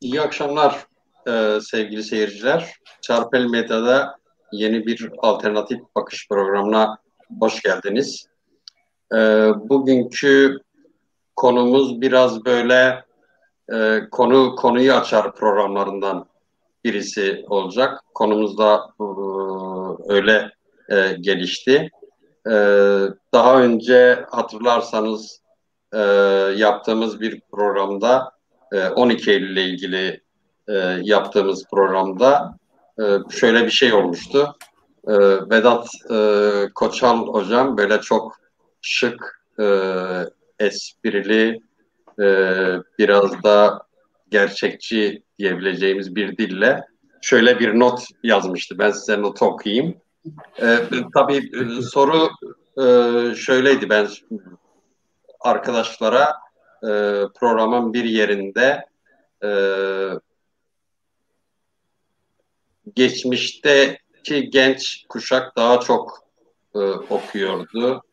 İyi akşamlar sevgili seyirciler. Çarpel Medya'da yeni bir alternatif bakış programına hoş geldiniz. E, Bugünkü konumuz biraz böyle konuyu açar programlarından birisi olacak. Konumuz da öyle gelişti. E, Daha önce hatırlarsanız e, yaptığımız bir programda 12 Eylül ile ilgili yaptığımız programda şöyle bir şey olmuştu. Vedat Koçal hocam böyle çok şık, esprili, e, biraz da gerçekçi diyebileceğimiz bir dille şöyle bir not yazmıştı. Ben size notu okuyayım. Tabii soru şöyleydi. Ben arkadaşlara programın bir yerinde e, geçmişteki genç kuşak daha çok okuyordu.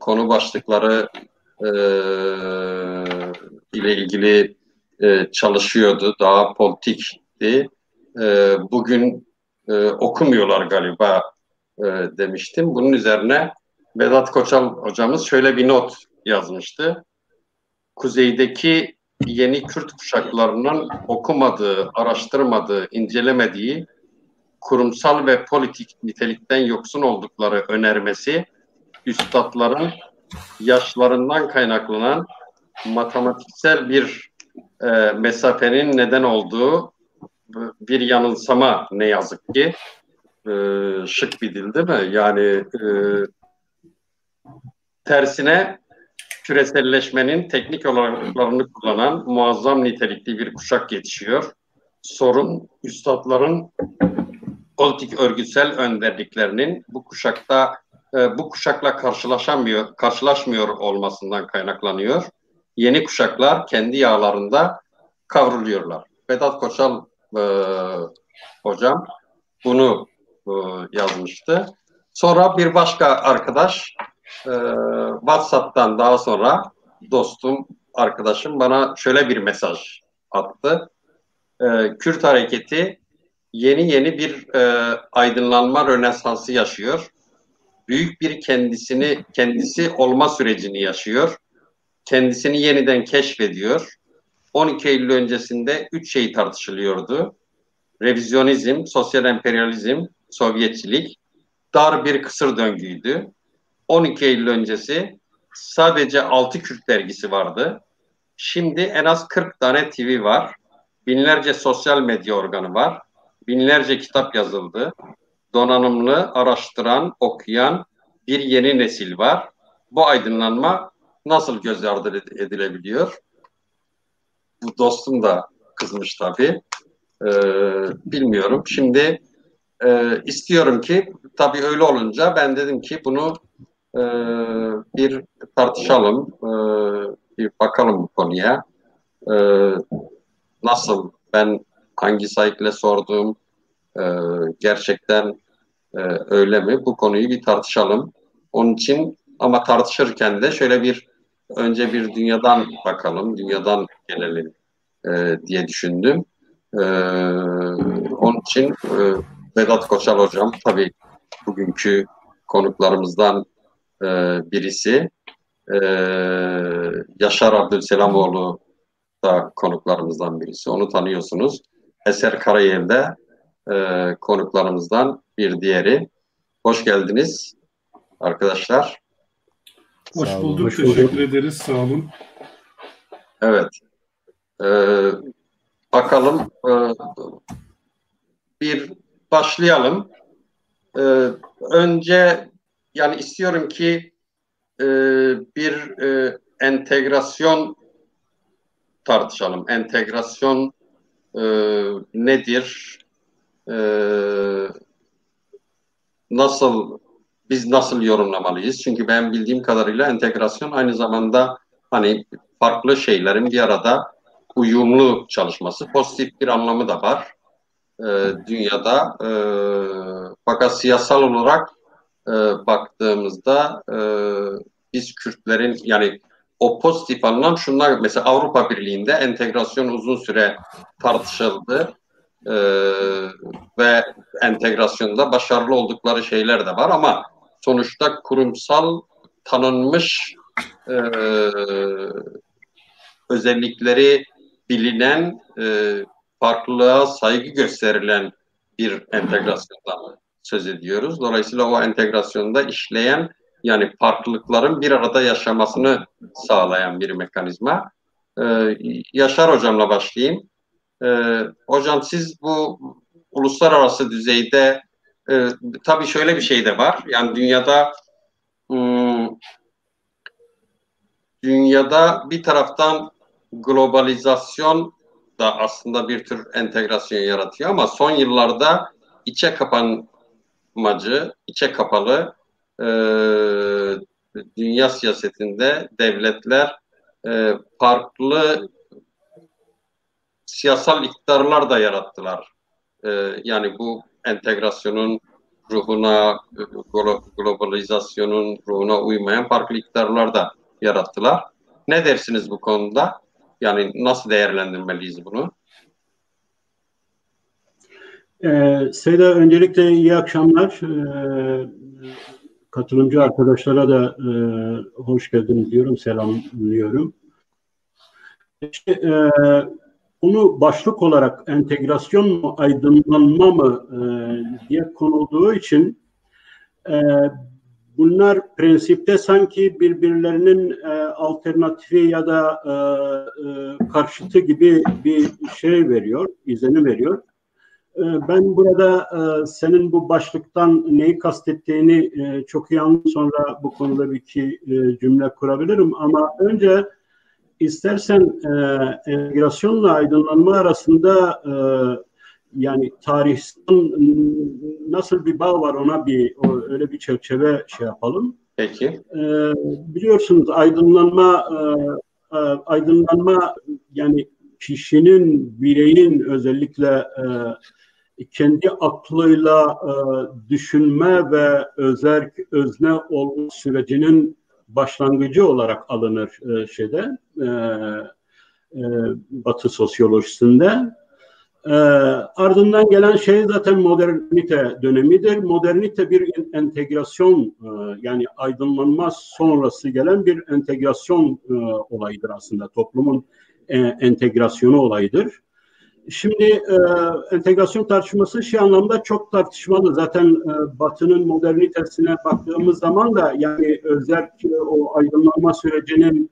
Konu başlıkları e, ile ilgili çalışıyordu. Daha politikti. Bugün okumuyorlar galiba demiştim. Bunun üzerine Vedat Koçal hocamız şöyle bir not yazmıştı. Kuzeydeki yeni Kürt kuşaklarının okumadığı, araştırmadığı, incelemediği, kurumsal ve politik nitelikten yoksun oldukları önermesi, üstadların yaşlarından kaynaklanan matematiksel bir mesafenin neden olduğu bir yanılsama ne yazık ki. Şık bir dil değil mi? Yani tersine küreselleşmenin teknik olaraklarını kullanan muazzam nitelikli bir kuşak yetişiyor. Sorun üstadların politik örgütsel önderliklerinin bu kuşakla karşılaşmıyor olmasından kaynaklanıyor. Yeni kuşaklar kendi yağlarında kavruluyorlar. Vedat Koçal e, hocam bunu yazmıştı. Sonra bir başka arkadaş e, WhatsApp'tan daha sonra dostum, arkadaşım bana şöyle bir mesaj attı. Kürt hareketi yeni bir aydınlanma rönesansı yaşıyor. Büyük bir kendisi olma sürecini yaşıyor. Kendisini yeniden keşfediyor. 12 Eylül öncesinde 3 şey tartışılıyordu. Revizyonizm, sosyal emperyalizm, Sovyetçilik dar bir kısır döngüydü. 12 Eylül öncesi sadece 6 Kürt dergisi vardı. Şimdi en az 40 tane TV var. Binlerce sosyal medya organı var. Binlerce kitap yazıldı. Donanımlı, araştıran, okuyan bir yeni nesil var. Bu aydınlanma nasıl göz ardı edilebiliyor? Bu dostum da kızmış tabii. Bilmiyorum. Şimdi istiyorum ki tabii öyle olunca ben dedim ki bunu e, bir tartışalım, bir bakalım bu konuya. E, Nasıl ben hangi saygıyla sordum, e, gerçekten öyle mi? Bu konuyu bir tartışalım. Onun için ama tartışırken de şöyle önce bir dünyadan bakalım, dünyadan gelelim diye düşündüm. E, Onun için Vedat Koçal hocam tabii bugünkü konuklarımızdan birisi. E, Yaşar Abdülselamoğlu da konuklarımızdan birisi. Onu tanıyorsunuz. Eser Karayel de konuklarımızdan bir diğeri. Hoş geldiniz arkadaşlar. Hoş bulduk, teşekkür ederiz, sağ olun. Evet. E, Bakalım bir başlayalım. Önce yani istiyorum ki bir entegrasyon tartışalım. Entegrasyon nedir? E, nasıl Biz nasıl yorumlamalıyız? Çünkü ben bildiğim kadarıyla entegrasyon aynı zamanda hani farklı şeylerin bir arada uyumlu çalışması, pozitif bir anlamı da var dünyada. Fakat siyasal olarak baktığımızda biz Kürtlerin yani o pozitif anlam şunlar, mesela Avrupa Birliği'nde entegrasyon uzun süre tartışıldı ve entegrasyonda başarılı oldukları şeyler de var ama sonuçta kurumsal tanınmış özellikleri bilinen, farklılığa saygı gösterilen bir entegrasyondan söz ediyoruz. Dolayısıyla o entegrasyonda işleyen, yani farklılıkların bir arada yaşamasını sağlayan bir mekanizma. Yaşar Hocam'la başlayayım. Hocam siz bu uluslararası düzeyde tabii şöyle bir şey de var. Yani dünyada bir taraftan globalizasyon da aslında bir tür entegrasyon yaratıyor ama son yıllarda içe kapanmacı, içe kapalı dünya siyasetinde devletler farklı siyasal iktidarlar da yarattılar. Yani bu entegrasyonun ruhuna, globalizasyonun ruhuna uymayan farklı iktidarlar da yarattılar. Ne dersiniz bu konuda? Yani nasıl değerlendirmeliyiz bunu? Seda, öncelikle iyi akşamlar. Katılımcı arkadaşlara da hoş geldiniz diyorum, selamlıyorum. Bunu başlık olarak entegrasyon mu, aydınlanma mı diye konulduğu için bunlar prensipte sanki birbirlerinin alternatifi ya da karşıtı gibi bir şey veriyor, izlenim veriyor. Ben burada senin bu başlıktan neyi kastettiğini çok iyi anladım. Sonra bu konuda bir iki cümle kurabilirim. Ama önce istersen entegrasyonla aydınlanma arasında yani tarihsel nasıl bir bağ var ona öyle bir çerçeve şey yapalım. Peki. Biliyorsunuz aydınlanma yani kişinin, bireyin özellikle kendi aklıyla düşünme ve özne olma sürecinin başlangıcı olarak alınır Batı sosyolojisinde. Ardından gelen şey zaten modernite dönemidir. Modernite bir entegrasyon, yani aydınlanma sonrası gelen bir entegrasyon olayıdır aslında. Toplumun entegrasyonu olayıdır. Şimdi entegrasyon tartışması şey anlamda çok tartışmalı. Zaten Batı'nın modernitesine baktığımız zaman da yani özellikle o aydınlanma sürecinin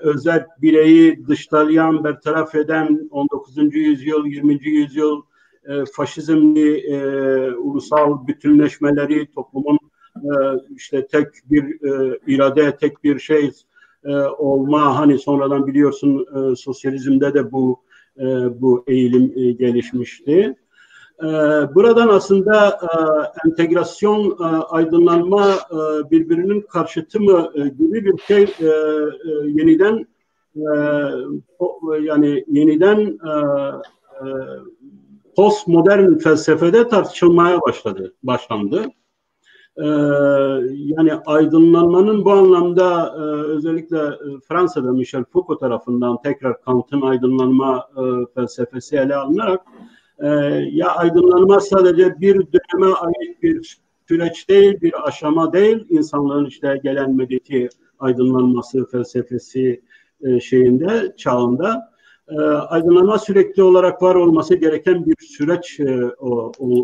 özel bireyi dışlayan, bertaraf eden 19. yüzyıl, 20. yüzyıl faşizmli ulusal bütünleşmeleri, toplumun işte tek bir irade, tek bir şey olma, hani sonradan biliyorsun sosyalizmde de bu eğilim gelişmişti. Buradan aslında entegrasyon, aydınlanma birbirinin karşıtı mı gibi bir şey yeniden postmodern felsefede tartışılmaya başlandı. Yani aydınlanmanın bu anlamda özellikle Fransa'da Michel Foucault tarafından tekrar Kant'ın aydınlanma felsefesi ele alınarak ya aydınlanma sadece bir döneme ait bir süreç değil, bir aşama değil, insanlığın işte gelen medeniyeti aydınlanması felsefesi çağında aydınlanma sürekli olarak var olması gereken bir süreç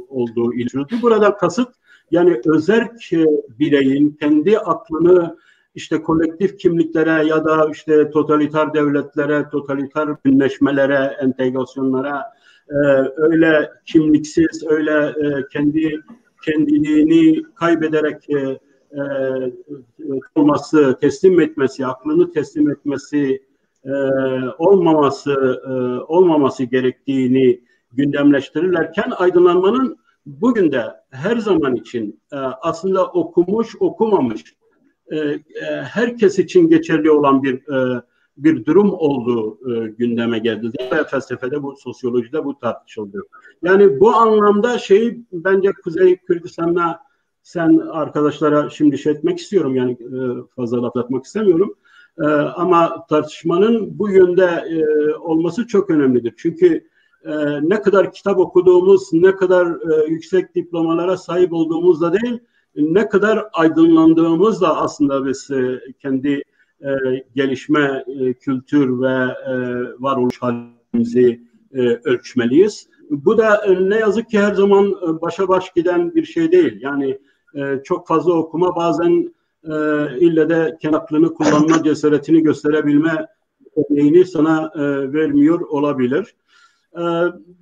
olduğu iletişildi. Burada kasıt yani özerk bireyin kendi aklını işte kolektif kimliklere ya da işte totaliter devletlere, totaliter bütünleşmelere, entegrasyonlara öyle kimliksiz, öyle kendiliğini kaybederek aklını teslim etmesi olmaması gerektiğini gündemleştirirlerken aydınlanmanın bugün de her zaman için aslında okumuş, okumamış, herkes için geçerli olan bir durum olduğu gündeme geldi. Ve felsefede, bu sosyolojide bu tartışıldı. Yani bu anlamda bence Kuzey Kürdistan'la sen arkadaşlara şimdi etmek istiyorum, yani fazla laf atmak istemiyorum. Ama tartışmanın bu yönde olması çok önemlidir. Çünkü ne kadar kitap okuduğumuz, ne kadar yüksek diplomalara sahip olduğumuzla değil, ne kadar aydınlandığımızla aslında biz kendi gelişme, kültür ve varoluş halimizi ölçmeliyiz. Bu da ne yazık ki her zaman başa baş giden bir şey değil. Yani çok fazla okuma bazen ille de kendi aklını kullanma cesaretini gösterebilme örneğini sana vermiyor olabilir.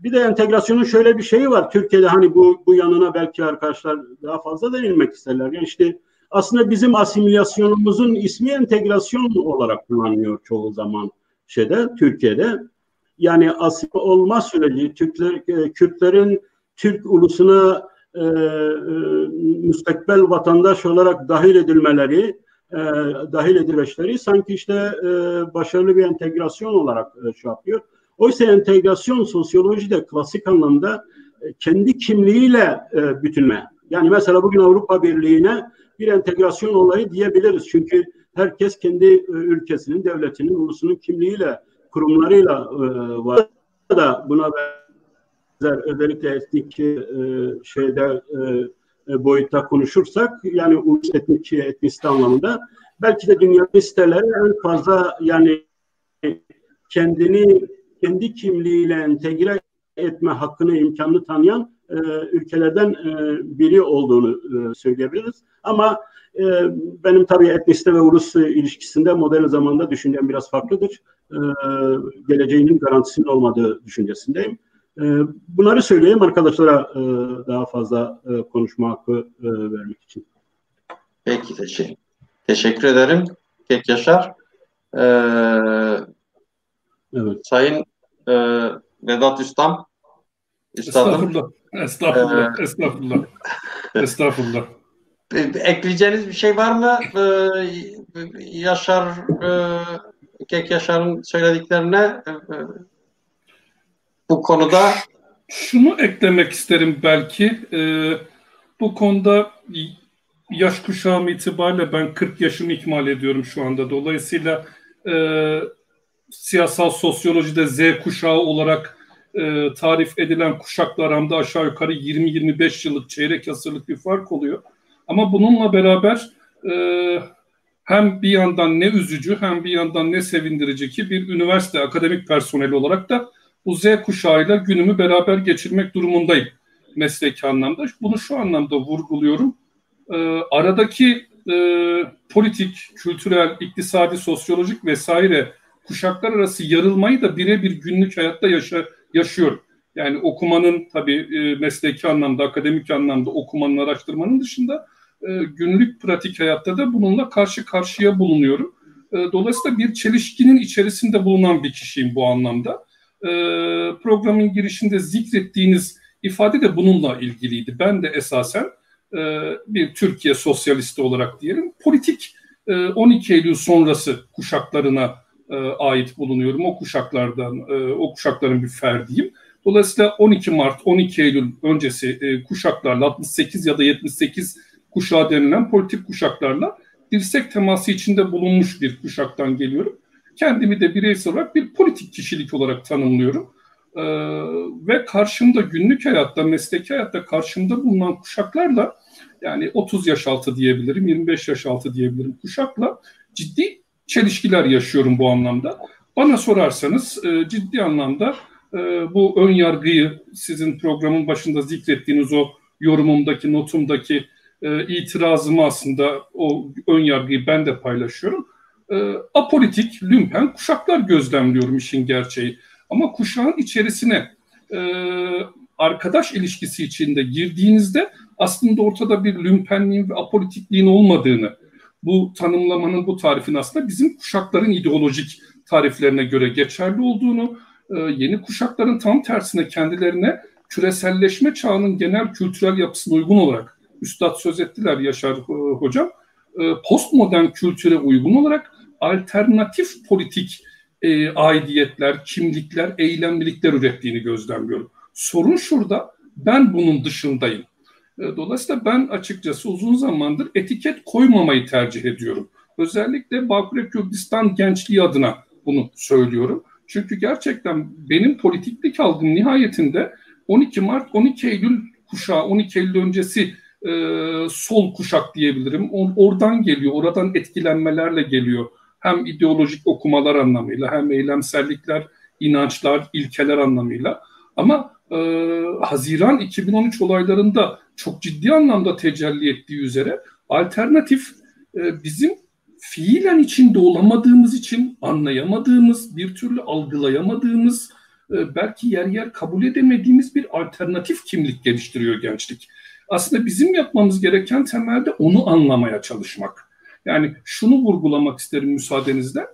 Bir de entegrasyonun şöyle bir şeyi var. Türkiye'de hani bu yanına belki arkadaşlar daha fazla değinmek isterler. Yani işte aslında bizim asimilasyonumuzun ismi entegrasyon olarak kullanılıyor çoğu zaman Türkiye'de. Yani asil olma süreci Kürtlerin Türk ulusuna müstakbel vatandaş olarak dahil edilmeleri sanki işte başarılı bir entegrasyon olarak şey yapıyor. Oysa entegrasyon sosyolojide klasik anlamda kendi kimliğiyle bütünme. Yani mesela bugün Avrupa Birliği'ne bir entegrasyon olayı diyebiliriz. Çünkü herkes kendi ülkesinin, devletinin, ulusunun kimliğiyle, kurumlarıyla var. Da buna benzer özellikle etnik boyutta konuşursak, yani ulus etnisite anlamında belki de dünya listeleri en fazla yani kendi kimliğiyle entegre etme hakkını, imkanını tanıyan ülkelerden biri olduğunu söyleyebiliriz. Ama benim tabii etnisite ve ulus ilişkisinde modern zamanda düşüncem biraz farklıdır. Geleceğinin garantisinin olmadığı düşüncesindeyim. Bunları söyleyeyim arkadaşlara daha fazla konuşma hakkı vermek için. Peki, teşekkür ederim. Kek Yaşar. Evet. Sayın Vedat Üstam. Estağfurullah. Ekleyeceğiniz bir şey var mı? Kek Yaşar'ın söylediklerine bu konuda. Şunu eklemek isterim belki. Bu konuda yaş kuşağım itibariyle ben 40 yaşımı ikmal ediyorum şu anda. Dolayısıyla siyasal sosyolojide Z kuşağı olarak tarif edilen kuşaklar aramda aşağı yukarı 20-25 yıllık, çeyrek asırlık bir fark oluyor. Ama bununla beraber hem bir yandan ne üzücü hem bir yandan ne sevindirici ki bir üniversite akademik personeli olarak da bu Z kuşağıyla günümü beraber geçirmek durumundayım mesleki anlamda. Bunu şu anlamda vurguluyorum. Aradaki politik, kültürel, iktisadi, sosyolojik vesaire kuşaklar arası yarılmayı da birebir günlük hayatta yaşıyorum. Yani okumanın tabii mesleki anlamda, akademik anlamda okumanın, araştırmanın dışında günlük pratik hayatta da bununla karşı karşıya bulunuyorum. Dolayısıyla bir çelişkinin içerisinde bulunan bir kişiyim bu anlamda. Programın girişinde zikrettiğiniz ifade de bununla ilgiliydi. Ben de esasen bir Türkiye sosyalisti olarak diyelim, politik 12 Eylül sonrası kuşaklarına ait bulunuyorum. O kuşakların bir ferdiyim. Dolayısıyla 12 Mart, 12 Eylül öncesi kuşaklarla, 68 ya da 78 kuşağı denilen politik kuşaklarla dirsek teması içinde bulunmuş bir kuşaktan geliyorum. Kendimi de bireysel olarak bir politik kişilik olarak tanımlıyorum. Ve karşımda günlük hayatta, mesleki hayatta karşımda bulunan kuşaklarla, yani 30 yaş altı diyebilirim, 25 yaş altı diyebilirim kuşakla ciddi çelişkiler yaşıyorum bu anlamda. Bana sorarsanız ciddi anlamda bu ön yargıyı, sizin programın başında zikrettiğiniz o yorumumdaki, notumdaki itirazımı, aslında o ön yargıyı ben de paylaşıyorum. Apolitik, lümpen kuşaklar gözlemliyorum, işin gerçeği. Ama kuşağın içerisine arkadaş ilişkisi içinde girdiğinizde aslında ortada bir lümpenliğin ve apolitikliğin olmadığını, bu tanımlamanın, bu tarifin aslında bizim kuşakların ideolojik tariflerine göre geçerli olduğunu, yeni kuşakların tam tersine kendilerine küreselleşme çağının genel kültürel yapısına uygun olarak, Üstad söz ettiler Yaşar Hocam, postmodern kültüre uygun olarak alternatif politik aidiyetler, kimlikler, eylemlilikler ürettiğini gözlemliyorum. Sorun şurada, ben bunun dışındayım. Dolayısıyla ben açıkçası uzun zamandır etiket koymamayı tercih ediyorum. özellikle Bağkur Kürdistan gençliği adına bunu söylüyorum. Çünkü gerçekten benim politiklik algım nihayetinde 12 Mart, 12 Eylül kuşağı, 12 Eylül öncesi sol kuşak diyebilirim. Oradan geliyor, oradan etkilenmelerle geliyor. Hem ideolojik okumalar anlamıyla, hem eylemsellikler, inançlar, ilkeler anlamıyla. Ama Haziran 2013 olaylarında çok ciddi anlamda tecelli ettiği üzere alternatif bizim fiilen içinde olamadığımız için anlayamadığımız, bir türlü algılayamadığımız, belki yer yer kabul edemediğimiz bir alternatif kimlik geliştiriyor gençlik. Aslında bizim yapmamız gereken temelde onu anlamaya çalışmak. Yani şunu vurgulamak isterim müsaadenizle.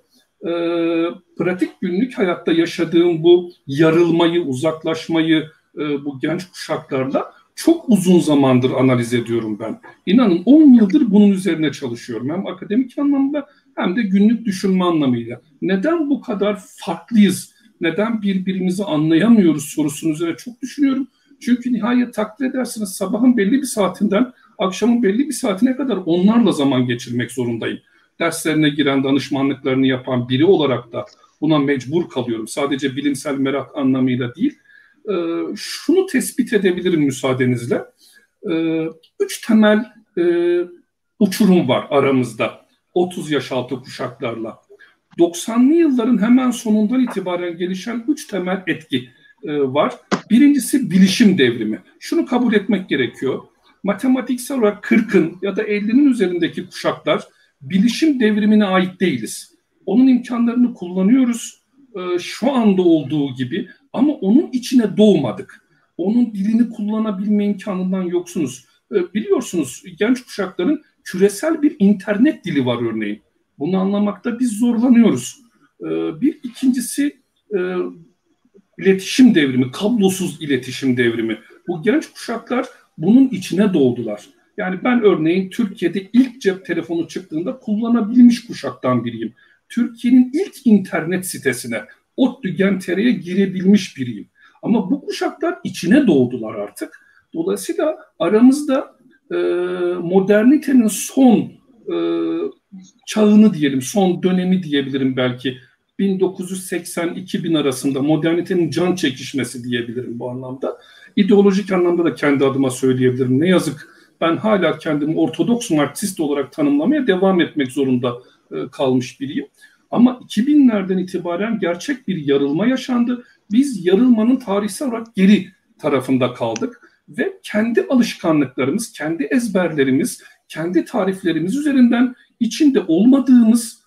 Pratik günlük hayatta yaşadığım bu yarılmayı, uzaklaşmayı bu genç kuşaklarla çok uzun zamandır analiz ediyorum ben. İnanın 10 yıldır bunun üzerine çalışıyorum. Hem akademik anlamda hem de günlük düşünme anlamıyla. Neden bu kadar farklıyız? Neden birbirimizi anlayamıyoruz sorusunun üzerine çok düşünüyorum. Çünkü nihayet takdir edersiniz sabahın belli bir saatinden akşamın belli bir saatine kadar onlarla zaman geçirmek zorundayım. Derslerine giren, danışmanlıklarını yapan biri olarak da buna mecbur kalıyorum. Sadece bilimsel merak anlamıyla değil. Şunu tespit edebilirim müsaadenizle. 3 temel uçurum var aramızda 30 yaş altı kuşaklarla. 90'lı yılların hemen sonundan itibaren gelişen 3 temel etki var. Birincisi bilişim devrimi. Şunu kabul etmek gerekiyor. Matematiksel olarak 40'ın ya da 50'nin üzerindeki kuşaklar bilişim devrimine ait değiliz. Onun imkanlarını kullanıyoruz şu anda olduğu gibi ama onun içine doğmadık. Onun dilini kullanabilme imkanından yoksunuz. Biliyorsunuz genç kuşakların küresel bir internet dili var örneğin. Bunu anlamakta biz zorlanıyoruz. Bir ikincisi iletişim devrimi, kablosuz iletişim devrimi. Bu genç kuşaklar bunun içine doğdular. Yani ben örneğin Türkiye'de ilk cep telefonu çıktığında kullanabilmiş kuşaktan biriyim. Türkiye'nin ilk internet sitesine, ODTÜ.GEN.TR'ye girebilmiş biriyim. Ama bu kuşaklar içine doğdular artık. Dolayısıyla aramızda modernitenin son çağını diyelim, son dönemi diyebilirim belki. 1980-2000 arasında modernitenin can çekişmesi diyebilirim bu anlamda. İdeolojik anlamda da kendi adıma söyleyebilirim. Ne yazık ben hala kendimi Ortodoks Marksist olarak tanımlamaya devam etmek zorunda kalmış biriyim. Ama 2000'lerden itibaren gerçek bir yarılma yaşandı. Biz yarılmanın tarihsel olarak geri tarafında kaldık ve kendi alışkanlıklarımız, kendi ezberlerimiz, kendi tariflerimiz üzerinden içinde olmadığımız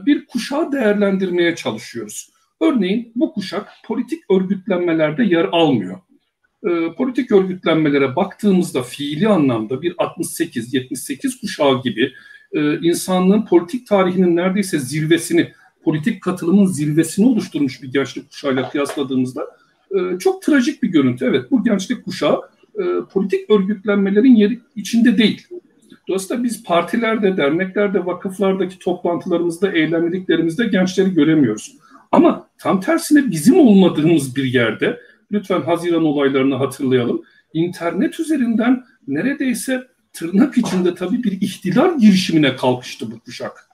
bir kuşağı değerlendirmeye çalışıyoruz. Örneğin bu kuşak politik örgütlenmelerde yer almıyor. Politik örgütlenmelere baktığımızda fiili anlamda bir 68-78 kuşağı gibi insanlığın politik tarihinin neredeyse zirvesini, politik katılımın zirvesini oluşturmuş bir gençlik kuşağıyla kıyasladığımızda çok trajik bir görüntü. Evet, bu gençlik kuşağı politik örgütlenmelerin yeri içinde değil. Dolayısıyla biz partilerde, derneklerde, vakıflardaki toplantılarımızda, eylemliliklerimizde gençleri göremiyoruz. Ama tam tersine bizim olmadığımız bir yerde, lütfen Haziran olaylarını hatırlayalım, İnternet üzerinden neredeyse tırnak içinde tabii bir ihtilal girişimine kalkıştı bu kuşak.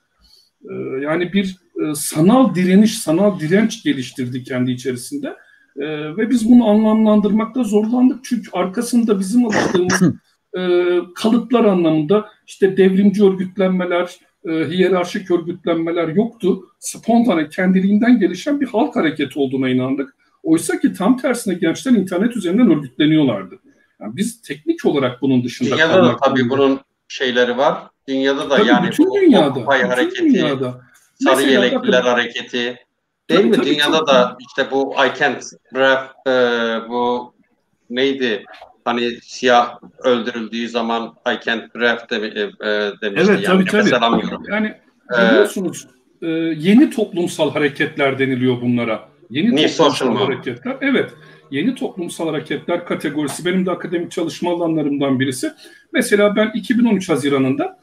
Yani bir sanal direniş, sanal direnç geliştirdi kendi içerisinde. Ve biz bunu anlamlandırmakta zorlandık. Çünkü arkasında bizim alıştığımız kalıplar anlamında işte devrimci örgütlenmeler, hiyerarşik örgütlenmeler yoktu. Spontane, kendiliğinden gelişen bir halk hareketi olduğuna inandık. Oysa ki tam tersine gençler internet üzerinden örgütleniyorlardı. Yani biz teknik olarak bunun dışında dünyada da tabii bunun şeyleri var. Dünyada da tabii yani bütün bu dünyada, Occupy hareketi, dünyada. sarı Mesela yelekliler bakın, hareketi değil mi? tabii, Dünyada çok da işte bu I can't breathe, bu neydi? Hani siyah öldürüldüğü zaman I can't breathe demişti. Evet, Yani tabii. nefes alamıyorum. Yani Ee, biliyorsunuz yeni toplumsal hareketler deniliyor bunlara. Yeni New toplumsal social movement. hareketler. Evet, yeni toplumsal hareketler kategorisi benim de akademik çalışma alanlarımdan birisi. Mesela ben 2013 Haziran'ında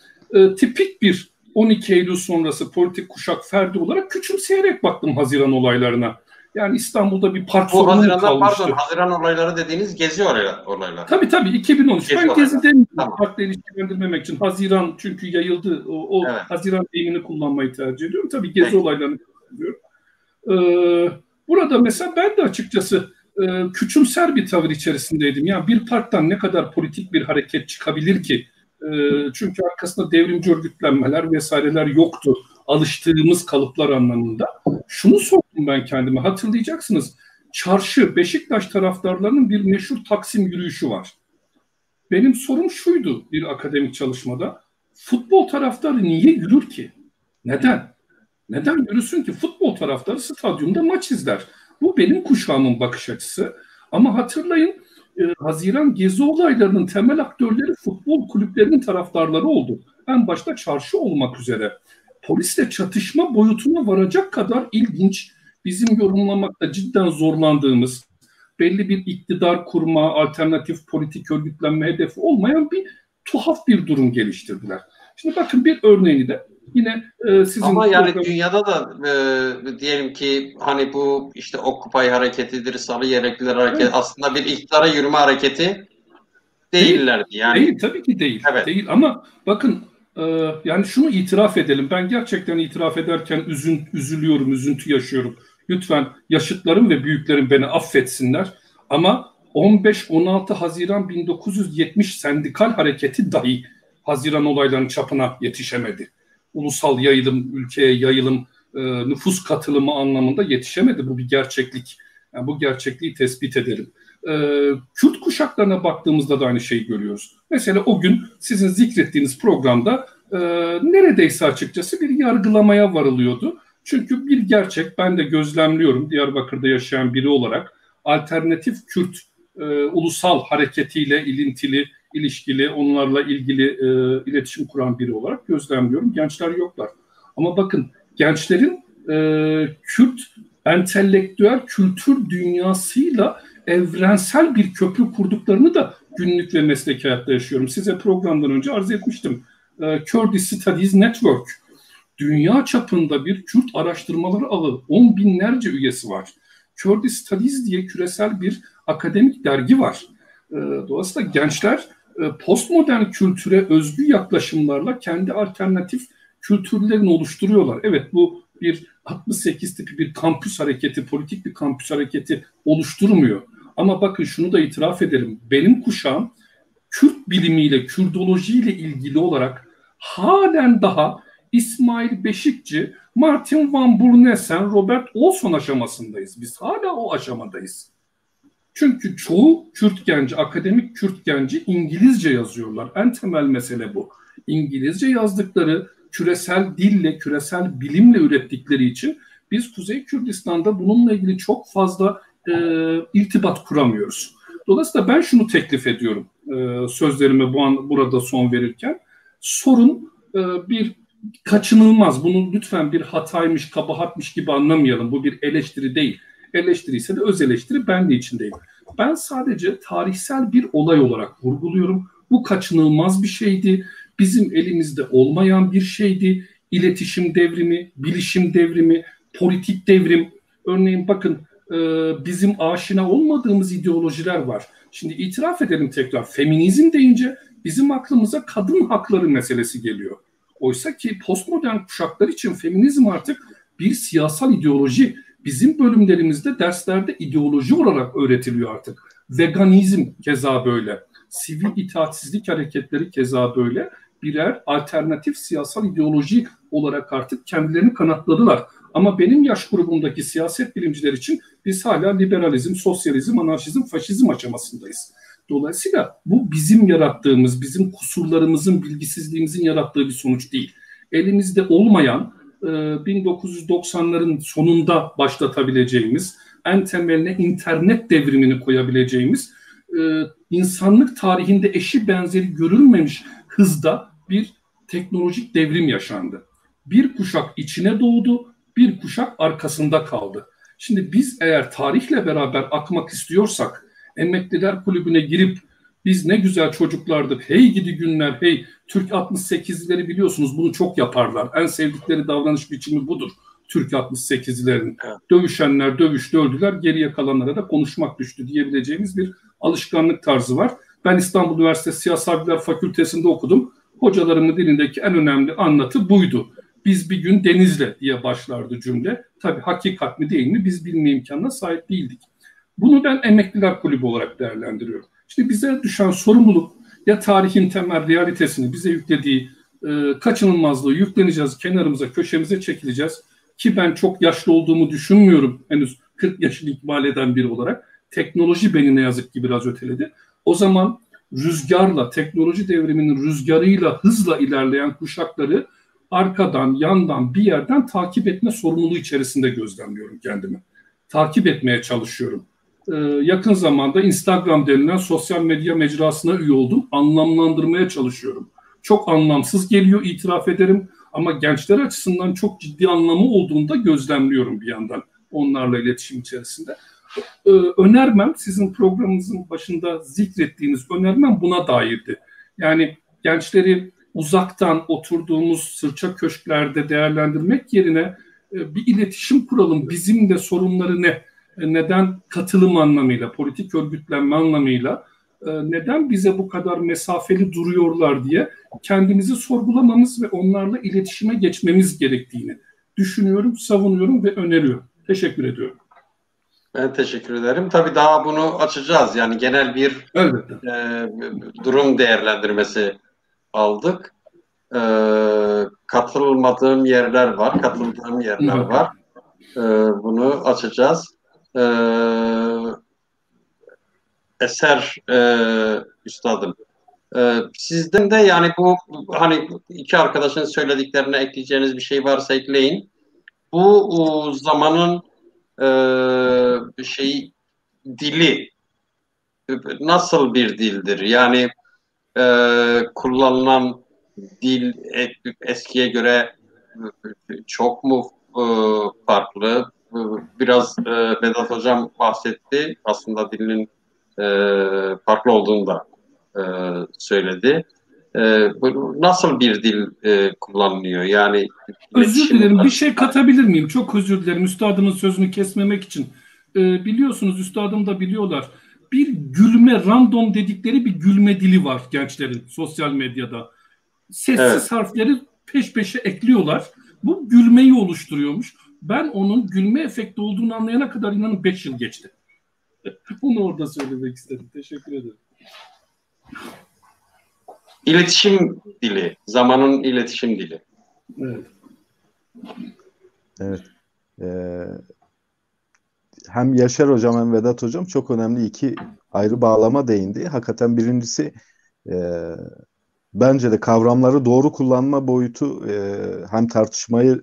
tipik bir 12 Eylül sonrası politik kuşak ferdi olarak küçümseyerek baktım Haziran olaylarına. Yani İstanbul'da bir park Bu sorunu Haziran'da, kalmıştı. pardon, Haziran olayları dediğiniz gezi olaylar. Tabii 2013. Gezi Ben Gezi demiyorum. Tamam. Farklı ilişkilendirmemek için. Haziran çünkü yayıldı. O Evet. Haziran deyimini kullanmayı tercih ediyorum. Tabii Gezi olaylarını kastediyorum. Burada mesela ben de açıkçası küçümser bir tavır içerisindeydim. Ya bir parktan ne kadar politik bir hareket çıkabilir ki? Çünkü arkasında devrimci örgütlenmeler vesaireler yoktu. Alıştığımız kalıplar anlamında. Şunu sordum ben kendime. Hatırlayacaksınız. Çarşı, Beşiktaş taraftarlarının bir meşhur Taksim yürüyüşü var. Benim sorum şuydu bir akademik çalışmada. Futbol taraftarı niye yürür ki? Neden? Neden yürüsün ki? Futbol taraftarı stadyumda maç izler. Bu benim kuşağımın bakış açısı. Ama hatırlayın, Haziran Gezi olaylarının temel aktörleri futbol kulüplerinin taraftarları oldu. En başta çarşı olmak üzere. Polisle çatışma boyutuna varacak kadar ilginç, bizim yorumlamakta cidden zorlandığımız, belli bir iktidar kurma, alternatif politik örgütlenme hedefi olmayan bir tuhaf bir durum geliştirdiler. Şimdi bakın bir örneğini de yine sizin... Ama yani dünyada da diyelim ki hani bu işte Occupy hareketidir, Salı Yelekliler hareketi, evet, aslında bir iktidara yürüme hareketi değillerdi. Yani. Değil, tabii ki değil. Evet. Değil ama bakın yani şunu itiraf edelim. Ben gerçekten itiraf ederken üzülüyorum, üzüntü yaşıyorum. Lütfen yaşıtlarım ve büyüklerim beni affetsinler. Ama 15-16 Haziran 1970 sendikal hareketi dahi Haziran olaylarının çapına yetişemedi. Ulusal yayılım, ülkeye yayılım, nüfus katılımı anlamında yetişemedi. Bu bir gerçeklik. Yani bu gerçekliği tespit edelim. Kürt kuşaklarına baktığımızda da aynı şeyi görüyoruz. Mesela o gün sizin zikrettiğiniz programda neredeyse açıkçası bir yargılamaya varılıyordu. Çünkü bir gerçek, ben de gözlemliyorum Diyarbakır'da yaşayan biri olarak, alternatif Kürt ulusal hareketiyle ilişkili, onlarla ilgili iletişim kuran biri olarak gözlemliyorum. Gençler yoklar. Ama bakın gençlerin Kürt entelektüel kültür dünyasıyla evrensel bir köprü kurduklarını da günlük ve mesleki hayatta yaşıyorum. Size programdan önce arz etmiştim. Kurdish Studies Network. Dünya çapında bir Kürt araştırmaları ağı, 10 binlerce üyesi var. Kurdish Studies diye küresel bir akademik dergi var. Dolayısıyla gençler postmodern kültüre özgü yaklaşımlarla kendi alternatif kültürlerini oluşturuyorlar. Evet, bu bir 68 tipi bir kampüs hareketi, politik bir kampüs hareketi oluşturmuyor. Ama bakın şunu da itiraf edelim. Benim kuşağım Kürt bilimiyle, Kürdolojiyle ilgili olarak halen daha İsmail Beşikçi, Martin Van Burnesen, Robert Olson aşamasındayız. Biz hala o aşamadayız. Çünkü çoğu Kürt genci, akademik Kürt genci İngilizce yazıyorlar. En temel mesele bu. İngilizce yazdıkları, küresel dille, küresel bilimle ürettikleri için biz Kuzey Kürdistan'da bununla ilgili çok fazla irtibat kuramıyoruz. Dolayısıyla ben şunu teklif ediyorum sözlerime burada son verirken. Sorun bir kaçınılmaz. Bunu lütfen bir hataymış, kabahatmiş gibi anlamayalım. Bu bir eleştiri değil. Eleştiri ise de öz eleştiri, ben de içindeyim. Ben sadece tarihsel bir olay olarak vurguluyorum. Bu kaçınılmaz bir şeydi. Bizim elimizde olmayan bir şeydi. İletişim devrimi, bilişim devrimi, politik devrim. Örneğin bakın bizim aşina olmadığımız ideolojiler var. Şimdi itiraf edelim tekrar. Feminizm deyince bizim aklımıza kadın hakları meselesi geliyor. Oysa ki postmodern kuşaklar için feminizm artık bir siyasal ideoloji. Bizim bölümlerimizde, derslerde ideoloji olarak öğretiliyor artık. Veganizm keza böyle. Sivil itaatsizlik hareketleri keza böyle. Birer alternatif siyasal ideoloji olarak artık kendilerini kanıtladılar. Ama benim yaş grubumdaki siyaset bilimciler için biz hala liberalizm, sosyalizm, anarşizm, faşizm aşamasındayız. Dolayısıyla bu bizim yarattığımız, bizim kusurlarımızın, bilgisizliğimizin yarattığı bir sonuç değil. Elimizde olmayan, 1990'ların sonunda başlatabileceğimiz, en temeline internet devrimini koyabileceğimiz, insanlık tarihinde eşi benzeri görülmemiş hızda bir teknolojik devrim yaşandı. Bir kuşak içine doğdu, bir kuşak arkasında kaldı. Şimdi biz eğer tarihle beraber akmak istiyorsak, Emekliler Kulübü'ne girip biz ne güzel çocuklardık, hey gidi günler, hey, Türk 68'leri biliyorsunuz bunu çok yaparlar. En sevdikleri davranış biçimi budur. Türk 68'lerin. Dövüşenler dövüştü, öldüler, geriye kalanlara da konuşmak düştü diyebileceğimiz bir alışkanlık tarzı var. Ben İstanbul Üniversitesi Siyasal Bilgiler Fakültesi'nde okudum. Hocalarımın dilindeki en önemli anlatı buydu. Biz bir gün Deniz'le diye başlardı cümle. Tabii hakikat mi değil mi biz bilme imkanına sahip değildik. Bunu ben Emekliler Kulübü olarak değerlendiriyorum. İşte bize düşen sorumluluk ya tarihin temel realitesini bize yüklediği kaçınılmazlığı yükleneceğiz, kenarımıza, köşemize çekileceğiz. Ki ben çok yaşlı olduğumu düşünmüyorum henüz 40 yaşını ikmal eden biri olarak. Teknoloji beni ne yazık ki biraz öteledi. O zaman rüzgarla, teknoloji devriminin rüzgarıyla, hızla ilerleyen kuşakları arkadan, yandan, bir yerden takip etme sorumluluğu içerisinde gözlemliyorum kendimi. Takip etmeye çalışıyorum. Yakın zamanda Instagram denilen sosyal medya mecrasına üye oldum. Anlamlandırmaya çalışıyorum. Çok anlamsız geliyor, itiraf ederim. Ama gençler açısından çok ciddi anlamı olduğunu da gözlemliyorum bir yandan onlarla iletişim içerisinde. Önermem, sizin programınızın başında zikrettiğiniz önermem buna dairdi. Yani gençleri uzaktan oturduğumuz sırça köşklerde değerlendirmek yerine bir iletişim kuralım. Bizim de sorunları ne? Neden katılım anlamıyla, politik örgütlenme anlamıyla neden bize bu kadar mesafeli duruyorlar diye kendimizi sorgulamamız ve onlarla iletişime geçmemiz gerektiğini düşünüyorum, savunuyorum ve öneriyorum. Teşekkür ediyorum. Ben teşekkür ederim. Tabii daha bunu açacağız. Yani genel bir durum değerlendirmesi aldık. Katılmadığım yerler var, katıldığım yerler var. Bunu açacağız. Eser üstadım. Sizden de yani bu hani iki arkadaşın söylediklerine ekleyeceğiniz bir şey varsa ekleyin. Bu zamanın dili nasıl bir dildir? Yani kullanılan dil eskiye göre çok mu farklı? Biraz Vedat Hocam bahsetti. Aslında dilin farklı olduğunu da söyledi. Nasıl bir dil kullanılıyor? Yani özür dilerim. Bir şey katabilir miyim? Çok özür dilerim. Üstadımın sözünü kesmemek için. Biliyorsunuz, üstadım da biliyorlar. Bir gülme, random dedikleri bir gülme dili var gençlerin sosyal medyada. Sessiz harfleri peş peşe ekliyorlar. Bu gülmeyi oluşturuyormuş. Ben onun gülme efekti olduğunu anlayana kadar inanın 5 yıl geçti. Bunu orada söylemek istedim. Teşekkür ederim. İletişim dili, zamanın iletişim dili. Evet. Evet. Hem Yaşar Hocam hem Vedat Hocam çok önemli iki ayrı bağlama değindi. Hakikaten birincisi bence de kavramları doğru kullanma boyutu hem tartışmayı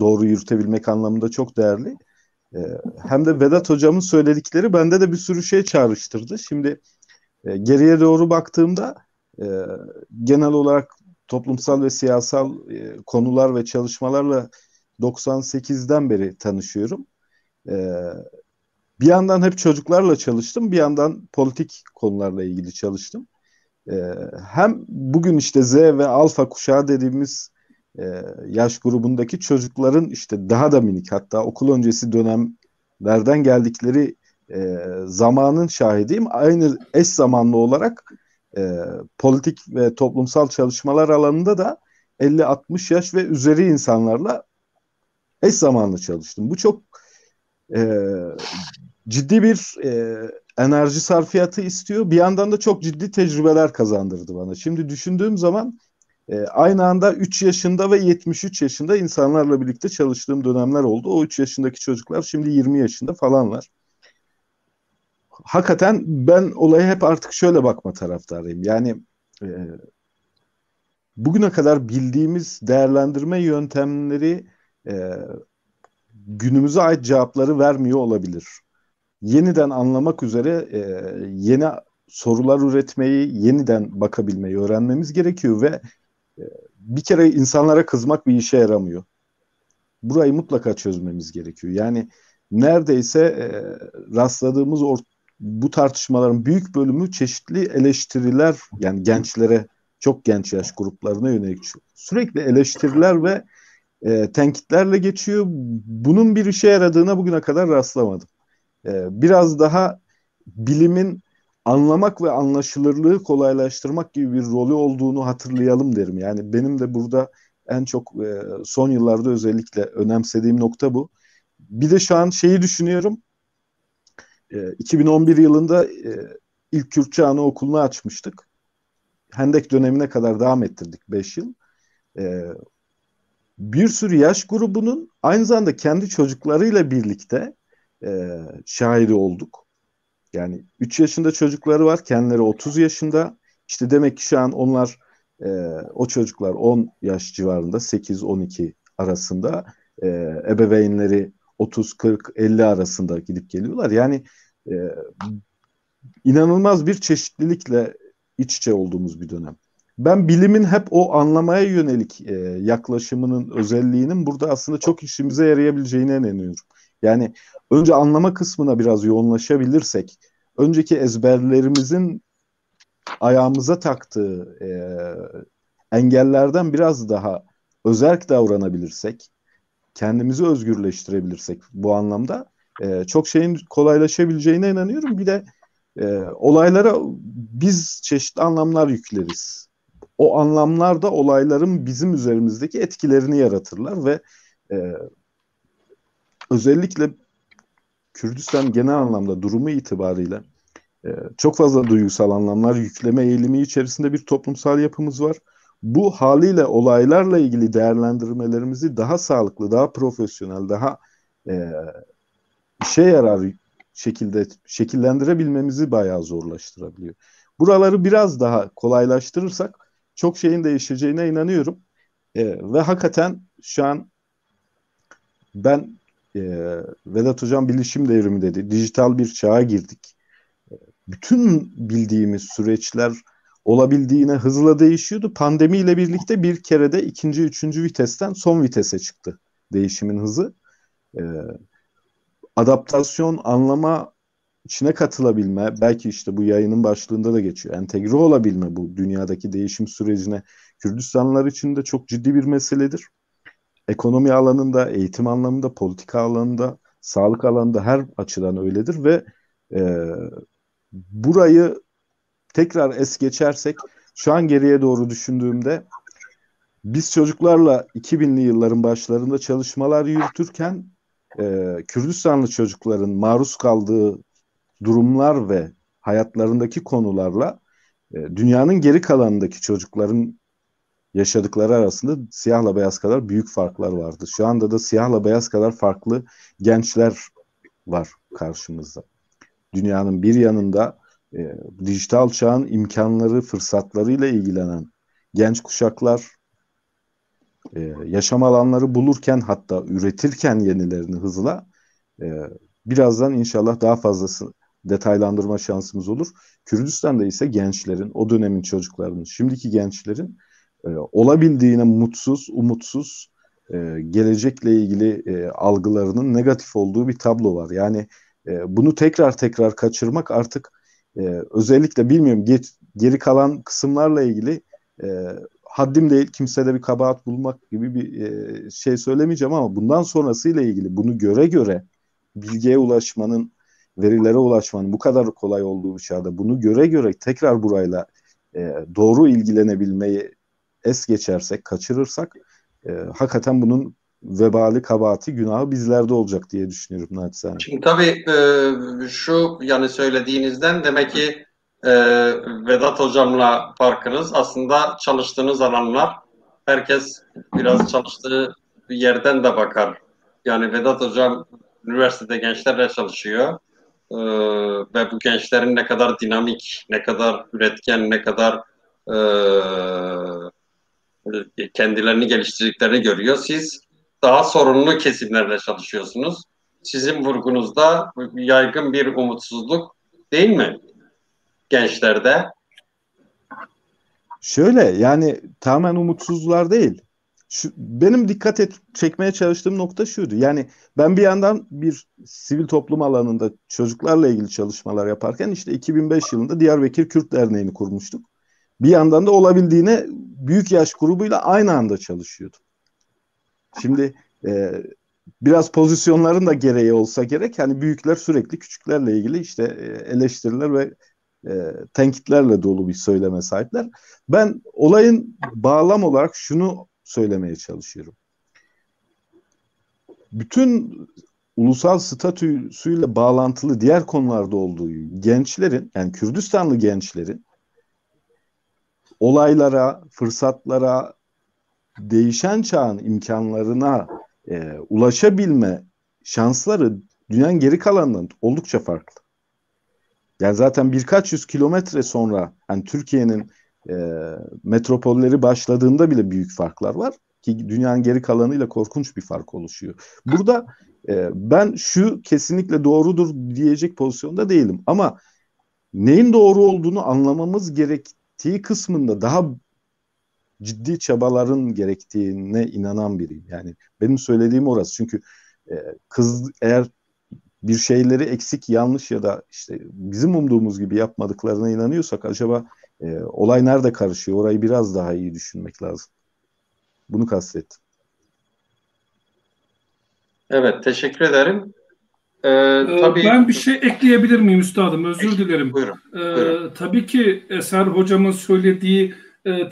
doğru yürütebilmek anlamında çok değerli. Hem de Vedat Hocam'ın söyledikleri bende de bir sürü şey çağrıştırdı. Şimdi geriye doğru baktığımda genel olarak toplumsal ve siyasal konular ve çalışmalarla 98'den beri tanışıyorum. Bir yandan hep çocuklarla çalıştım, bir yandan politik konularla ilgili çalıştım. Hem bugün işte Z ve Alfa kuşağı dediğimiz yaş grubundaki çocukların işte daha da minik, hatta okul öncesi dönemlerden geldikleri zamanın şahidiyim. Aynı eş zamanlı olarak politik ve toplumsal çalışmalar alanında da 50-60 yaş ve üzeri insanlarla eş zamanlı çalıştım. Bu çok ciddi bir enerji sarfiyatı istiyor. Bir yandan da çok ciddi tecrübeler kazandırdı bana. Şimdi düşündüğüm zaman aynı anda 3 yaşında ve 73 yaşında insanlarla birlikte çalıştığım dönemler oldu. O 3 yaşındaki çocuklar şimdi 20 yaşında falanlar. Hakikaten ben olaya hep artık şöyle bakma taraftarıyım. Yani bugüne kadar bildiğimiz değerlendirme yöntemleri günümüze ait cevapları vermiyor olabilir. Yeniden anlamak üzere yeni sorular üretmeyi, yeniden bakabilmeyi öğrenmemiz gerekiyor ve bir kere insanlara kızmak bir işe yaramıyor. Burayı mutlaka çözmemiz gerekiyor. Yani neredeyse rastladığımız bu tartışmaların büyük bölümü çeşitli eleştiriler, yani gençlere, çok genç yaş gruplarına yönelik sürekli eleştiriler ve tenkitlerle geçiyor. Bunun bir işe yaradığına bugüne kadar rastlamadım. Biraz daha bilimin anlamak ve anlaşılırlığı kolaylaştırmak gibi bir rolü olduğunu hatırlayalım derim. Yani benim de burada en çok son yıllarda özellikle önemsediğim nokta bu. Bir de şu an şeyi düşünüyorum. 2011 yılında ilk Kürtçe anaokulunu açmıştık. Hendek dönemine kadar devam ettirdik 5 yıl. Bir sürü yaş grubunun aynı zamanda kendi çocuklarıyla birlikte şahidi olduk. Yani 3 yaşında çocukları var, kendileri 30 yaşında. İşte demek ki şu an onlar o çocuklar 10 yaş civarında, 8-12 arasında, ebeveynleri 30, 40, 50 arasında gidip geliyorlar. Yani inanılmaz bir çeşitlilikle iç içe olduğumuz bir dönem. Ben bilimin hep o anlamaya yönelik yaklaşımının özelliğinin burada aslında çok işimize yarayabileceğine inanıyorum. Yani önce anlama kısmına biraz yoğunlaşabilirsek, önceki ezberlerimizin ayağımıza taktığı engellerden biraz daha özerk davranabilirsek, kendimizi özgürleştirebilirsek bu anlamda çok şeyin kolaylaşabileceğine inanıyorum. Bir de olaylara biz çeşitli anlamlar yükleriz. O anlamlar da olayların bizim üzerimizdeki etkilerini yaratırlar ve özellikle Kürdistan genel anlamda durumu itibariyle çok fazla duygusal anlamlar yükleme eğilimi içerisinde bir toplumsal yapımız var. Bu haliyle olaylarla ilgili değerlendirmelerimizi daha sağlıklı, daha profesyonel, daha işe yarar şekilde şekillendirebilmemizi bayağı zorlaştırabiliyor. Buraları biraz daha kolaylaştırırsak çok şeyin değişeceğine inanıyorum. Ve hakikaten şu an ben Vedat Hocam bilişim devrimi dedi. Dijital bir çağa girdik. Bütün bildiğimiz süreçler olabildiğine hızla değişiyordu. Pandemiyle birlikte bir kerede ikinci, üçüncü vitesten son vitese çıktı değişimin hızı. Adaptasyon, anlama, içine katılabilme, belki işte bu yayının başlığında da geçiyor. Entegre olabilme bu dünyadaki değişim sürecine Kürdistanlılar için de çok ciddi bir meseledir. Ekonomi alanında, eğitim anlamında, politika alanında, sağlık alanında her açıdan öyledir ve burayı tekrar es geçersek şu an geriye doğru düşündüğümde biz çocuklarla 2000'li yılların başlarında çalışmalar yürütürken Kürdistanlı çocukların maruz kaldığı durumlar ve hayatlarındaki konularla dünyanın geri kalanındaki çocukların yaşadıkları arasında siyahla beyaz kadar büyük farklar vardı. Şu anda da siyahla beyaz kadar farklı gençler var karşımızda. Dünyanın bir yanında dijital çağın imkanları, fırsatlarıyla ilgilenen genç kuşaklar, yaşam alanları bulurken hatta üretirken yenilerini hızla birazdan inşallah daha fazlası detaylandırma şansımız olur. Kürdistan'da ise gençlerin, o dönemin çocuklarının, şimdiki gençlerin olabildiğine mutsuz, umutsuz, gelecekle ilgili algılarının negatif olduğu bir tablo var. Yani bunu tekrar tekrar kaçırmak artık özellikle bilmiyorum geri kalan kısımlarla ilgili haddim değil, kimsede bir kabahat bulmak gibi bir şey söylemeyeceğim ama bundan sonrasıyla ilgili bunu göre göre bilgiye ulaşmanın, verilere ulaşmanın bu kadar kolay olduğu bir çağda bunu göre göre tekrar burayla doğru ilgilenebilmeyi es geçersek, kaçırırsak hakikaten bunun vebali, kabahati, günahı bizlerde olacak diye düşünüyorum naçizane. Şimdi tabii şu yani söylediğinizden demek ki Vedat Hocam'la farkınız aslında çalıştığınız alanlar herkes biraz çalıştığı yerden de bakar. Yani Vedat Hocam üniversitede gençlerle çalışıyor ve bu gençlerin ne kadar dinamik, ne kadar üretken, ne kadar kendilerini geliştirdiklerini görüyor. Siz daha sorunlu kesimlerle çalışıyorsunuz. Sizin vurgunuzda yaygın bir umutsuzluk değil mi gençlerde? Şöyle yani tamamen umutsuzlar değil. Benim çekmeye çalıştığım nokta şuydu. Yani ben bir yandan bir sivil toplum alanında çocuklarla ilgili çalışmalar yaparken işte 2005 yılında Diyarbakır Kürt Derneği'ni kurmuştuk. Bir yandan da olabildiğine büyük yaş grubuyla aynı anda çalışıyordum. Şimdi biraz pozisyonların da gereği olsa gerek. Hani büyükler sürekli küçüklerle ilgili işte eleştiriler ve tenkitlerle dolu bir söyleme sahipler. Ben olayın bağlam olarak şunu söylemeye çalışıyorum. Bütün ulusal statüsüyle bağlantılı diğer konularda olduğu gençlerin, yani Kürdistanlı gençlerin olaylara, fırsatlara, değişen çağın imkanlarına ulaşabilme şansları dünyanın geri kalanından oldukça farklı. Yani zaten birkaç yüz kilometre sonra hani Türkiye'nin metropolleri başladığında bile büyük farklar var ki dünyanın geri kalanıyla korkunç bir fark oluşuyor. Burada ben şu kesinlikle doğrudur diyecek pozisyonda değilim ama neyin doğru olduğunu anlamamız gerektiği kısmında daha ciddi çabaların gerektiğine inanan biriyim. Yani benim söylediğim orası. Çünkü kız eğer bir şeyleri eksik, yanlış ya da işte bizim umduğumuz gibi yapmadıklarına inanıyorsak acaba olay nerede karışıyor? Orayı biraz daha iyi düşünmek lazım. Bunu kastettim. Evet, teşekkür ederim. Tabii, ben bir şey ekleyebilir miyim üstadım? Özür dilerim. Buyurun, buyurun. Tabii ki Eser hocamın söylediği,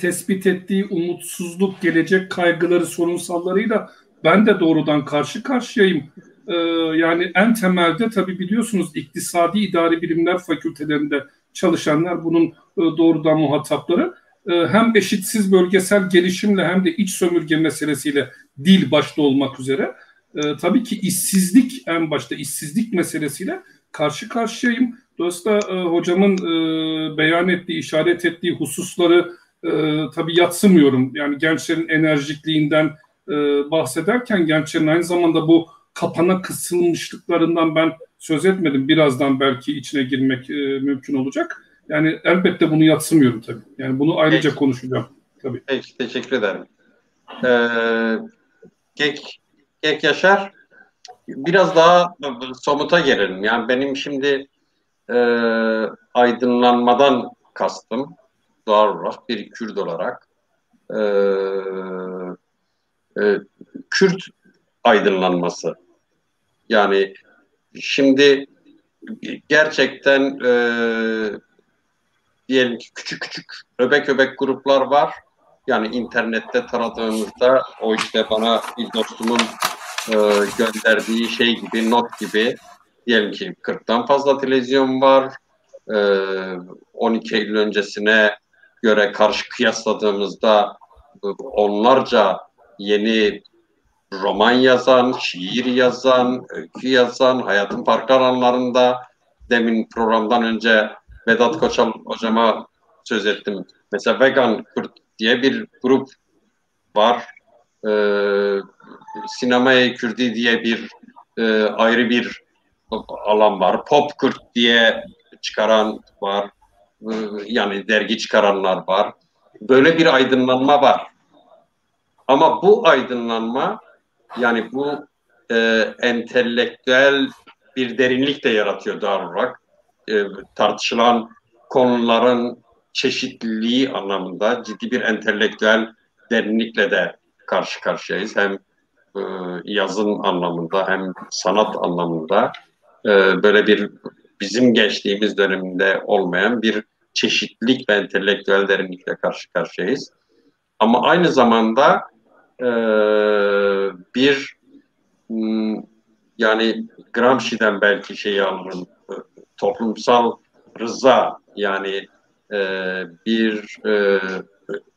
tespit ettiği umutsuzluk, gelecek kaygıları, sorunsallarıyla ben de doğrudan karşı karşıyayım. Yani en temelde tabii biliyorsunuz iktisadi idari bilimler fakültelerinde çalışanlar bunun doğrudan muhatapları. Hem eşitsiz bölgesel gelişimle hem de iç sömürge meselesiyle dil başta olmak üzere tabii ki işsizlik, en başta işsizlik meselesiyle karşı karşıyayım. Dolayısıyla hocamın beyan ettiği, işaret ettiği hususları tabii yadsımıyorum. Yani gençlerin enerjikliğinden bahsederken gençlerin aynı zamanda bu kapana kısılmışlıklarından ben söz etmedim. Birazdan belki içine girmek mümkün olacak. Yani elbette bunu yadsımıyorum tabii. Yani bunu ayrıca konuşacağım tabii. Peki, teşekkür ederim. Gek Yaşar, biraz daha somuta gelelim. Yani benim şimdi aydınlanmadan kastım doğal olarak bir Kürt olarak Kürt aydınlanması. Yani şimdi gerçekten diyelim ki küçük küçük öbek öbek gruplar var. Yani internette taradığımızda o işte bana bir dostumun gönderdiği şey gibi, not gibi diyelim ki 40'tan fazla televizyon var. 12 Eylül öncesine göre karşı kıyasladığımızda onlarca yeni roman yazan, şiir yazan, öykü yazan, hayatın farklı alanlarında demin programdan önce Vedat Koçal hocama söz ettim. Mesela Vegan Kürt diye bir grup var. Sinema-i Kürdi diye bir ayrı bir alan var. Pop Kürt diye çıkaran var. Yani dergi çıkaranlar var. Böyle bir aydınlanma var. Ama bu aydınlanma yani bu entelektüel bir derinlik de yaratıyor doğal olarak. Tartışılan konuların çeşitliliği anlamında ciddi bir entelektüel derinlikle de karşı karşıyayız. Hem yazın anlamında hem sanat anlamında böyle bir bizim gençliğimiz döneminde olmayan bir çeşitlilik ve entelektüel derinlikle karşı karşıyayız. Ama aynı zamanda bir yani Gramsci'den belki şeyi alırım, toplumsal rıza yani bir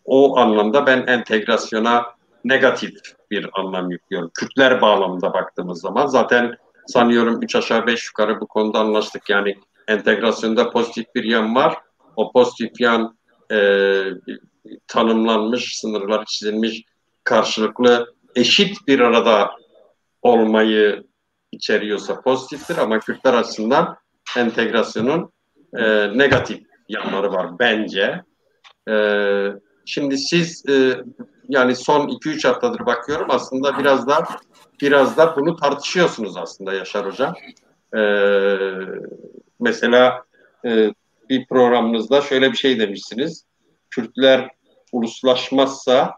o anlamda ben entegrasyona negatif bir anlam yüklüyorum. Kürtler bağlamında baktığımız zaman zaten sanıyorum 3 aşağı 5 yukarı bu konuda anlaştık. Yani entegrasyonda pozitif bir yan var. O pozitif yan tanımlanmış, sınırlar çizilmiş, karşılıklı eşit bir arada olmayı içeriyorsa pozitiftir ama Kürtler açısından entegrasyonun negatif yanları var bence. Şimdi siz yani son 2-3 haftadır bakıyorum aslında biraz da bunu tartışıyorsunuz aslında Yaşar Hocam. Mesela bir programınızda şöyle bir şey demişsiniz. Kürtler uluslaşmazsa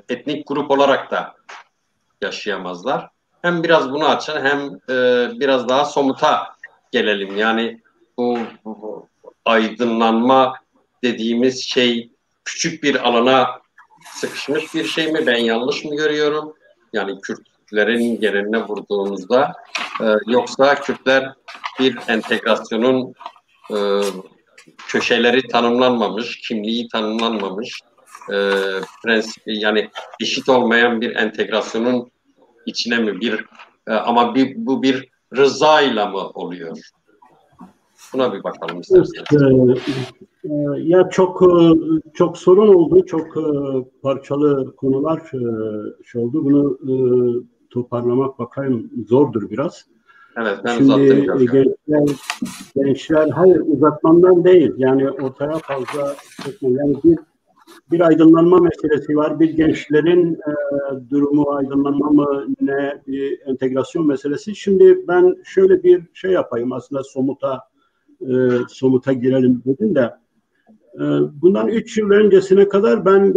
etnik grup olarak da yaşayamazlar. Hem biraz bunu açın hem biraz daha somuta gelelim. Yani bu aydınlanma dediğimiz şey küçük bir alana sıkışmış bir şey mi? Ben yanlış mı görüyorum? Yani Kürtlerin geneline vurduğumuzda yoksa Kürtler bir entegrasyonun köşeleri tanımlanmamış, kimliği tanımlanmamış, prensibi yani eşit olmayan bir entegrasyonun içine mi ama bu bir rızayla mı oluyor? Buna bir bakalım isterseniz. Ya çok sorun oldu, çok parçalı konular oldu. Bunu toparlamak bakayım zordur biraz. Evet, ben Şimdi uzattım. gençler hayır uzatmamdan değil. Yani ortaya fazla yani bir aydınlanma meselesi var. Bir gençlerin durumu aydınlanma mı ne bir entegrasyon meselesi. Şimdi ben şöyle bir şey yapayım aslında somuta girelim dedim de bundan 3 yıl öncesine kadar ben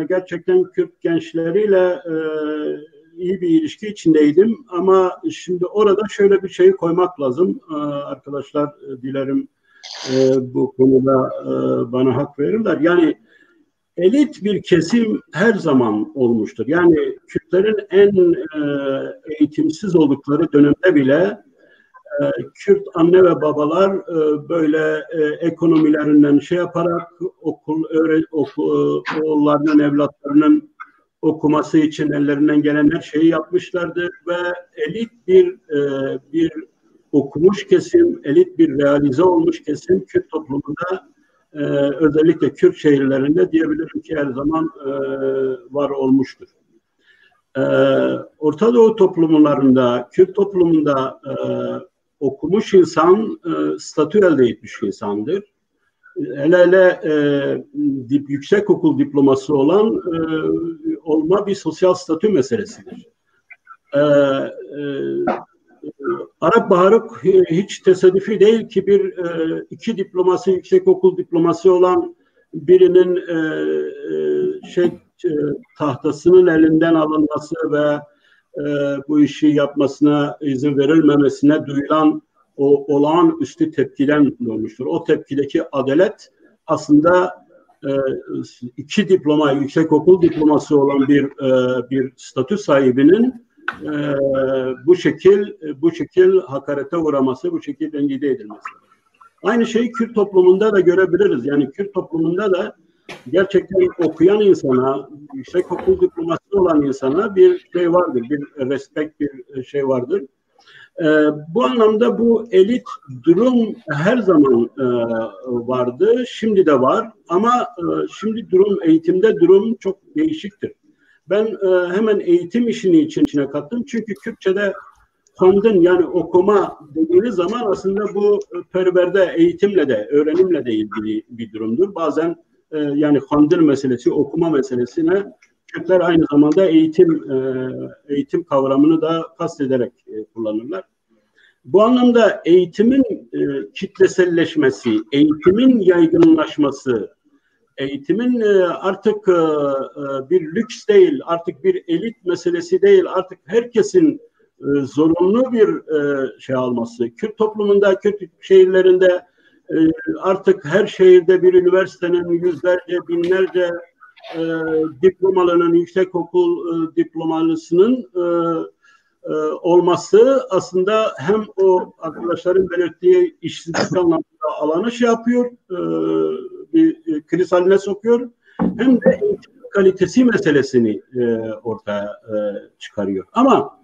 gerçekten Kürt gençleriyle iyi bir ilişki içindeydim ama şimdi orada şöyle bir şey koymak lazım. Arkadaşlar dilerim bu konuda bana hak verirler. Yani elit bir kesim her zaman olmuştur. Yani Kürtlerin en eğitimsiz oldukları dönemde bile Kürt anne ve babalar böyle ekonomilerinden yaparak oğullarının, evlatlarının okuması için ellerinden gelen her şeyi yapmışlardı ve elit bir okumuş kesim, elit bir realize olmuş kesim Kürt toplumunda özellikle Kürt şehirlerinde diyebilirim ki her zaman var olmuştur. Orta Doğu toplumlarında, Kürt toplumunda okumuş insan statü elde etmiş insandır. Hele yüksekokul diploması olan olma bir sosyal statü meselesidir. Arap Baharı hiç tesadüfi değil ki iki diploması, yüksekokul diploması olan birinin tahtasının elinden alınması ve bu işi yapmasına izin verilmemesine duyulan o olağanüstü tepkiden doğmuştur. O tepkideki adalet aslında iki diploma, yüksekokul diploması olan bir statü sahibinin bu şekil hakarete uğraması, bu şekil rencide edilmesi. Aynı şeyi Kürt toplumunda da görebiliriz. Yani Kürt toplumunda da gerçekten okuyan insana, yüksekokul diploması olan insana bir şey vardır, bir respekt, bir şey vardır. Bu anlamda bu elit durum her zaman vardı, şimdi de var ama şimdi eğitimde durum çok değişiktir. Ben hemen eğitim işini içine kattım çünkü Kürtçe'de kandın yani okuma dediğiniz zaman aslında bu perverde eğitimle de öğrenimle de ilgili bir durumdur. Bazen yani kandın meselesi okuma meselesine Kürtler aynı zamanda eğitim kavramını da kastederek kullanırlar. Bu anlamda eğitimin kitleselleşmesi, eğitimin yaygınlaşması, eğitimin artık bir lüks değil, artık bir elit meselesi değil, artık herkesin zorunlu bir şey alması. Kürt toplumunda, Kürt şehirlerinde artık her şehirde bir üniversitenin yüzlerce, binlerce diplomalının, yüksekokul diplomalısının olması aslında hem o arkadaşların belirttiği işsizlik anlamında alanı yapıyor, bir kriz haline sokuyor, hem de eğitim kalitesi meselesini ortaya çıkarıyor. Ama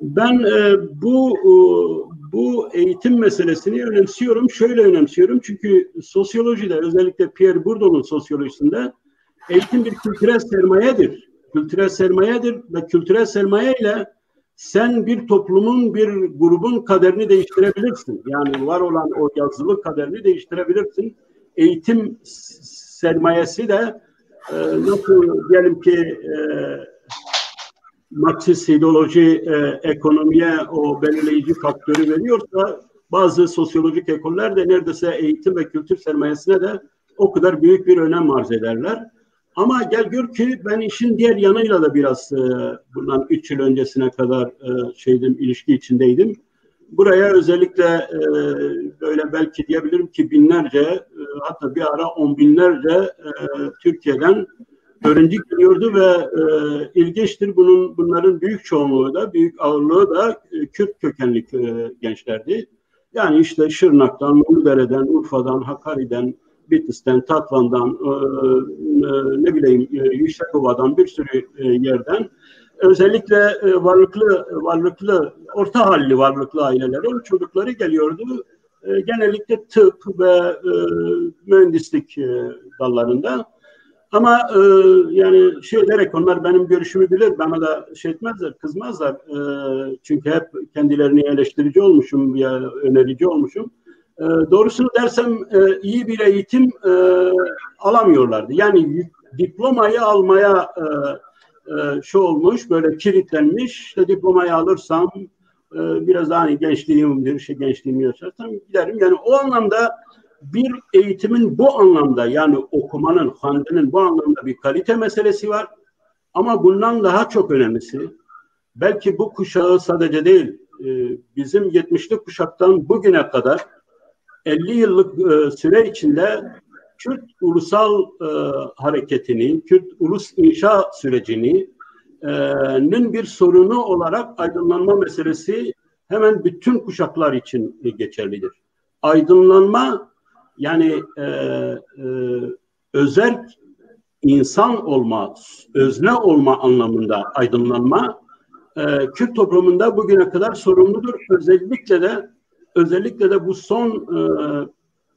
ben bu eğitim meselesini önemsiyorum. Şöyle önemsiyorum çünkü sosyolojide özellikle Pierre Bourdieu'nun sosyolojisinde eğitim bir kültürel sermayedir. Kültürel sermayedir ve kültürel sermayeyle sen bir toplumun, bir grubun kaderini değiştirebilirsin. Yani var olan o yazılı kaderini değiştirebilirsin. Eğitim sermayesi de nasıl diyelim ki Marksist ideoloji ekonomiye o belirleyici faktörü veriyorsa bazı sosyolojik ekoller de neredeyse eğitim ve kültür sermayesine de o kadar büyük bir önem arz ederler. Ama gel gör ki ben işin diğer yanıyla da biraz bundan 3 yıl öncesine kadar ilişki içindeydim. Buraya özellikle böyle belki diyebilirim ki binlerce hatta bir ara 10 binlerce Türkiye'den öğrenci geliyordu ve ilginçtir bunların büyük çoğunluğu da büyük ağırlığı da Kürt kökenli gençlerdi. Yani işte Şırnak'tan, Uludere'den, Urfa'dan, Hakkari'den, Bitlis'ten, Tatvan'dan, ne bileyim Yüksekova'dan bir sürü yerden özellikle varlıklı, orta halli varlıklı ailelerin çocukları geliyordu. Genellikle tıp ve mühendislik dallarında. Ama yani derek onlar benim görüşümü bilir, bana da etmezler, kızmazlar. Çünkü hep kendilerini eleştirici olmuşum ya önerici olmuşum. Doğrusunu dersem iyi bir eğitim alamıyorlardı. Yani diplomayı almaya olmuş, böyle kilitlenmiş. İşte diplomayı alırsam biraz daha gençliğimi yaşarsam giderim. Yani o anlamda bir eğitimin bu anlamda yani okumanın, handinin bu anlamda bir kalite meselesi var. Ama bundan daha çok önemlisi belki bu kuşağı sadece değil bizim 70'li kuşaktan bugüne kadar 50 yıllık süre içinde Kürt ulusal hareketini, Kürt ulus inşa sürecinin bir sorunu olarak aydınlanma meselesi hemen bütün kuşaklar için geçerlidir. Aydınlanma yani özerk insan olma, özne olma anlamında aydınlanma Kürt toplumunda bugüne kadar sorumludur. Özellikle de bu son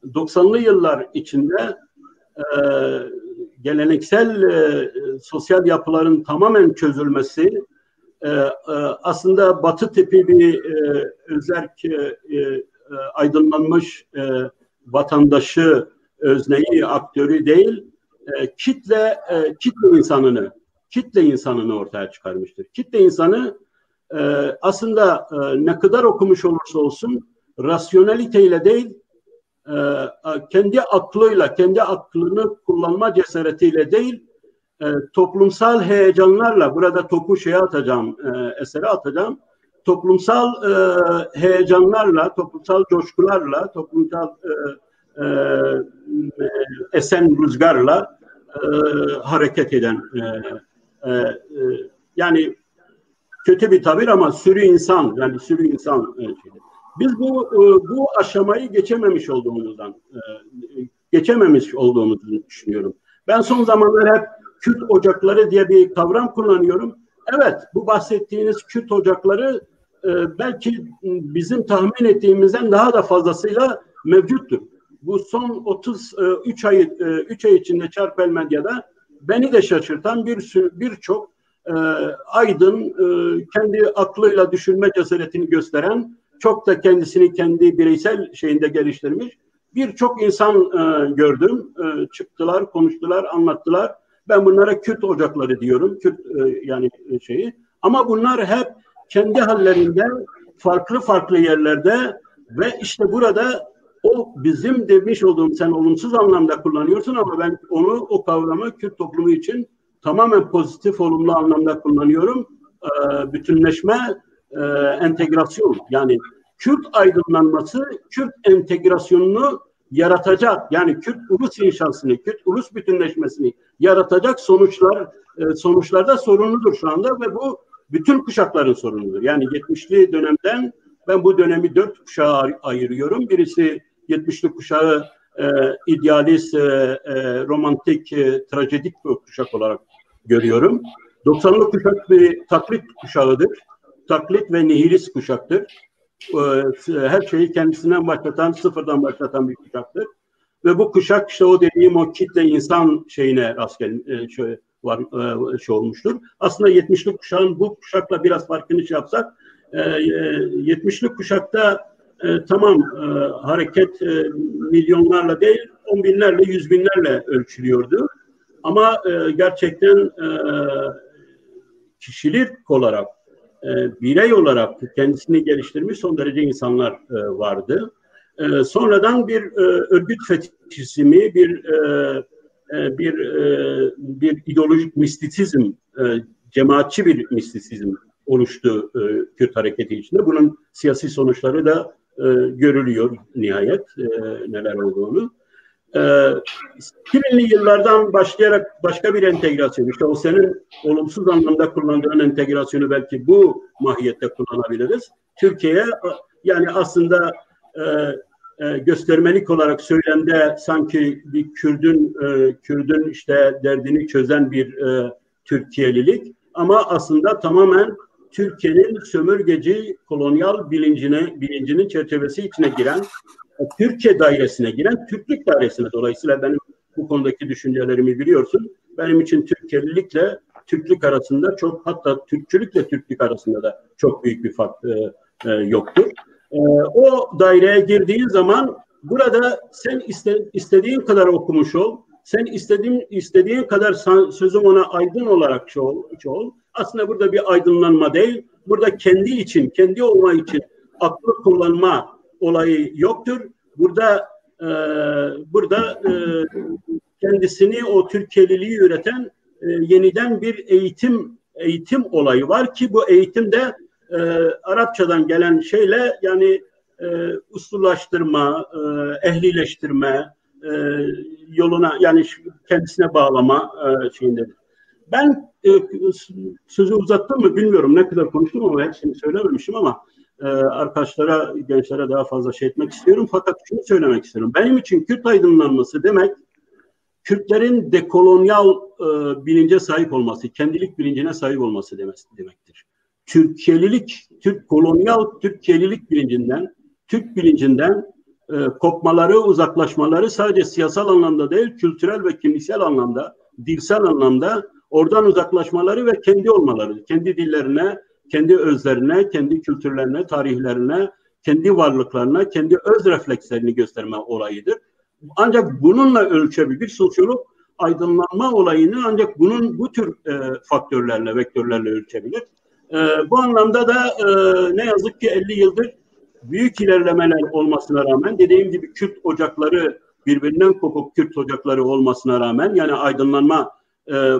90'lı yıllar içinde geleneksel sosyal yapıların tamamen çözülmesi aslında Batı tipi bir özerk aydınlanmış vatandaşı, özneyi, aktörü değil, kitle insanını ortaya çıkarmıştır. Kitle insanı aslında ne kadar okumuş olursa olsun rasyoneliteyle değil, kendi aklıyla, kendi aklını kullanma cesaretiyle değil, toplumsal heyecanlarla, burada topu esere atacağım, toplumsal heyecanlarla, toplumsal coşkularla, toplumsal esen rüzgarla hareket eden yani kötü bir tabir ama sürü insan. Biz bu aşamayı geçememiş olduğumuzu düşünüyorum. Ben son zamanlar hep Kürt ocakları diye bir kavram kullanıyorum. Evet, bu bahsettiğiniz Kürt ocakları belki bizim tahmin ettiğimizden daha da fazlasıyla mevcuttur. Bu son 3 ay içinde Çarpel Medya'da beni de şaşırtan birçok aydın, kendi aklıyla düşünme cesaretini gösteren, çok da kendisini kendi bireysel şeyinde geliştirmiş birçok insan gördüm. Çıktılar, konuştular, anlattılar. Ben bunlara Kürt ocakları diyorum. Kürt Ama bunlar hep kendi hallerinde farklı yerlerde ve işte burada o bizim demiş olduğum, sen olumsuz anlamda kullanıyorsun ama ben o kavramı Kürt toplumu için tamamen pozitif, olumlu anlamda kullanıyorum. Bütünleşme, entegrasyon. Yani Kürt aydınlanması, Kürt entegrasyonunu yaratacak. Yani Kürt ulus inşasını, Kürt ulus bütünleşmesini yaratacak sonuçlarda sorumludur şu anda ve bu bütün kuşakların sorunudur. Yani 70'li dönemden ben bu dönemi 4 kuşağa ayırıyorum. Birisi 70'li kuşağı idealist, romantik, trajedik bir kuşak olarak görüyorum. 90'lı kuşak bir taklit kuşağıdır. Taklit ve nihilist kuşaktır. Her şeyi kendisinden başlatan, sıfırdan başlatan bir kuşaktır. Ve bu kuşak işte o dediğim o kitle insan şeyine olmuştur. Aslında 70'li kuşağın bu kuşakla biraz farkını yapsak, 70'li kuşakta tamam hareket milyonlarla değil, 10 binlerle, 100 binlerle ölçülüyordu. Ama gerçekten kişilik olarak, birey olarak kendisini geliştirmiş son derece insanlar vardı. Sonradan bir örgüt fetişizmi, bir bir ideolojik mistisizm, cemaatçi bir mistisizm oluştu Kürt hareketi içinde. Bunun siyasi sonuçları da görülüyor nihayet neler olduğunu. 2000'li yıllardan başlayarak başka bir entegrasyon, işte o senin olumsuz anlamda kullandığın entegrasyonu belki bu mahiyette kullanabiliriz. Türkiye'ye yani aslında göstermelik olarak söylemde sanki bir Kürdün işte derdini çözen bir Türkiyelilik, ama aslında tamamen Türkiye'nin sömürgeci kolonyal bilincinin çerçevesi içine giren, Türkiye dairesine giren Türklük dairesine. Dolayısıyla benim bu konudaki düşüncelerimi biliyorsun. Benim için Türkiye'lilikle Türklük arasında çok, hatta Türkçülükle Türklük arasında da çok büyük bir fark yoktur. O daireye girdiğin zaman burada sen istediğin kadar okumuş ol, sen istediğin kadar sözüm ona aydın olarak çoğul. Aslında burada bir aydınlanma değil, burada kendi olma için aklı kullanma olayı yoktur. Burada kendisini, o Türkiye'liliği üreten yeniden bir eğitim olayı var ki bu eğitimde Arapçadan gelen şeyle yani usullaştırma, ehlileştirme yoluna, yani kendisine bağlama şeyindedir. Ben sözü uzattım mı bilmiyorum, ne kadar konuştum ama hepsini söylememişim, ama arkadaşlara, gençlere daha fazla şey etmek istiyorum. Fakat şunu söylemek istiyorum. Benim için Kürt aydınlanması demek, Kürtlerin dekolonyal bilince sahip olması, kendilik bilincine sahip olması demektir. Türkiye'lilik, kolonyal Türkiye'lilik bilincinden, Türk bilincinden kopmaları, uzaklaşmaları sadece siyasal anlamda değil, kültürel ve kimliksel anlamda, dilsel anlamda oradan uzaklaşmaları ve kendi olmaları, kendi dillerine, kendi özlerine, kendi kültürlerine, tarihlerine, kendi varlıklarına, kendi öz reflekslerini gösterme olayıdır. Ancak bununla ölçebilir sosyolog aydınlanma olayını, ancak bu tür faktörlerle, vektörlerle ölçebilir. Bu anlamda da ne yazık ki 50 yıldır büyük ilerlemeler olmasına rağmen, dediğim gibi Kürt ocakları, birbirinden kopuk Kürt ocakları olmasına rağmen, yani aydınlanma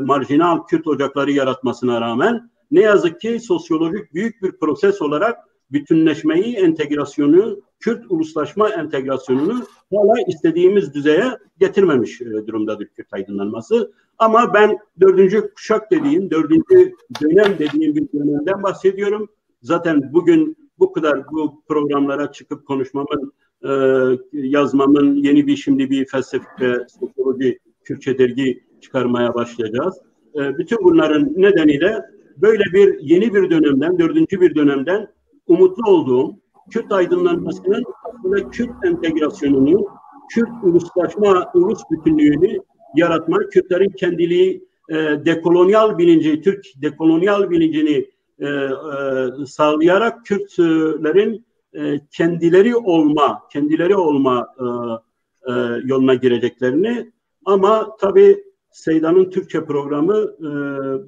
marjinal Kürt ocakları yaratmasına rağmen, ne yazık ki sosyolojik büyük bir proses olarak bütünleşmeyi, entegrasyonu, Kürt uluslaşma entegrasyonunu hala istediğimiz düzeye getirmemiş durumdadır Kürt aydınlanması. Ama ben dördüncü kuşak dediğim, dördüncü dönem dediğim bir dönemden bahsediyorum. Zaten bugün bu kadar bu programlara çıkıp konuşmamın, yazmamın, şimdi bir felsefe ve sosyoloji Kürtçe dergi çıkarmaya başlayacağız. Bütün bunların nedeniyle böyle yeni bir dönemden, dördüncü bir dönemden umutlu olduğum, Kürt aydınlanmasının aslında Kürt entegrasyonunu, Kürt uluslaşma, ulus bütünlüğünü yaratma, Kürtlerin kendiliği, dekolonyal bilinci, Türk dekolonyal bilincini sağlayarak Kürtlerin kendileri olma yoluna gireceklerini, ama tabii Seyda'nın Türkçe programı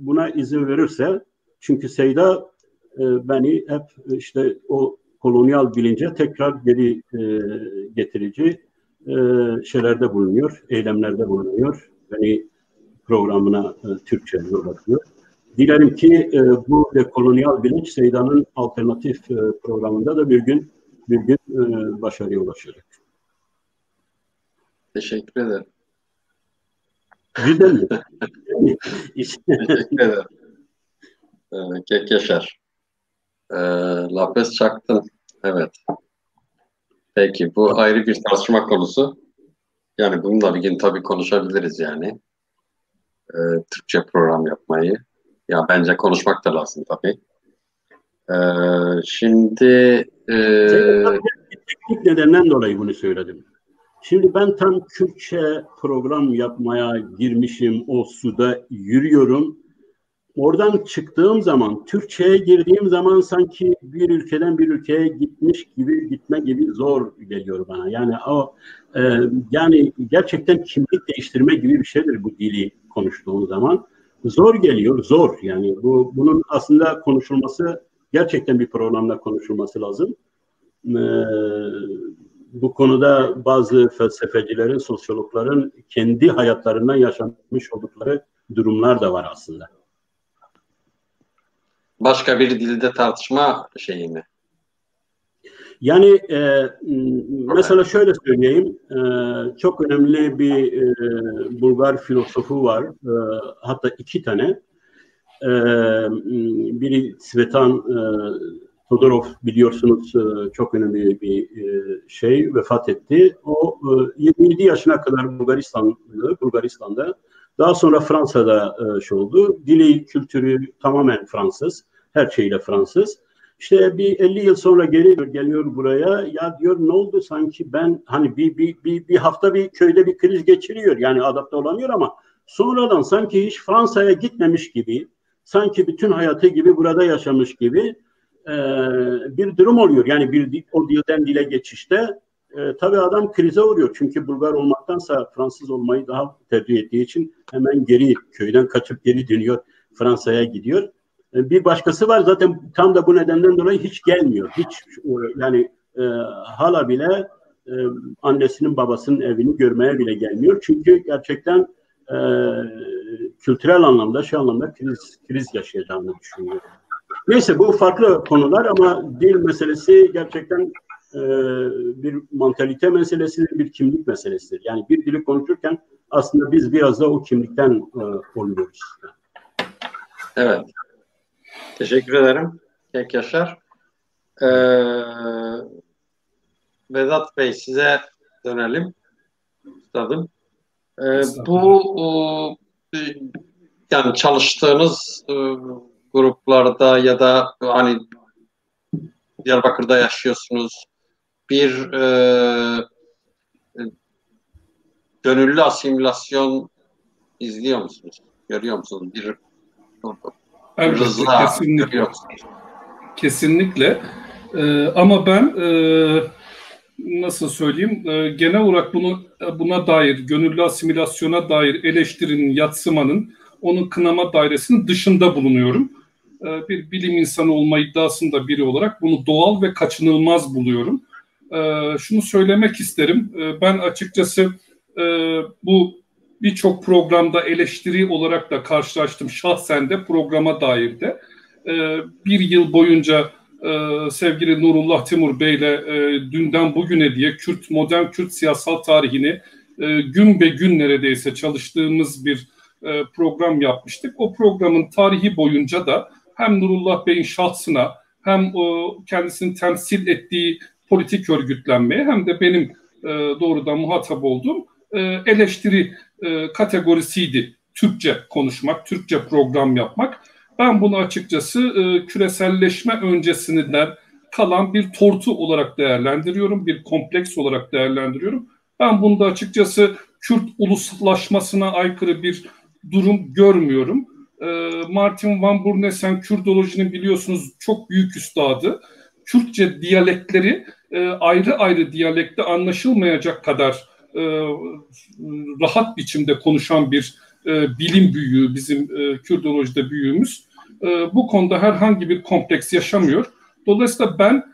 buna izin verirse, çünkü Seyda beni hep işte o kolonyal bilince tekrar geri getirici şeylerde bulunuyor, eylemlerde bulunuyor. Beni programına Türkçe yollatıyor. Dilerim ki bu dekolonyal bilinç Seyda'nın alternatif programında da bir gün başarıya ulaşacak. Teşekkür ederim. Güzel mi? Teşekkür ederim. Kek yaşar. Lapes çaktın. Evet. Peki, bu ayrı bir tartışma konusu. Yani bununla ilgili tabii konuşabiliriz yani. Türkçe program yapmayı. Ya bence konuşmak da lazım tabii. Şimdi teknik nedenden dolayı bunu söyledim. Şimdi ben tam Kürtçe program yapmaya girmişim, o suda yürüyorum. Oradan çıktığım zaman, Türkçe'ye girdiğim zaman sanki bir ülkeden bir ülkeye gitme gibi zor geliyor bana. Yani yani gerçekten kimlik değiştirme gibi bir şeydir bu dili konuştuğum zaman. Zor geliyor, zor. Yani bunun aslında konuşulması, gerçekten bir programda konuşulması lazım. bu konuda bazı felsefecilerin, sosyologların kendi hayatlarından yaşanmış oldukları durumlar da var aslında. Başka bir dilde tartışma şeyi mi? Yani mesela şöyle söyleyeyim, çok önemli bir Bulgar filozofu var, hatta iki tane. Biri Svetan Todorov, biliyorsunuz, çok önemli bir vefat etti. O 27 yaşına kadar Bulgaristan'da, daha sonra Fransa'da oldu. Dili, kültürü tamamen Fransız, her şeyle Fransız. İşte bir 50 yıl sonra geliyor buraya. Ya diyor, ne oldu sanki ben hani bir hafta bir köyde bir kriz geçiriyor. Yani adapte olamıyor ama sonradan sanki hiç Fransa'ya gitmemiş gibi, sanki bütün hayatı gibi burada yaşamış gibi bir durum oluyor. Yani o dilden dile geçişte tabii adam krize uğruyor. Çünkü Bulgar olmaktansa Fransız olmayı daha tercih ettiği için hemen köyden kaçıp geri dönüyor. Fransa'ya gidiyor. Bir başkası var zaten tam da bu nedenden dolayı hiç gelmiyor. Yani hala bile annesinin babasının evini görmeye bile gelmiyor. Çünkü gerçekten kültürel anlamda, kriz yaşayacağını düşünüyor. Neyse, bu farklı konular ama dil meselesi gerçekten bir mantalite meselesidir, bir kimlik meselesidir. Yani bir dili konuşurken aslında biz biraz da o kimlikten oluyoruz. Evet. Teşekkür ederim. Kek Yaşar. Vedat Bey, size dönelim. Üstadım. Bu yani çalıştığınız gruplarda ya da hani Diyarbakır'da yaşıyorsunuz, bir gönüllü asimilasyon izliyor musunuz? Görüyor musunuz? Elbette, rıza kesinlikle. görüyor musunuz? Kesinlikle. Ama ben nasıl söyleyeyim, genel olarak buna dair, gönüllü asimilasyona dair eleştirinin, yadsımanın, onun kınama dairesinin dışında bulunuyorum. Bir bilim insanı olma iddiasında biri olarak bunu doğal ve kaçınılmaz buluyorum. Şunu söylemek isterim, ben açıkçası bu birçok programda eleştiri olarak da karşılaştım, şahsen de programa dair de. Bir yıl boyunca sevgili Nurullah Timur Bey'le dünden bugüne diye modern Kürt siyasal tarihini gün be gün neredeyse çalıştığımız bir program yapmıştık. O programın tarihi boyunca da hem Nurullah Bey'in şahsına hem kendisini temsil ettiği politik örgütlenmeye hem de benim doğrudan muhatap olduğum eleştiri kategorisiydi. Türkçe konuşmak, Türkçe program yapmak. Ben bunu açıkçası küreselleşme öncesinden kalan bir tortu olarak değerlendiriyorum, bir kompleks olarak değerlendiriyorum. Ben bunda açıkçası Kürt uluslaşmasına aykırı bir durum görmüyorum. Martin Van Burnesen, Kürdolojinin biliyorsunuz çok büyük üstadı. Kürtçe diyalekleri ayrı ayrı diyalekte anlaşılmayacak kadar rahat biçimde konuşan bir bilim büyüğü, bizim Kürdolojide büyüğümüz. Bu konuda herhangi bir kompleks yaşamıyor. Dolayısıyla ben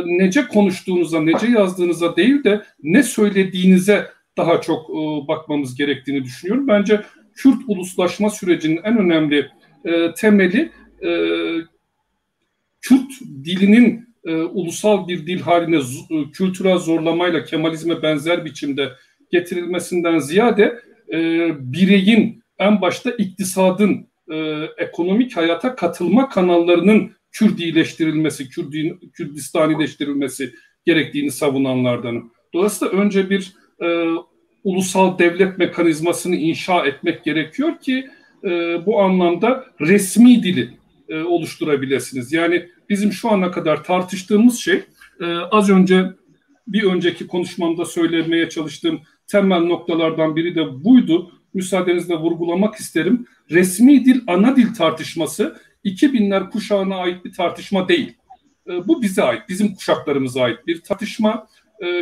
nece konuştuğunuza, nece yazdığınıza değil de ne söylediğinize daha çok bakmamız gerektiğini düşünüyorum. Bence Kürt uluslaşma sürecinin en önemli temeli Kürt dilinin ulusal bir dil haline kültürel zorlamayla Kemalizme benzer biçimde getirilmesinden ziyade bireyin, en başta iktisadın, ekonomik hayata katılma kanallarının Kürdileştirilmesi, Kürdistanileştirilmesi gerektiğini savunanlardanım. Dolayısıyla önce bir ulusal devlet mekanizmasını inşa etmek gerekiyor ki bu anlamda resmi dili oluşturabilirsiniz. Yani bizim şu ana kadar tartıştığımız şey, az önce bir önceki konuşmamda söylemeye çalıştığım temel noktalardan biri de buydu. Müsaadenizle vurgulamak isterim. Resmi dil, ana dil tartışması 2000'ler kuşağına ait bir tartışma değil. Bu bize ait, bizim kuşaklarımıza ait bir tartışma.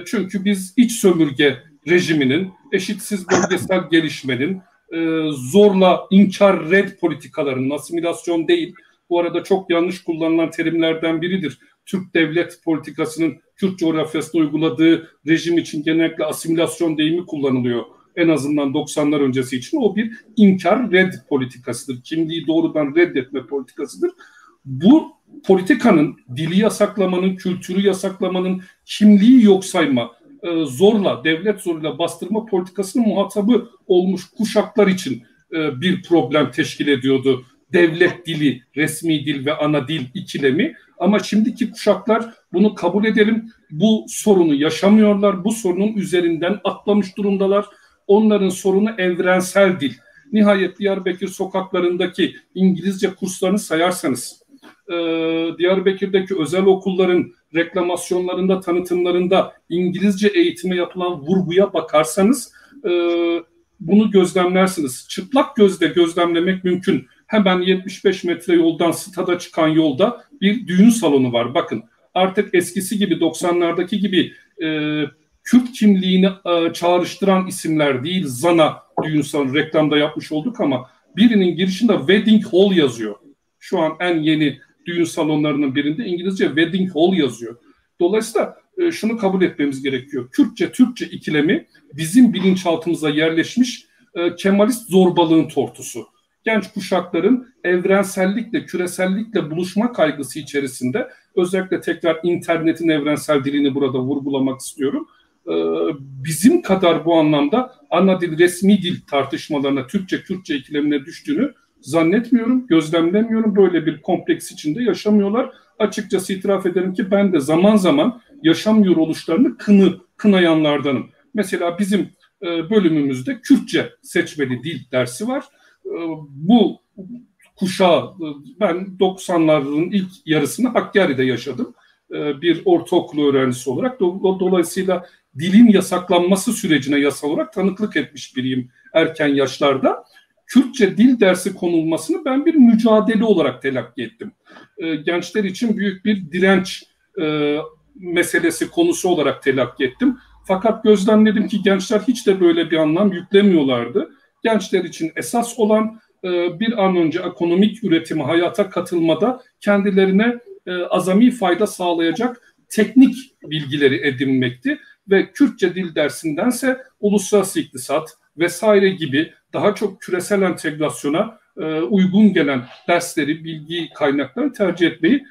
Çünkü biz iç sömürge rejiminin, eşitsiz bölgesel gelişmenin, zorla inkar red politikalarının, asimilasyon değil, bu arada çok yanlış kullanılan terimlerden biridir. Türk devlet politikasının Kürt coğrafyasında uyguladığı rejim için genellikle asimilasyon deyimi kullanılıyor. En azından 90'lar öncesi için o bir inkar red politikasıdır. Kimliği doğrudan reddetme politikasıdır. Bu politikanın dili yasaklamanın, kültürü yasaklamanın, kimliği yok sayma, zorla, devlet zoruyla bastırma politikasının muhatabı olmuş kuşaklar için bir problem teşkil ediyordu. Devlet dili, resmi dil ve ana dil ikilemi. Ama şimdiki kuşaklar bunu kabul edelim, bu sorunu yaşamıyorlar, bu sorunun üzerinden atlamış durumdalar. Onların sorunu evrensel dil. Nihayet Diyarbakır sokaklarındaki İngilizce kurslarını sayarsanız, Diyarbakır'daki özel okulların reklamasyonlarında, tanıtımlarında İngilizce eğitime yapılan vurguya bakarsanız bunu gözlemlersiniz. Çıplak gözle gözlemlemek mümkün. Hemen 75 metre yoldan stada çıkan yolda bir düğün salonu var. Bakın artık eskisi gibi 90'lardaki gibi Kürt kimliğini çağrıştıran isimler değil, Zana düğün salonu reklamda yapmış olduk ama birinin girişinde Wedding Hall yazıyor. Şu an en yeni düğün salonlarının birinde İngilizce Wedding Hall yazıyor. Dolayısıyla şunu kabul etmemiz gerekiyor. Kürtçe-Türkçe ikilemi bizim bilinçaltımıza yerleşmiş Kemalist zorbalığın tortusu. Genç kuşakların evrensellikle, küresellikle buluşma kaygısı içerisinde, özellikle tekrar internetin evrensel dilini burada vurgulamak istiyorum. Bizim kadar bu anlamda ana dil, resmi dil tartışmalarına, Türkçe-Kürtçe ikilemine düştüğünü zannetmiyorum, gözlemlemiyorum. Böyle bir kompleks içinde yaşamıyorlar. Açıkçası itiraf ederim ki ben de zaman zaman yaşamıyor oluşlarını kınayanlardanım. Mesela bizim bölümümüzde Kürtçe seçmeli dil dersi var. Bu kuşağı, ben 90'ların ilk yarısını Hakkari'de yaşadım. Bir ortaokul öğrencisi olarak. Dolayısıyla dilin yasaklanması sürecine yasal olarak tanıklık etmiş biriyim erken yaşlarda. Kürtçe dil dersi konulmasını ben bir mücadele olarak telakki ettim. Gençler için büyük bir direnç meselesi, konusu olarak telakki ettim. Fakat gözlemledim ki gençler hiç de böyle bir anlam yüklemiyorlardı. Gençler için esas olan bir an önce ekonomik üretimi, hayata katılmada kendilerine azami fayda sağlayacak teknik bilgileri edinmekti. Ve Kürtçe dil dersindense uluslararası iktisat vesaire gibi daha çok küresel entegrasyona uygun gelen dersleri, bilgi kaynaklarını tercih etmeyi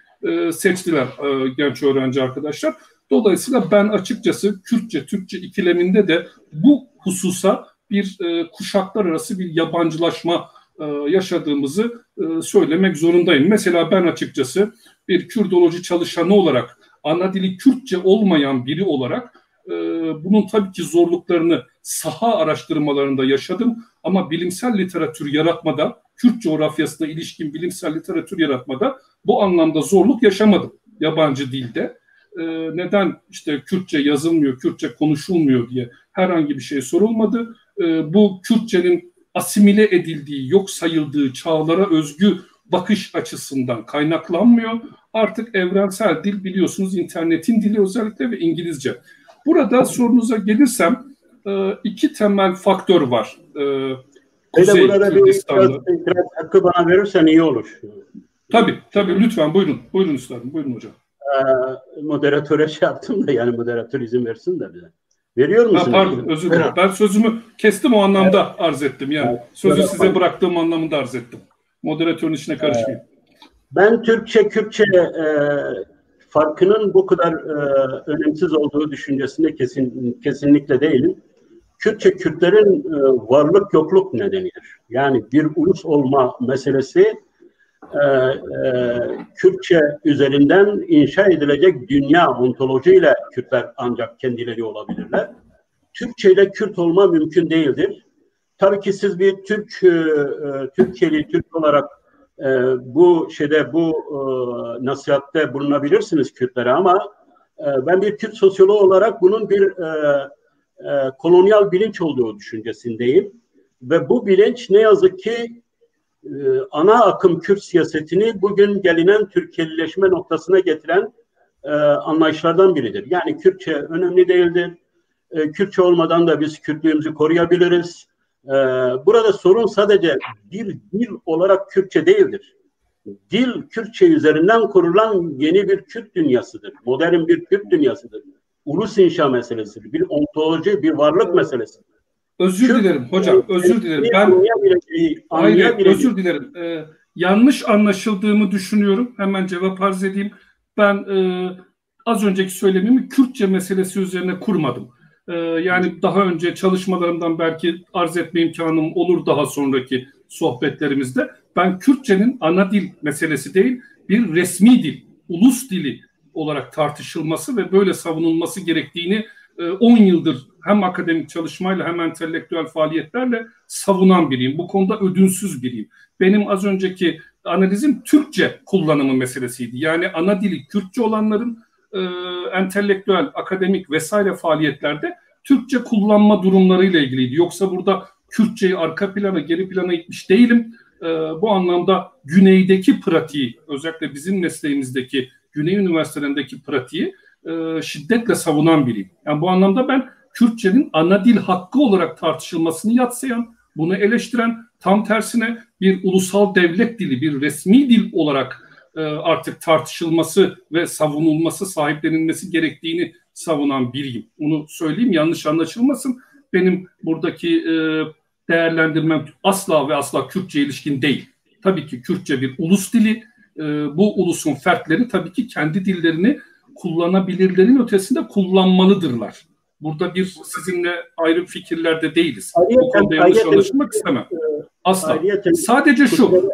seçtiler genç öğrenci arkadaşlar. Dolayısıyla ben açıkçası Kürtçe-Türkçe ikileminde de bu hususa bir kuşaklar arası bir yabancılaşma yaşadığımızı söylemek zorundayım. Mesela ben açıkçası bir Kürdoloji çalışanı olarak, ana dili Kürtçe olmayan biri olarak bunun tabii ki zorluklarını saha araştırmalarında yaşadım ama bilimsel literatür yaratmada, Kürt coğrafyasına ilişkin bilimsel literatür yaratmada bu anlamda zorluk yaşamadım yabancı dilde. Neden işte Kürtçe yazılmıyor, Kürtçe konuşulmuyor diye herhangi bir şey sorulmadı. Bu Kürtçenin asimile edildiği, yok sayıldığı çağlara özgü bakış açısından kaynaklanmıyor. Artık evrensel dil, biliyorsunuz, internetin dili özellikle ve İngilizce. Burada sorunuza gelirsem iki temel faktör var. Kuzey Kürdistan'da. Biraz hakkı bana verirsen iyi olur. Tabii lütfen buyurun. Buyurun üstadım, buyurun hocam. Moderatöre şey yaptım da, yani moderatör izin versin de bize. Veriyor musunuz? Pardon, özür dilerim. Ben sözümü kestim, o anlamda arz ettim. Yani sözü size bıraktığım anlamında arz ettim. Moderatörün işine karışmayayım. Ben Türkçe-Kürtçe farkının bu kadar önemsiz olduğu düşüncesinde kesinlikle değilim. Kürtçe, Kürtlerin varlık yokluk nedenidir. Yani bir ulus olma meselesi Kürtçe üzerinden inşa edilecek dünya ontolojiyle Kürtler ancak kendileri olabilirler. Türkçe ile Kürt olma mümkün değildir. Tabii ki siz bir Türkiye'li Türk olarak bu nasihatte bulunabilirsiniz Kürtlere ama ben bir Kürt sosyoloğu olarak bunun bir kolonyal bilinç olduğu düşüncesindeyim. Ve bu bilinç ne yazık ki ana akım Kürt siyasetini bugün gelinen Türkiye'lileşme noktasına getiren anlayışlardan biridir. Yani Kürtçe önemli değildir. Kürtçe olmadan da biz Kürtlüğümüzü koruyabiliriz. Burada sorun sadece bir dil olarak Kürtçe değildir. Dil Kürtçe üzerinden kurulan yeni bir Kürt dünyasıdır. Modern bir Kürt dünyasıdır. Ulus inşa meselesidir. Bir ontoloji, bir varlık meselesidir. Özür dilerim hocam, özür dilerim. Hayır, özür dilerim. Yanlış anlaşıldığımı düşünüyorum. Hemen cevap arz edeyim. Ben az önceki söylemimi Kürtçe meselesi üzerine kurmadım. Yani daha önce çalışmalarımdan belki arz etme imkanım olur daha sonraki sohbetlerimizde. Ben Kürtçenin ana dil meselesi değil, bir resmi dil, ulus dili olarak tartışılması ve böyle savunulması gerektiğini 10 yıldır hem akademik çalışmayla hem entelektüel faaliyetlerle savunan biriyim. Bu konuda ödünsüz biriyim. Benim az önceki analizim Türkçe kullanımı meselesiydi. Yani ana dili Kürtçe olanların entelektüel, akademik vesaire faaliyetlerde Türkçe kullanma durumlarıyla ilgiliydi. Yoksa burada Kürtçeyi arka plana, geri plana itmiş değilim. Bu anlamda güneydeki pratiği, özellikle bizim mesleğimizdeki Güney üniversitelerindeki pratiği şiddetle savunan biriyim. Yani bu anlamda ben Kürtçenin ana dil hakkı olarak tartışılmasını yadsıyan, bunu eleştiren, tam tersine bir ulusal devlet dili, bir resmi dil olarak artık tartışılması ve savunulması, sahiplenilmesi gerektiğini savunan biriyim. Bunu söyleyeyim, yanlış anlaşılmasın. Benim buradaki değerlendirmem asla ve asla Kürtçe ilişkin değil. Tabii ki Kürtçe bir ulus dili. Bu ulusun fertleri tabii ki kendi dillerini kullanabilirlerin ötesinde kullanmalıdırlar. Burada bir sizinle ayrı fikirlerde değiliz. Bu konuda yanlış anlaşılmak istemem. Asla. Sadece şu,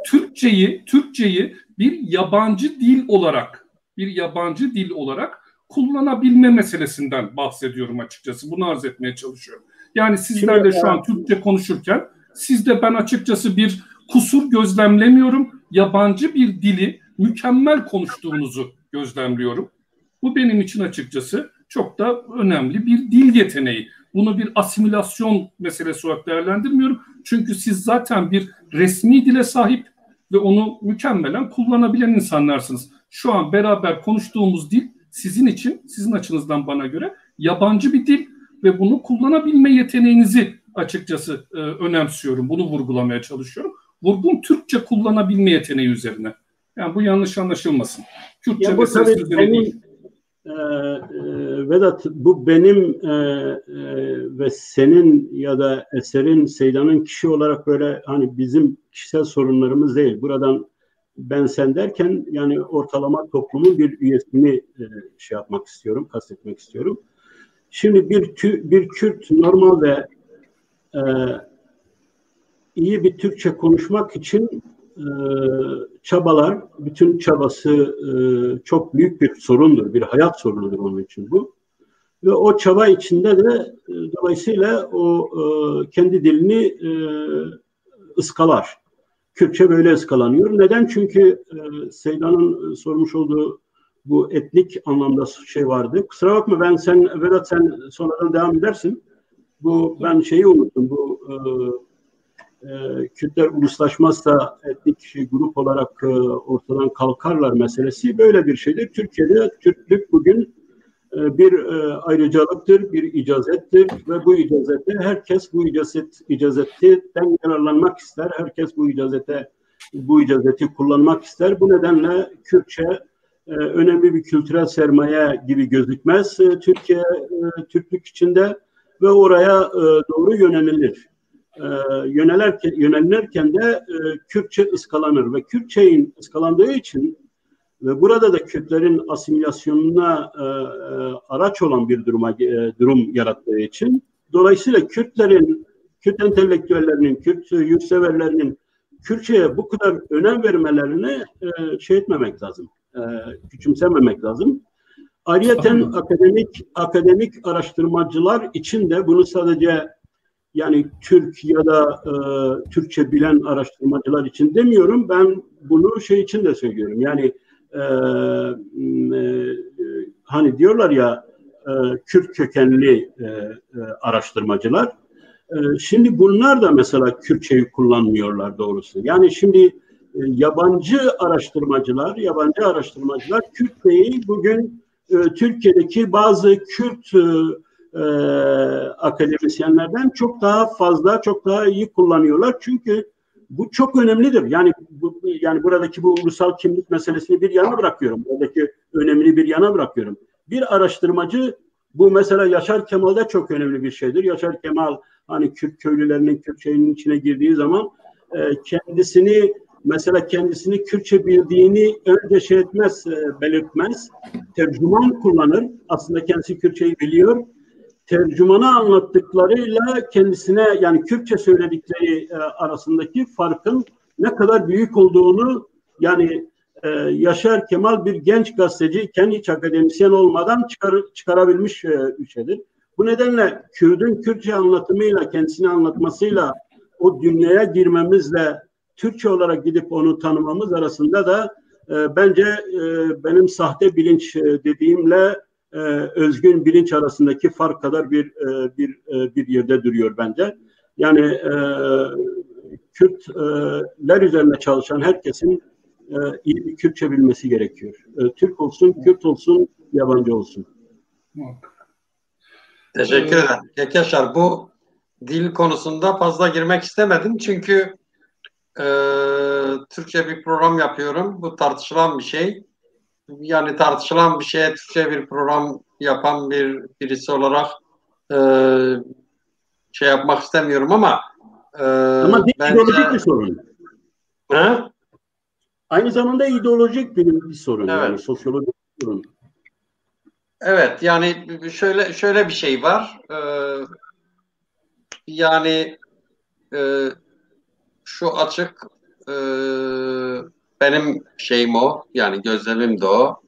Türkçeyi bir yabancı dil olarak kullanabilme meselesinden bahsediyorum açıkçası. Bunu arz etmeye çalışıyorum. Yani sizlerle şu an Türkçe konuşurken sizde ben açıkçası bir kusur gözlemlemiyorum. Yabancı bir dili mükemmel konuştuğunuzu gözlemliyorum. Bu benim için açıkçası çok da önemli bir dil yeteneği. Bunu bir asimilasyon meselesi olarak değerlendirmiyorum. Çünkü siz zaten bir resmi dile sahip ve onu mükemmelen kullanabilen insanlarsınız. Şu an beraber konuştuğumuz dil sizin için, sizin açınızdan bana göre yabancı bir dil ve bunu kullanabilme yeteneğinizi açıkçası önemsiyorum. Bunu vurgulamaya çalışıyorum. Vurgum Türkçe kullanabilme yeteneği üzerine. Yani bu yanlış anlaşılmasın. Kürtçe meselesi üzerine değil. Vedat, bu benim ve senin ya da eserin, Seydan'ın kişi olarak böyle hani bizim kişisel sorunlarımız değil. Buradan ben sen derken yani ortalama toplumun bir üyesini şey yapmak istiyorum, kastetmek istiyorum. Şimdi bir Kürt normal ve iyi bir Türkçe konuşmak için çabalar, bütün çabası çok büyük bir sorundur, bir hayat sorunudur onun için bu. Ve o çaba içinde de dolayısıyla o kendi dilini ıskalar. Kürtçe böyle ıskalanıyor. Neden? Çünkü Seydan'ın sormuş olduğu bu etnik anlamda şey vardı. Kusura bakma Vedat sen sonradan devam edersin. Ben şeyi unuttum. Bu Kürtler uluslaşmazsa etnik grup olarak ortadan kalkarlar meselesi böyle bir şeydir. Türkiye'de Türklük bugün bir ayrıcalıktır, bir icazettir ve bu icazette herkes bu icazetten yararlanmak ister. Herkes bu icazeti kullanmak ister. Bu nedenle Kürtçe önemli bir kültürel sermaye gibi gözükmez Türkiye Türklük içinde ve oraya doğru yönelilir. Yönelirken de Kürtçe ıskalanır ve Kürtçe'nin ıskalandığı için ve burada da Kürtlerin asimilasyonuna araç olan bir durum yarattığı için dolayısıyla Kürt entelektüellerinin, Kürt yurtseverlerinin Kürtçe'ye bu kadar önem vermelerini şey etmemek lazım, küçümsememek lazım. Ayrıyeten akademik araştırmacılar için de bunu sadece yani Türk ya da Türkçe bilen araştırmacılar için demiyorum. Ben bunu şey için de söylüyorum. Yani hani diyorlar ya Kürt kökenli araştırmacılar. Şimdi bunlar da mesela Kürtçeyi kullanmıyorlar doğrusu. Yani şimdi yabancı araştırmacılar Kürtçeyi bugün Türkiye'deki bazı Kürt akademisyenlerden çok daha fazla, çok daha iyi kullanıyorlar. Çünkü Bu çok önemlidir. Yani buradaki bu ulusal kimlik meselesini bir yana bırakıyorum. Buradaki önemini bir yana bırakıyorum. Bir araştırmacı, bu mesela Yaşar Kemal'de çok önemli bir şeydir. Yaşar Kemal hani Kürt köylülerinin Kürtçenin içine girdiği zaman kendisini Kürtçe bildiğini önce belirtmez. Tercüman kullanır. Aslında kendisi Kürtçeyi biliyor. Tercümana anlattıklarıyla kendisine, yani Kürtçe söyledikleri arasındaki farkın ne kadar büyük olduğunu, yani Yaşar Kemal bir genç gazeteciyken hiç akademisyen olmadan çıkarabilmiş bir şeydir. Bu nedenle Kürt'ün Kürtçe anlatımıyla, kendisini anlatmasıyla o dünyaya girmemizle Türkçe olarak gidip onu tanımamız arasında da bence benim sahte bilinç dediğimle özgün bilinç arasındaki fark kadar bir yerde duruyor bence. Yani Kürtler üzerine çalışan herkesin iyi bir Kürtçe bilmesi gerekiyor. Türk olsun, Kürt olsun, yabancı olsun. Teşekkür ederim. Yaşar, bu dil konusunda fazla girmek istemedim. Çünkü Türkçe bir program yapıyorum. Bu tartışılan bir şey. Yani tartışılan bir şeye Türkçe bir program yapan birisi olarak şey yapmak istemiyorum ama bence ideolojik bir sorun. He? Aynı zamanda ideolojik bir sorun. Evet. Yani sosyolojik bir sorun. Evet, yani şöyle bir şey var. Yani şu açık, benim şeyim o, yani gözlemim de o,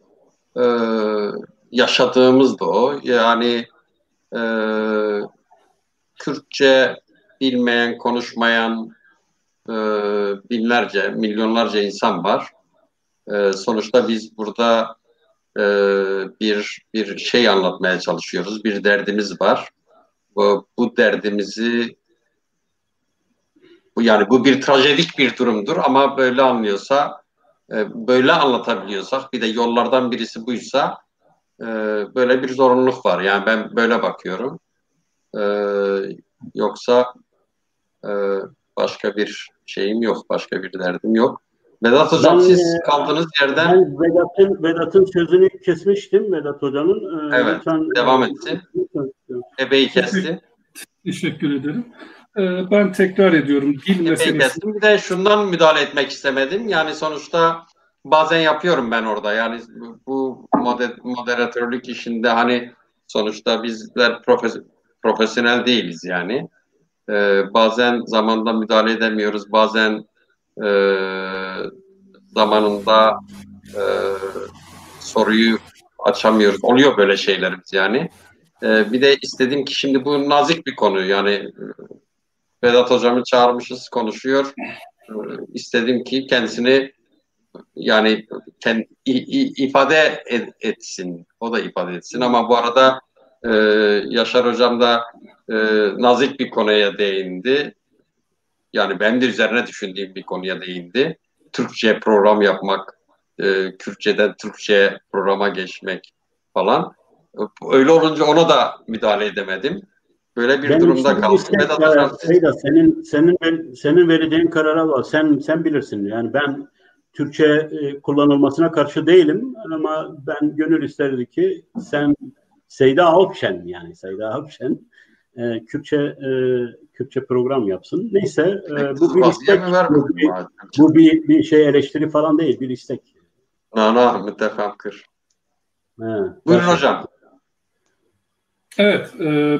yaşadığımız da o. Yani Kürtçe bilmeyen, konuşmayan binlerce, milyonlarca insan var. Sonuçta biz burada bir şey anlatmaya çalışıyoruz, bir derdimiz var. Bu derdimizi, yani bu bir trajedik bir durumdur ama böyle böyle anlatabiliyorsak, bir de yollardan birisi buysa, böyle bir zorunluluk var. Yani ben böyle bakıyorum. Yoksa başka bir şeyim yok, başka bir derdim yok. Vedat Hocam, siz kaldığınız yerden... Ben Vedat'ın sözünü kesmiştim, Vedat Hoca'nın. Evet, lütfen, devam etsin. Ebe'yi kesti. Teşekkür ederim. Ben tekrar ediyorum. Dil meselesi. Bir de şundan müdahale etmek istemedim. Yani sonuçta bazen yapıyorum ben orada. Yani bu moderatörlük işinde hani sonuçta bizler profesyonel değiliz yani. Bazen zamanda müdahale edemiyoruz. Bazen zamanında soruyu açamıyoruz. Oluyor böyle şeylerimiz yani. Bir de istedim ki şimdi bu nazik bir konu. Yani Vedat Hocam'ı çağırmışız, konuşuyor. İstedim ki kendisini yani ifade etsin. O da ifade etsin. Ama bu arada Yaşar Hocam da nazik bir konuya değindi. Yani ben de üzerine düşündüğüm bir konuya değindi. Türkçe program yapmak, Kürtçeden Türkçe programa geçmek falan. Öyle olunca ona da müdahale edemedim. Böyle bir durumda kaldım. Senin vereceğin karara var. Sen bilirsin. Yani ben Türkçe kullanılmasına karşı değilim ama ben gönül isterdi ki Seyda Alpşen Kürtçe program yapsın. Neyse, bu bir istek. Bu bir şey, eleştiri falan değil, bir istek. Mütefekkir. Buyurun hocam. Evet,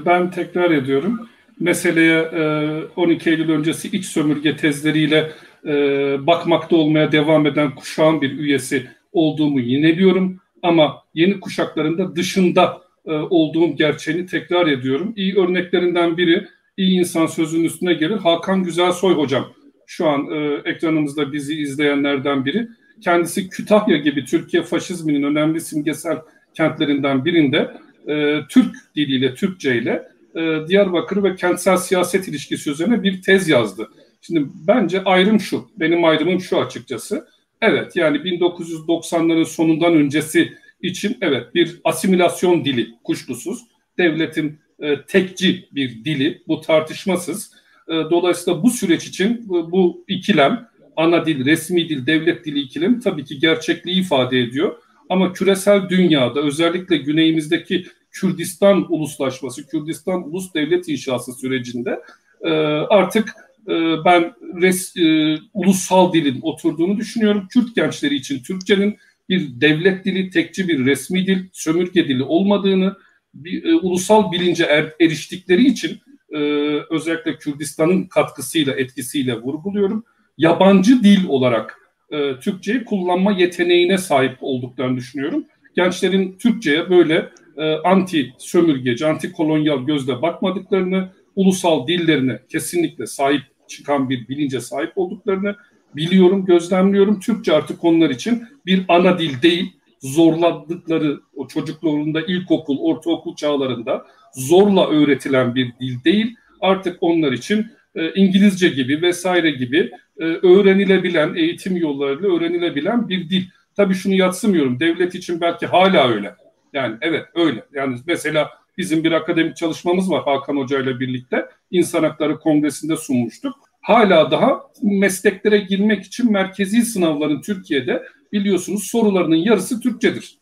ben tekrar ediyorum. Meseleye 12 Eylül öncesi iç sömürge tezleriyle bakmakta olmaya devam eden kuşağın bir üyesi olduğumu yineliyorum. Ama yeni kuşakların da dışında olduğum gerçeğini tekrar ediyorum. İyi örneklerinden biri, iyi insan sözünün üstüne gelir, Hakan Güzelsoy hocam. Şu an ekranımızda bizi izleyenlerden biri. Kendisi Kütahya gibi Türkiye faşizminin önemli simgesel kentlerinden birinde Türk diliyle, Türkçe ile Diyarbakır ve kentsel siyaset ilişkisi üzerine bir tez yazdı. Şimdi bence ayrım şu, benim ayrımım şu açıkçası. Evet, yani 1990'ların sonundan öncesi için evet bir asimilasyon dili kuşkusuz. Devletin tekci bir dili, bu tartışmasız. Dolayısıyla bu süreç için bu ikilem, ana dil, resmi dil, devlet dili ikilemi tabii ki gerçekliği ifade ediyor. Ama küresel dünyada özellikle güneyimizdeki Kürdistan uluslaşması, Kürdistan ulus devlet inşası sürecinde artık ben ulusal dilin oturduğunu düşünüyorum. Kürt gençleri için Türkçenin bir devlet dili, tekçi bir resmi dil, sömürge dili olmadığını, ulusal bilince eriştikleri için özellikle Kürdistan'ın katkısıyla, etkisiyle vurguluyorum. Yabancı dil olarak Türkçeyi kullanma yeteneğine sahip olduklarını düşünüyorum. Gençlerin Türkçe'ye böyle anti sömürgeci, anti kolonyal gözle bakmadıklarını, ulusal dillerine kesinlikle sahip çıkan bir bilince sahip olduklarını biliyorum, gözlemliyorum. Türkçe artık onlar için bir ana dil değil, zorladıkları o çocukluğunda ilkokul, ortaokul çağlarında zorla öğretilen bir dil değil. Artık onlar için İngilizce gibi vesaire gibi öğrenilebilen, eğitim yollarıyla öğrenilebilen bir dil. Tabii şunu yadsımıyorum, devlet için belki hala öyle. Yani evet öyle. Yani mesela bizim bir akademik çalışmamız var Hakan Hoca ile birlikte. İnsan Hakları Kongresi'nde sunmuştuk. Hala daha mesleklere girmek için merkezi sınavların Türkiye'de biliyorsunuz sorularının yarısı Türkçedir.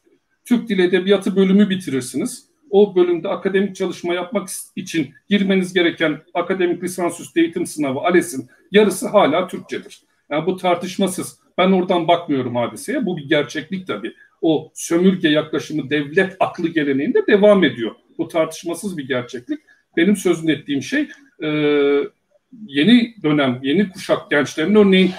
Türk Dili Edebiyatı bölümü bitirirsiniz. O bölümde akademik çalışma yapmak için girmeniz gereken akademik lisansüstü eğitim sınavı ALES'in yarısı hala Türkçedir. Yani bu tartışmasız. Ben oradan bakmıyorum hadiseye. Bu bir gerçeklik tabii. O sömürge yaklaşımı devlet aklı geleneğinde devam ediyor. Bu tartışmasız bir gerçeklik. Benim sözünü ettiğim şey yeni dönem, yeni kuşak gençlerin örneğin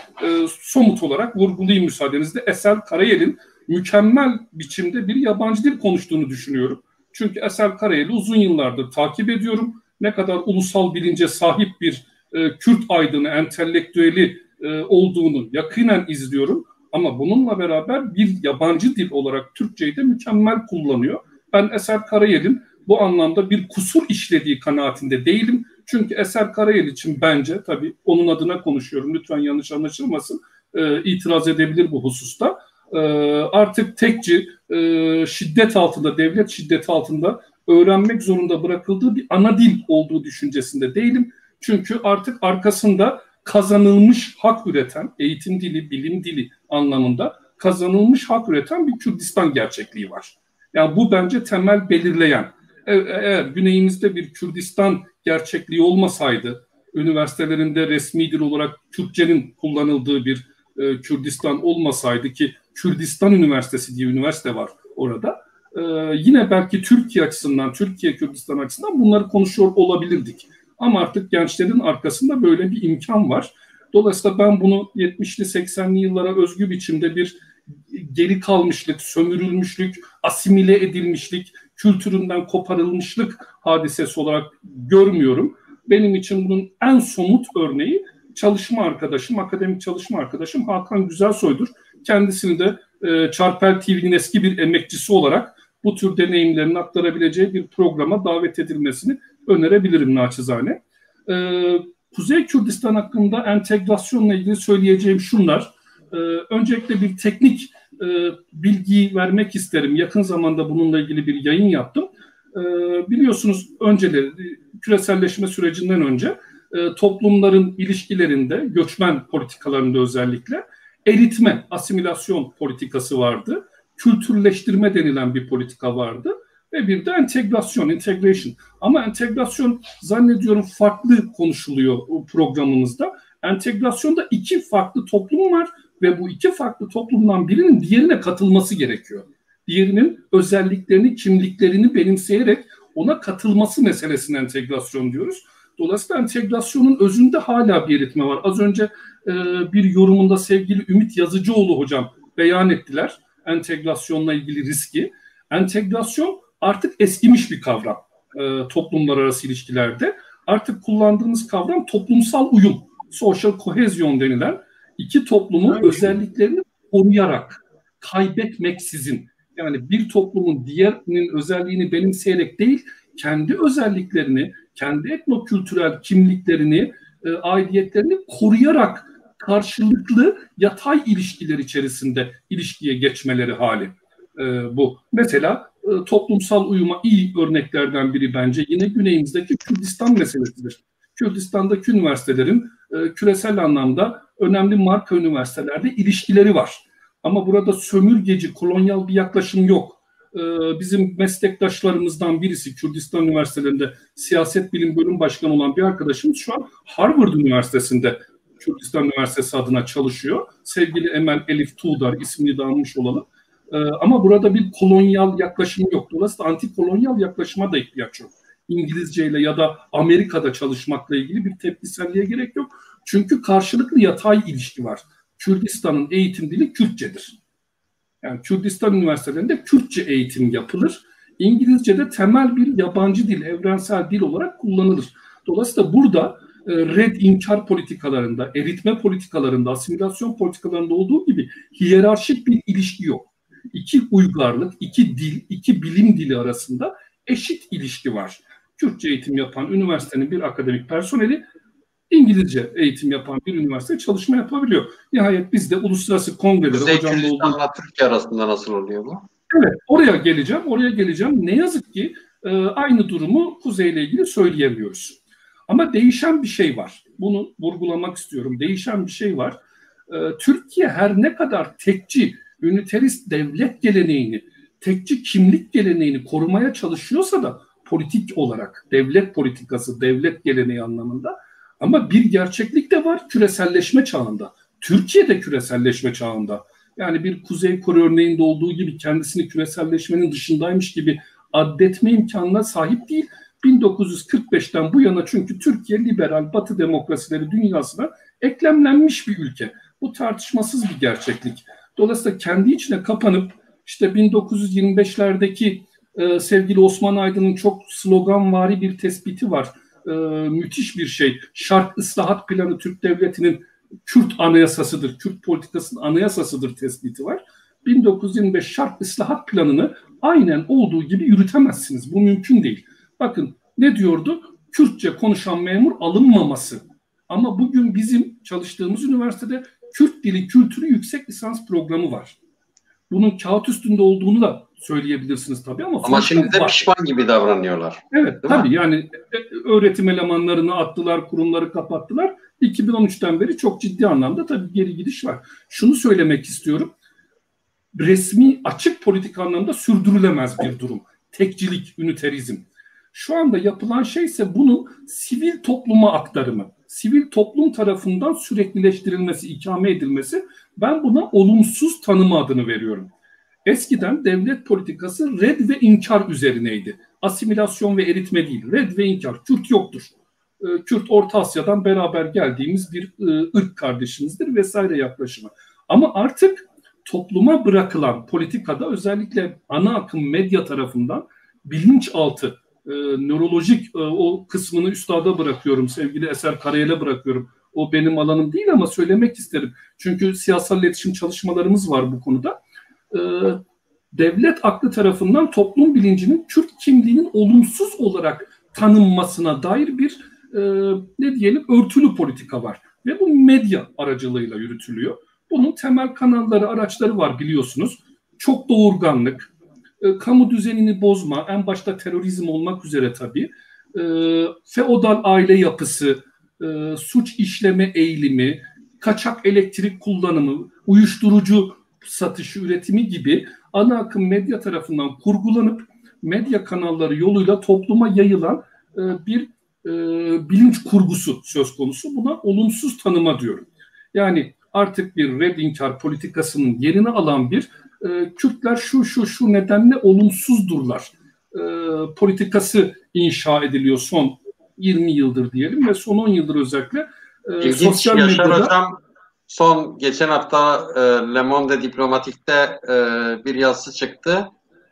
somut olarak vurgulayayım müsaadenizle. Esel Karayel'in mükemmel biçimde bir yabancı dil konuştuğunu düşünüyorum. Çünkü Esel Karayel'i uzun yıllardır takip ediyorum. Ne kadar ulusal bilince sahip bir Kürt aydını, entelektüeli olduğunu yakinen izliyorum. Ama bununla beraber bir yabancı dil olarak Türkçeyi de mükemmel kullanıyor. Ben Esel Karayel'in bu anlamda bir kusur işlediği kanaatinde değilim. Çünkü Esel Karayel için bence, tabii onun adına konuşuyorum, lütfen yanlış anlaşılmasın, itiraz edebilir bu hususta. Artık tekçi, şiddet altında, devlet şiddeti altında öğrenmek zorunda bırakıldığı bir ana dil olduğu düşüncesinde değilim. Çünkü artık arkasında kazanılmış hak üreten, eğitim dili, bilim dili anlamında kazanılmış hak üreten bir Kürdistan gerçekliği var. Yani bu bence temel belirleyen. Eğer güneyimizde bir Kürdistan gerçekliği olmasaydı, üniversitelerinde resmi dil olarak Türkçenin kullanıldığı bir Kürdistan olmasaydı, ki Kürdistan Üniversitesi diye üniversite var orada, yine belki Türkiye açısından, Türkiye Kürdistan açısından bunları konuşuyor olabilirdik. Ama artık gençlerin arkasında böyle bir imkan var. Dolayısıyla ben bunu 70'li 80'li yıllara özgü biçimde bir geri kalmışlık, sömürülmüşlük, asimile edilmişlik, kültüründen koparılmışlık hadisesi olarak görmüyorum. Benim için bunun en somut örneği çalışma arkadaşım, akademik çalışma arkadaşım Hakan Güzelsoy'dur. Kendisini de Çarpel TV'nin eski bir emekçisi olarak bu tür deneyimlerini aktarabileceği bir programa davet edilmesini önerebilirim naçizane. Kuzey Kürdistan hakkında entegrasyonla ilgili söyleyeceğim şunlar. Öncelikle bir teknik bilgi vermek isterim. Yakın zamanda bununla ilgili bir yayın yaptım. Biliyorsunuz önceleri küreselleşme sürecinden önce toplumların ilişkilerinde, göçmen politikalarında özellikle eritme, asimilasyon politikası vardı. Kültürleştirme denilen bir politika vardı. Ve bir de entegrasyon, integration. Ama entegrasyon zannediyorum farklı konuşuluyor programımızda. Entegrasyonda iki farklı toplum var ve bu iki farklı toplumdan birinin diğerine katılması gerekiyor. Diğerinin özelliklerini, kimliklerini benimseyerek ona katılması meselesine entegrasyon diyoruz. Dolayısıyla entegrasyonun özünde hala bir eritme var. Az önce bir yorumunda sevgili Ümit Yazıcıoğlu hocam beyan ettiler entegrasyonla ilgili riski. Entegrasyon artık eskimiş bir kavram toplumlar arası ilişkilerde. Artık kullandığımız kavram toplumsal uyum, social cohesion denilen iki toplumun özelliklerini koruyarak, kaybetmeksizin, yani bir toplumun diğerinin özelliğini benimseyerek değil, kendi özelliklerini, kendi etnokültürel kimliklerini, aidiyetlerini koruyarak karşılıklı yatay ilişkiler içerisinde ilişkiye geçmeleri hali bu. Mesela toplumsal uyuma iyi örneklerden biri bence yine güneyimizdeki Kürdistan meselesidir. Kürdistan'daki üniversitelerin küresel anlamda önemli marka üniversitelerde ilişkileri var. Ama burada sömürgeci, kolonyal bir yaklaşım yok. Bizim meslektaşlarımızdan birisi Kürdistan Üniversitelerinde siyaset bilim bölüm başkanı olan bir arkadaşımız şu an Harvard Üniversitesi'nde Kürdistan Üniversitesi adına çalışıyor. Sevgili Emel Elif Tuğdar, ismini de almış olalım. Ama burada bir kolonyal yaklaşım yok. Dolayısıyla anti-kolonyal yaklaşıma da ihtiyaç yok. İngilizceyle ya da Amerika'da çalışmakla ilgili bir tepkiselliğe gerek yok. Çünkü karşılıklı yatay ilişki var. Kürdistan'ın eğitim dili Kürtçedir. Yani Kürdistan üniversitelerinde Kürtçe eğitim yapılır. İngilizce de temel bir yabancı dil, evrensel dil olarak kullanılır. Dolayısıyla burada red inkar politikalarında, eritme politikalarında, asimilasyon politikalarında olduğu gibi hiyerarşik bir ilişki yok. İki uygarlık, iki dil, iki bilim dili arasında eşit ilişki var. Kürtçe eğitim yapan üniversitenin bir akademik personeli İngilizce eğitim yapan bir üniversite çalışma yapabiliyor. Nihayet biz de uluslararası kongrelere... Kuzey Kürdistan'la Türkiye arasında nasıl oluyor bu? Evet, oraya geleceğim. Ne yazık ki aynı durumu Kuzey'le ilgili söyleyemiyoruz. Ama değişen bir şey var. Bunu vurgulamak istiyorum. Değişen bir şey var. Türkiye her ne kadar tekçi, üniterist devlet geleneğini, tekçi kimlik geleneğini korumaya çalışıyorsa da politik olarak, devlet politikası, devlet geleneği anlamında, ama bir gerçeklik de var küreselleşme çağında. Türkiye de küreselleşme çağında. Yani bir Kuzey Kore örneğinde olduğu gibi kendisini küreselleşmenin dışındaymış gibi addetme imkanına sahip değil. 1945'ten bu yana çünkü Türkiye liberal Batı demokrasileri dünyasına eklemlenmiş bir ülke. Bu tartışmasız bir gerçeklik. Dolayısıyla kendi içine kapanıp işte 1925'lerdeki sevgili Osman Aydın'ın çok sloganvari bir tespiti var. Müthiş bir şey. Şark Islahat Planı Türk Devleti'nin Kürt anayasasıdır, Kürt politikasının anayasasıdır tespiti var. 1925 Şark Islahat Planı'nı aynen olduğu gibi yürütemezsiniz. Bu mümkün değil. Bakın ne diyordu? Kürtçe konuşan memur alınmaması. Ama bugün bizim çalıştığımız üniversitede Kürt dili kültürü yüksek lisans programı var. Bunun kağıt üstünde olduğunu da söyleyebilirsiniz tabii ama şimdi de var. Pişman gibi davranıyorlar. Evet tabii yani öğretim elemanlarını attılar, kurumları kapattılar. 2013'ten beri çok ciddi anlamda tabii geri gidiş var. Şunu söylemek istiyorum. Resmi açık politik anlamda sürdürülemez bir durum. Tekcilik, üniterizm. Şu anda yapılan şey ise bunun sivil topluma aktarımı. Sivil toplum tarafından süreklileştirilmesi, ikame edilmesi. Ben buna olumsuz tanımı adını veriyorum. Eskiden devlet politikası red ve inkar üzerineydi. Asimilasyon ve eritme değil. Red ve inkar. Kürt yoktur. Kürt Orta Asya'dan beraber geldiğimiz bir ırk kardeşimizdir vesaire yaklaşımı. Ama artık topluma bırakılan politikada özellikle ana akım medya tarafından bilinçaltı, nörolojik o kısmını üstada bırakıyorum. Sevgili Eser Karayel'e bırakıyorum. O benim alanım değil ama söylemek isterim. Çünkü siyasal iletişim çalışmalarımız var bu konuda. Devlet aklı tarafından toplum bilincinin Kürt kimliğinin olumsuz olarak tanınmasına dair bir örtülü politika var. Ve bu medya aracılığıyla yürütülüyor. Bunun temel kanalları, araçları var biliyorsunuz. Çok doğurganlık, kamu düzenini bozma, en başta terörizm olmak üzere tabii, feodal aile yapısı, suç işleme eğilimi, kaçak elektrik kullanımı, uyuşturucu satışı, üretimi gibi ana akım medya tarafından kurgulanıp medya kanalları yoluyla topluma yayılan bir bilinç kurgusu söz konusu. Buna olumsuz tanıma diyorum. Yani artık bir red inkar politikasının yerini alan bir Kürtler şu nedenle olumsuzdurlar politikası inşa ediliyor son 20 yıldır diyelim ve son 10 yıldır özellikle sosyal Yaşar medyada. Hocam geçen hafta Le Monde Diplomatik'te bir yazısı çıktı.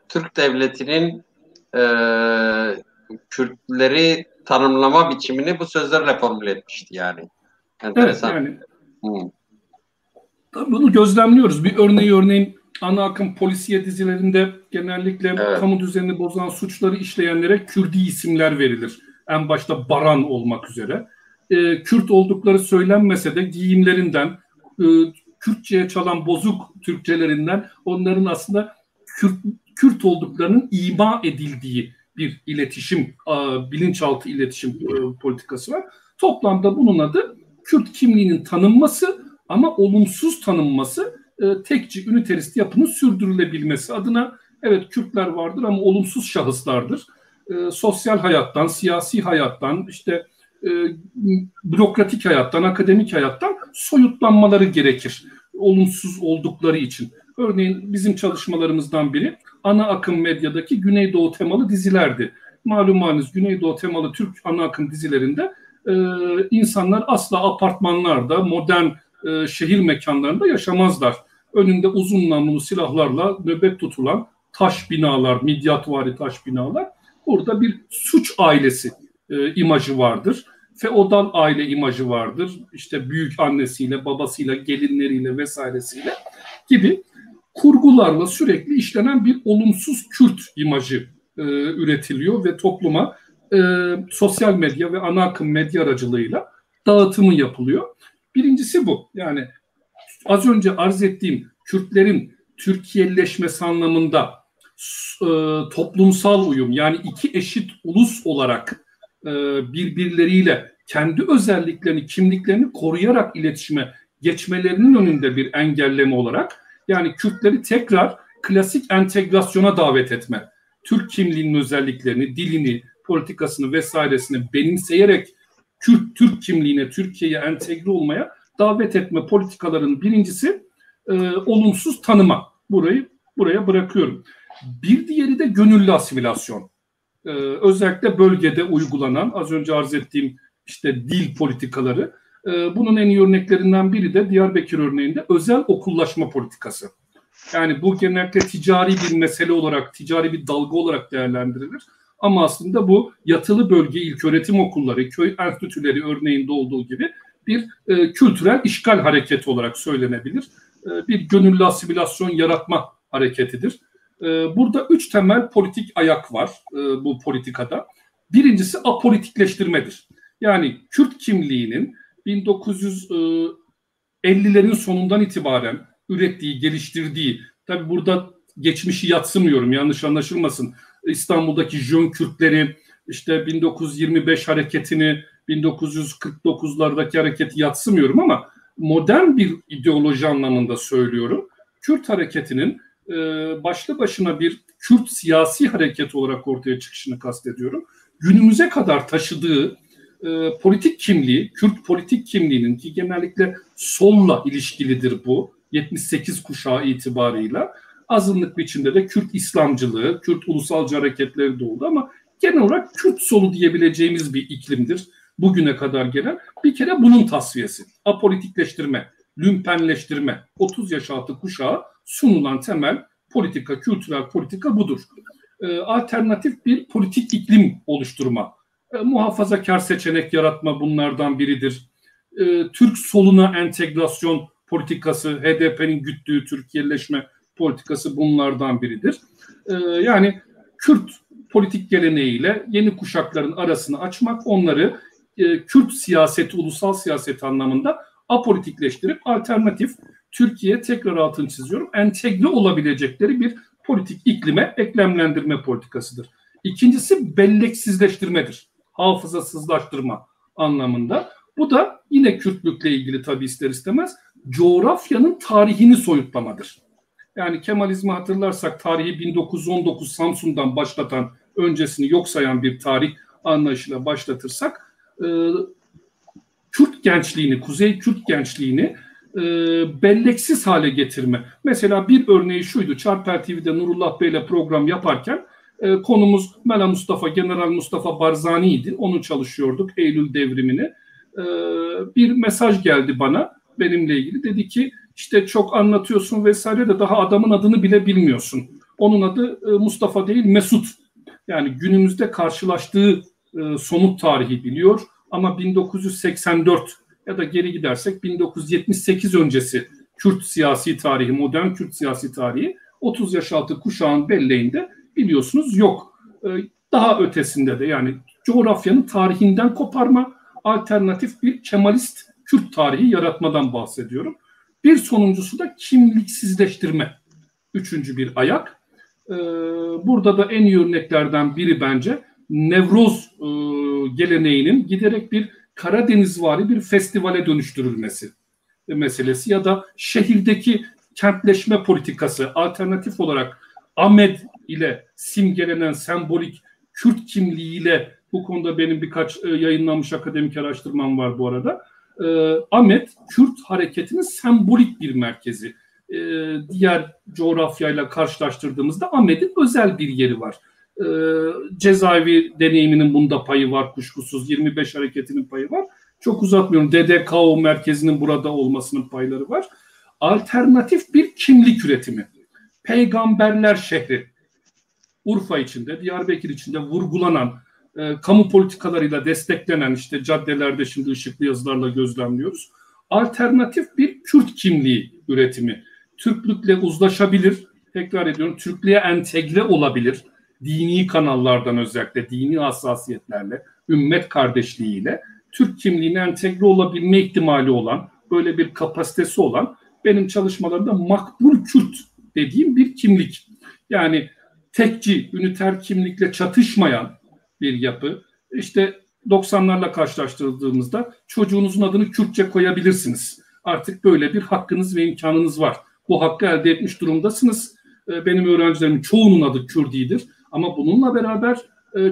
Türk Devleti'nin Kürtleri tanımlama biçimini bu sözlerle formüle etmişti yani. Enteresan. Evet yani. Tabii bunu gözlemliyoruz. Bir örneğin ana akım polisiye dizilerinde genellikle kamu düzenini bozan suçları işleyenlere Kürdi isimler verilir. En başta Baran olmak üzere. Kürt oldukları söylenmese de giyimlerinden, Kürtçe'ye çalan bozuk Türkçelerinden onların aslında Kürt olduklarının ima edildiği bir iletişim, bilinçaltı iletişim politikası var. Toplamda bunun adı Kürt kimliğinin tanınması ama olumsuz tanınması, tekçi, üniterist yapının sürdürülebilmesi adına. Evet, Kürtler vardır ama olumsuz şahıslardır. Sosyal hayattan, siyasi hayattan, işte bürokratik hayattan, akademik hayattan soyutlanmaları gerekir. Olumsuz oldukları için. Örneğin bizim çalışmalarımızdan biri ana akım medyadaki Güneydoğu temalı dizilerdi. Malumunuz Güneydoğu temalı Türk ana akım dizilerinde insanlar asla apartmanlarda, modern şehir mekanlarında yaşamazlar. Önünde uzun namlulu silahlarla nöbet tutulan taş binalar, midyatvari taş binalar. Burada bir suç ailesi imajı vardır. Feodal aile imajı vardır. İşte büyük annesiyle, babasıyla, gelinleriyle vesairesiyle gibi kurgularla sürekli işlenen bir olumsuz Kürt imajı üretiliyor ve topluma sosyal medya ve ana akım medya aracılığıyla dağıtımı yapılıyor. Birincisi bu. Yani az önce arz ettiğim Kürtlerin Türkiyeleşmesi anlamında toplumsal uyum, yani iki eşit ulus olarak birbirleriyle kendi özelliklerini, kimliklerini koruyarak iletişime geçmelerinin önünde bir engelleme olarak, yani Kürtleri tekrar klasik entegrasyona davet etme, Türk kimliğinin özelliklerini, dilini, politikasını vesairesini benimseyerek Türk kimliğine, Türkiye'ye entegre olmaya davet etme politikalarının birincisi olumsuz tanıma. Buraya bırakıyorum. Bir diğeri de gönüllü asimilasyon. Özellikle bölgede uygulanan, az önce arz ettiğim işte dil politikaları. Bunun en iyi örneklerinden biri de Diyarbakır örneğinde özel okullaşma politikası. Yani bu genellikle ticari bir mesele olarak, ticari bir dalga olarak değerlendirilir. Ama aslında bu yatılı bölge ilköğretim okulları, köy enstitüleri örneğinde olduğu gibi bir kültürel işgal hareketi olarak söylenebilir. Bir gönüllü asimilasyon yaratma hareketidir. Burada 3 temel politik ayak var bu politikada. Birincisi apolitikleştirmedir. Yani Kürt kimliğinin 1950'lerin sonundan itibaren ürettiği, geliştirdiği, tabii burada geçmişi yadsımıyorum, yanlış anlaşılmasın. İstanbul'daki Jön Kürtleri, işte 1925 hareketini, 1949'lardaki hareketi yadsımıyorum ama modern bir ideoloji anlamında söylüyorum. Kürt hareketinin başlı başına bir Kürt siyasi hareket olarak ortaya çıkışını kastediyorum. Günümüze kadar taşıdığı politik kimliği, Kürt politik kimliğinin, ki genellikle solla ilişkilidir bu, 78 kuşağı itibarıyla, azınlık biçimde de Kürt İslamcılığı, Kürt ulusalcı hareketleri de oldu ama genel olarak Kürt solu diyebileceğimiz bir iklimdir bugüne kadar gelen. Bir kere bunun tasfiyesi, apolitikleştirme, lümpenleştirme, 30 yaş altı kuşağa sunulan temel politika, kültürel politika budur. Alternatif bir politik iklim oluşturma, muhafazakar seçenek yaratma bunlardan biridir. Türk soluna entegrasyon politikası, HDP'nin güttüğü Türkiyeleşme politikası bunlardan biridir. Yani Kürt politik geleneğiyle yeni kuşakların arasını açmak, onları Kürt siyaseti, ulusal siyaset anlamında apolitikleştirip alternatif, Türkiye, tekrar altını çiziyorum, entegre olabilecekleri bir politik iklime eklemlendirme politikasıdır. İkincisi belleksizleştirmedir. Hafızasızlaştırma anlamında. Bu da yine Kürtlükle ilgili tabii ister istemez coğrafyanın tarihini soyutlamadır. Yani Kemalizmi hatırlarsak tarihi 1919 Samsun'dan başlatan, öncesini yok sayan bir tarih anlayışıyla başlatırsak Kürt gençliğini, Kuzey Kürt gençliğini belleksiz hale getirme. Mesela bir örneği şuydu: Çarper TV'de Nurullah Bey'le program yaparken konumuz Mela Mustafa, General Mustafa Barzani'ydi. Onu çalışıyorduk, Eylül devrimini. Bir mesaj geldi bana benimle ilgili. Dedi ki işte çok anlatıyorsun vesaire de daha adamın adını bile bilmiyorsun. Onun adı Mustafa değil Mesut. Yani günümüzde karşılaştığı somut tarihi biliyor ama 1984 ya da geri gidersek 1978 öncesi Kürt siyasi tarihi, modern Kürt siyasi tarihi 30 yaş altı kuşağın belleğinde biliyorsunuz yok. Daha ötesinde de, yani coğrafyanın tarihinden koparma, alternatif bir Kemalist Kürt tarihi yaratmadan bahsediyorum. Bir sonuncusu da kimliksizleştirme. Üçüncü bir ayak. Burada da en iyi örneklerden biri bence Nevroz geleneğinin giderek bir Karadenizvari bir festivale dönüştürülmesi meselesi ya da şehirdeki kentleşme politikası, alternatif olarak Ahmed ile simgelenen sembolik Kürt kimliğiyle, bu konuda benim birkaç yayınlanmış akademik araştırmam var bu arada. Ahmed, Kürt hareketinin sembolik bir merkezi. Diğer coğrafyayla karşılaştırdığımızda Ahmet'in özel bir yeri var. Cezaevi deneyiminin bunda payı var kuşkusuz. 25 hareketinin payı var. Çok uzatmıyorum. DDKO merkezinin burada olmasının payları var. Alternatif bir kimlik üretimi. Peygamberler şehri. Urfa içinde, Diyarbakır içinde vurgulanan, kamu politikalarıyla desteklenen, işte caddelerde şimdi ışıklı yazılarla gözlemliyoruz. Alternatif bir Kürt kimliği üretimi. Türklükle uzlaşabilir, tekrar ediyorum, Türklüğe entegre olabilir. Dini kanallardan, özellikle dini hassasiyetlerle, ümmet kardeşliğiyle Türk kimliğine entegre olabilme ihtimali olan, böyle bir kapasitesi olan, benim çalışmalarımda makbul Kürt dediğim bir kimlik. Yani tekci, üniter kimlikle çatışmayan bir yapı. İşte 90'larla karşılaştırdığımızda çocuğunuzun adını Kürtçe koyabilirsiniz. Artık böyle bir hakkınız ve imkanınız var. Bu hakkı elde etmiş durumdasınız. Benim öğrencilerimin çoğunun adı Kürdidir. Ama bununla beraber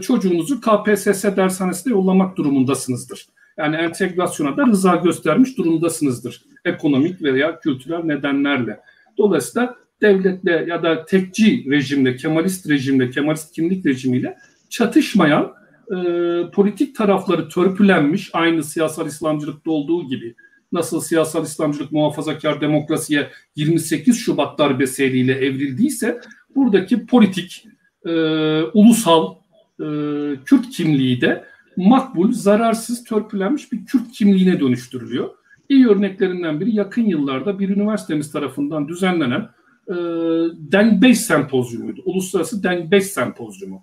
çocuğunuzu KPSS dershanesine yollamak durumundasınızdır. Yani entegrasyona da rıza göstermiş durumdasınızdır. Ekonomik veya kültürel nedenlerle. Dolayısıyla devletle ya da tekci rejimle, Kemalist rejimle, Kemalist kimlik rejimiyle çatışmayan, politik tarafları törpülenmiş, aynı siyasal İslamcılıkta olduğu gibi, nasıl siyasal İslamcılık muhafazakar demokrasiye 28 Şubat darbesiyle evrildiyse, buradaki politik, ulusal Kürt kimliği de makbul, zararsız, törpülenmiş bir Kürt kimliğine dönüştürülüyor. İyi örneklerinden biri yakın yıllarda bir üniversitemiz tarafından düzenlenen Dengbej Sempozyumuydu. Uluslararası Dengbej Sempozyumu.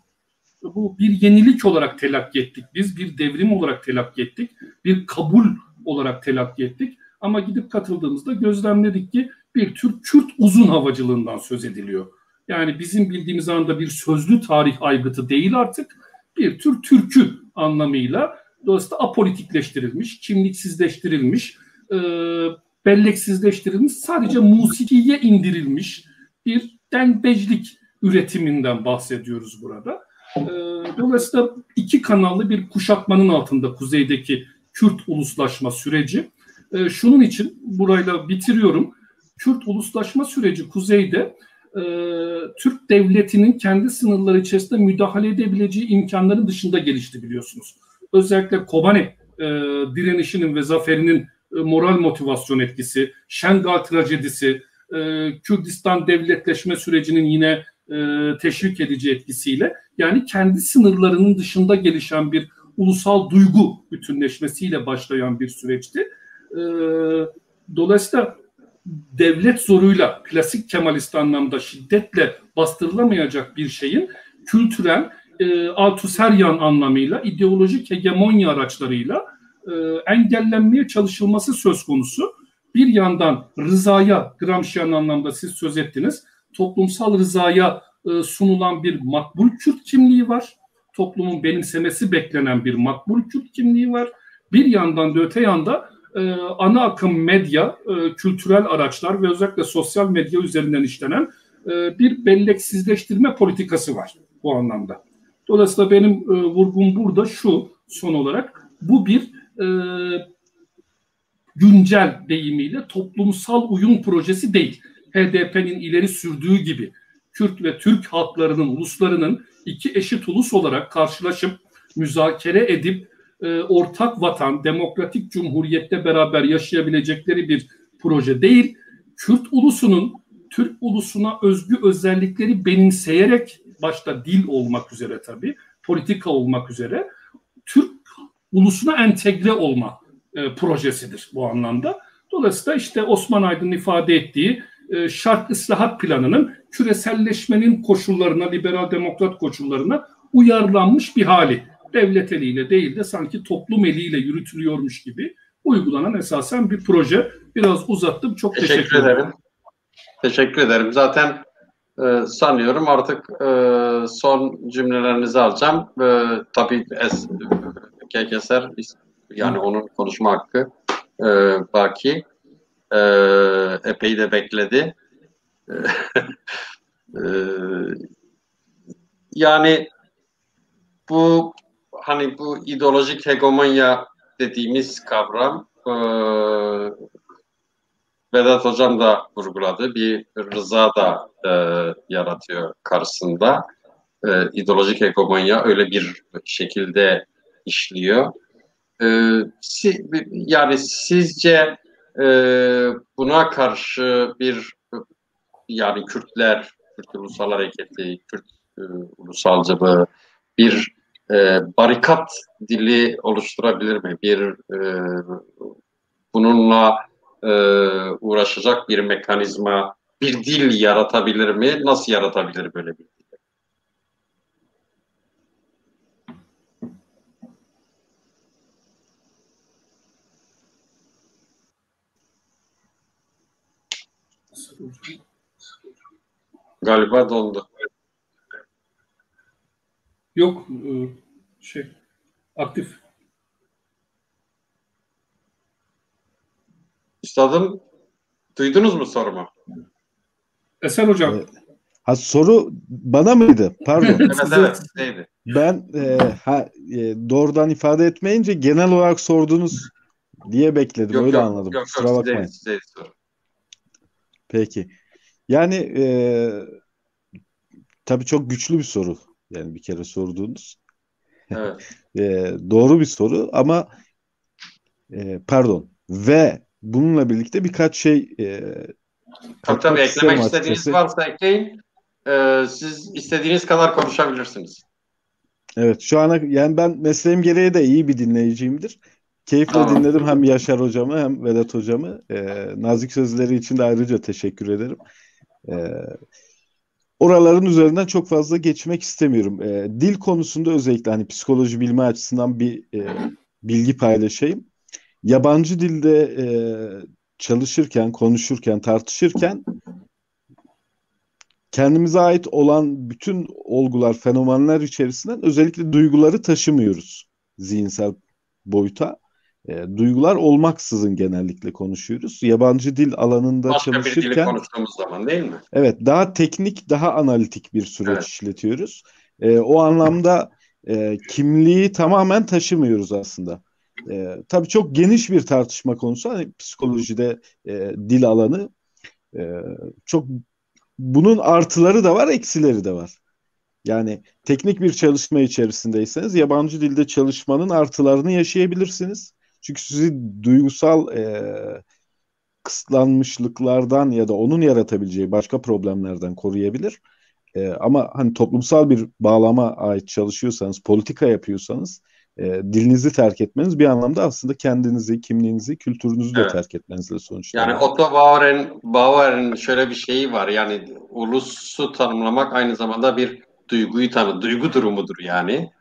Bu bir yenilik olarak telakki ettik. Biz bir devrim olarak telakki ettik. Bir kabul olarak telakki ettik. Ama gidip katıldığımızda gözlemledik ki bir tür Kürt uzun havacılığından söz ediliyor. Yani bizim bildiğimiz anda bir sözlü tarih aygıtı değil artık. Bir tür türkü anlamıyla, dolayısıyla apolitikleştirilmiş, kimliksizleştirilmiş, belleksizleştirilmiş, sadece musikiye indirilmiş bir dengbejlik üretiminden bahsediyoruz burada. Dolayısıyla iki kanallı bir kuşatmanın altında kuzeydeki Kürt uluslaşma süreci. Şunun için burayla bitiriyorum. Kürt uluslaşma süreci kuzeyde Türk devletinin kendi sınırları içerisinde müdahale edebileceği imkanların dışında gelişti, biliyorsunuz. Özellikle Kobane direnişinin ve zaferinin moral motivasyon etkisi, Şengal trajedisi, Kürdistan devletleşme sürecinin yine teşvik edici etkisiyle, yani kendi sınırlarının dışında gelişen bir ulusal duygu bütünleşmesiyle başlayan bir süreçti. Dolayısıyla devlet zoruyla, klasik Kemalist anlamda şiddetle bastırılamayacak bir şeyin kültürel, Althusseryan anlamıyla ideolojik hegemonya araçlarıyla engellenmeye çalışılması söz konusu. Bir yandan rızaya, Gramscian anlamda siz söz ettiniz, toplumsal rızaya sunulan bir makbul Kürt kimliği var. Toplumun benimsemesi beklenen bir makbul Kürt kimliği var. Bir yandan da öte yanda ana akım medya, kültürel araçlar ve özellikle sosyal medya üzerinden işlenen bir belleksizleştirme politikası var bu anlamda. Dolayısıyla benim vurgum burada şu, son olarak, bu bir güncel deyimiyle toplumsal uyum projesi değil. HDP'nin ileri sürdüğü gibi Kürt ve Türk halklarının, uluslarının iki eşit ulus olarak karşılaşıp müzakere edip ortak vatan, demokratik cumhuriyette beraber yaşayabilecekleri bir proje değil. Kürt ulusunun Türk ulusuna özgü özellikleri benimseyerek, başta dil olmak üzere tabii, politika olmak üzere, Türk ulusuna entegre olma projesidir bu anlamda. Dolayısıyla işte Osman Aydın'ın ifade ettiği şark ıslahat planının küreselleşmenin koşullarına, liberal demokrat koşullarına uyarlanmış bir hali. Devlet eliyle değil de sanki toplum eliyle yürütülüyormuş gibi uygulanan esasen bir proje. Biraz uzattım. Çok teşekkür ederim. Teşekkür ederim. Zaten Sanıyorum artık son cümlelerinizi alacağım. Tabii Kekeser, yani onun konuşma hakkı baki. Epey de bekledi. Yani bu hani bu ideolojik hegemonya dediğimiz kavram, Vedat Hocam da vurguladı. Bir rıza da yaratıyor karşısında. İdeolojik hegemonya öyle bir şekilde işliyor. Yani sizce e, buna karşı bir, yani Kürtler, Kürt Ulusal Hareketi, Kürt ulusalcılığı bir barikat dili oluşturabilir mi? Bununla e, uğraşacak bir mekanizma, bir dil yaratabilir mi? Nasıl yaratabilir böyle bir dil? Galiba dondu. Yok, aktif. Üstadım, duydunuz mu sorumu? Eser Hocam. Soru bana mıydı? Pardon. Evet, neydi? Ben doğrudan ifade etmeyince genel olarak sordunuz diye bekledim. Öyle anladım. Kusura bakmayın. Size soru. Peki. Yani tabii çok güçlü bir soru. Yani bir kere sorduğunuz. Evet. Doğru bir soru ama pardon. Ve bununla birlikte birkaç şey Tabii eklemek isterim istediğiniz açıkçası. varsa ekleyin. Siz istediğiniz kadar konuşabilirsiniz. Evet, şu ana yani ben mesleğim gereği de iyi bir dinleyiciyimdir. Keyifle Tamam. dinledim hem Yaşar hocamı hem Vedat hocamı. Nazik sözleri için de ayrıca teşekkür ederim. Oraların üzerinden çok fazla geçmek istemiyorum. Dil konusunda özellikle hani psikoloji bilimi açısından bir bilgi paylaşayım. Yabancı dilde çalışırken, konuşurken, tartışırken kendimize ait olan bütün olgular, fenomenler içerisinden özellikle duyguları taşımıyoruz zihinsel boyuta. Duygular olmaksızın genellikle konuşuyoruz. Yabancı dil alanında Başka bir dili çalışırken konuştuğumuz zaman değil mi? evet daha teknik, daha analitik bir süreç Evet. işletiyoruz. O anlamda kimliği tamamen taşımıyoruz aslında. Tabii çok geniş bir tartışma konusu. Hani psikolojide dil alanı çok bunun artıları da var, eksileri de var. Yani teknik bir çalışma içerisindeyseniz yabancı dilde çalışmanın artılarını yaşayabilirsiniz. Çünkü sizi duygusal kısıtlanmışlıklardan ya da onun yaratabileceği başka problemlerden koruyabilir. Ama hani toplumsal bir bağlama ait çalışıyorsanız, politika yapıyorsanız dilinizi terk etmeniz bir anlamda aslında kendinizi, kimliğinizi, kültürünüzü de Evet. terk etmenizle Yani sonuçlanıyor. Otto Bauer'in şöyle bir şeyi var. Yani ulusu tanımlamak aynı zamanda bir duygu durumudur yani.